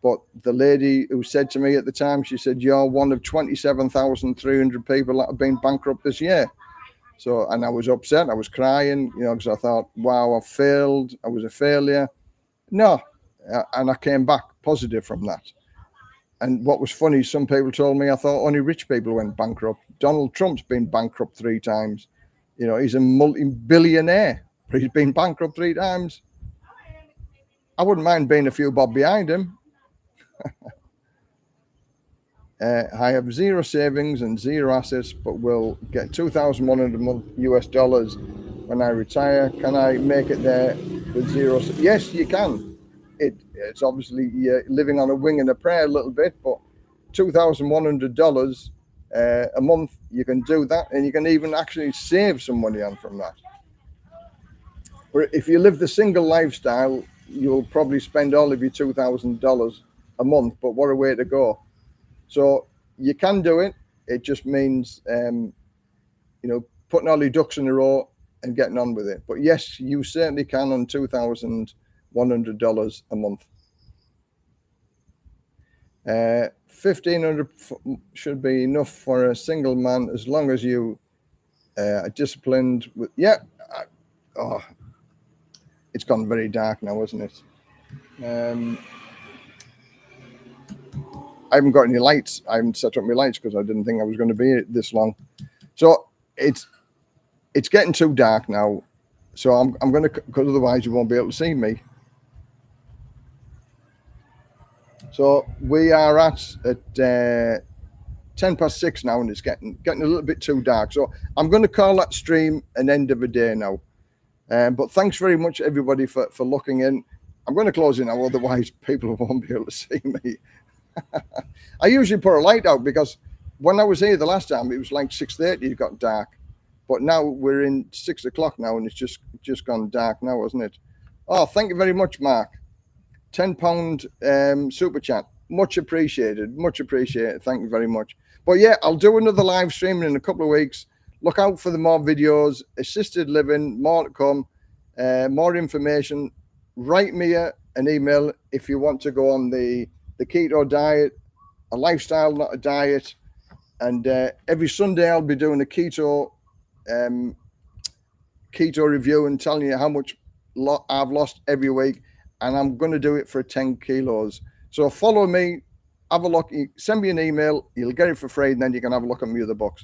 But the lady who said to me at the time, she said, "You're one of 27,300 people that have been bankrupt this year." So, and I was upset. I was crying, because I thought, wow, I failed. I was a failure. No. And I came back positive from that. And what was funny, some people told me I thought only rich people went bankrupt. Donald Trump's been bankrupt 3 times. He's a multi-billionaire, but he's been bankrupt 3 times. I wouldn't mind being a few bob behind him. I have 0 savings and 0 assets, but will get $2,100 a month US dollars when I retire. Can I make it there with 0? Yes, you can. It's obviously you're living on a wing and a prayer a little bit, but $2,100 a month, you can do that, and you can even actually save some money on from that. But if you live the single lifestyle, you'll probably spend all of your $2,000 a month, but what a way to go. So you can do it. It just means, putting all your ducks in a row and getting on with it. But yes, you certainly can on $2,100 a month. 1,500 should be enough for a single man, as long as you are disciplined. It's gone very dark now, isn't it? I haven't got any lights. I haven't set up my lights because I didn't think I was going to be this long. So it's getting too dark now. So I'm going to, because otherwise you won't be able to see me. So we are at 6:10 now, and it's getting a little bit too dark. So I'm going to call that stream an end of a day now. But thanks very much, everybody, for looking in. I'm going to close it now, otherwise people won't be able to see me. I usually put a light out, because when I was here the last time, it was like 6:30, it got dark. But now we're in 6 o'clock now, and it's just gone dark now, isn't it? Oh, thank you very much, Mark. £10 super chat. Much appreciated. Much appreciated. Thank you very much. But yeah, I'll do another live stream in a couple of weeks. Look out for the more videos, assisted living, more to come, more information. Write me an email if you want to go on the keto diet, a lifestyle, not a diet. And every Sunday I'll be doing a keto review and telling you how much I've lost every week. And I'm going to do it for 10 kilos. So follow me, have a look, send me an email, you'll get it for free, and then you can have a look at my other books.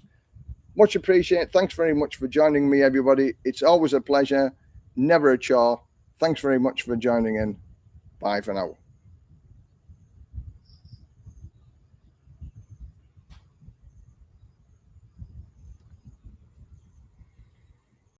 Much appreciated. Thanks very much for joining me, everybody. It's always a pleasure, never a chore. Thanks very much for joining in. Bye for now.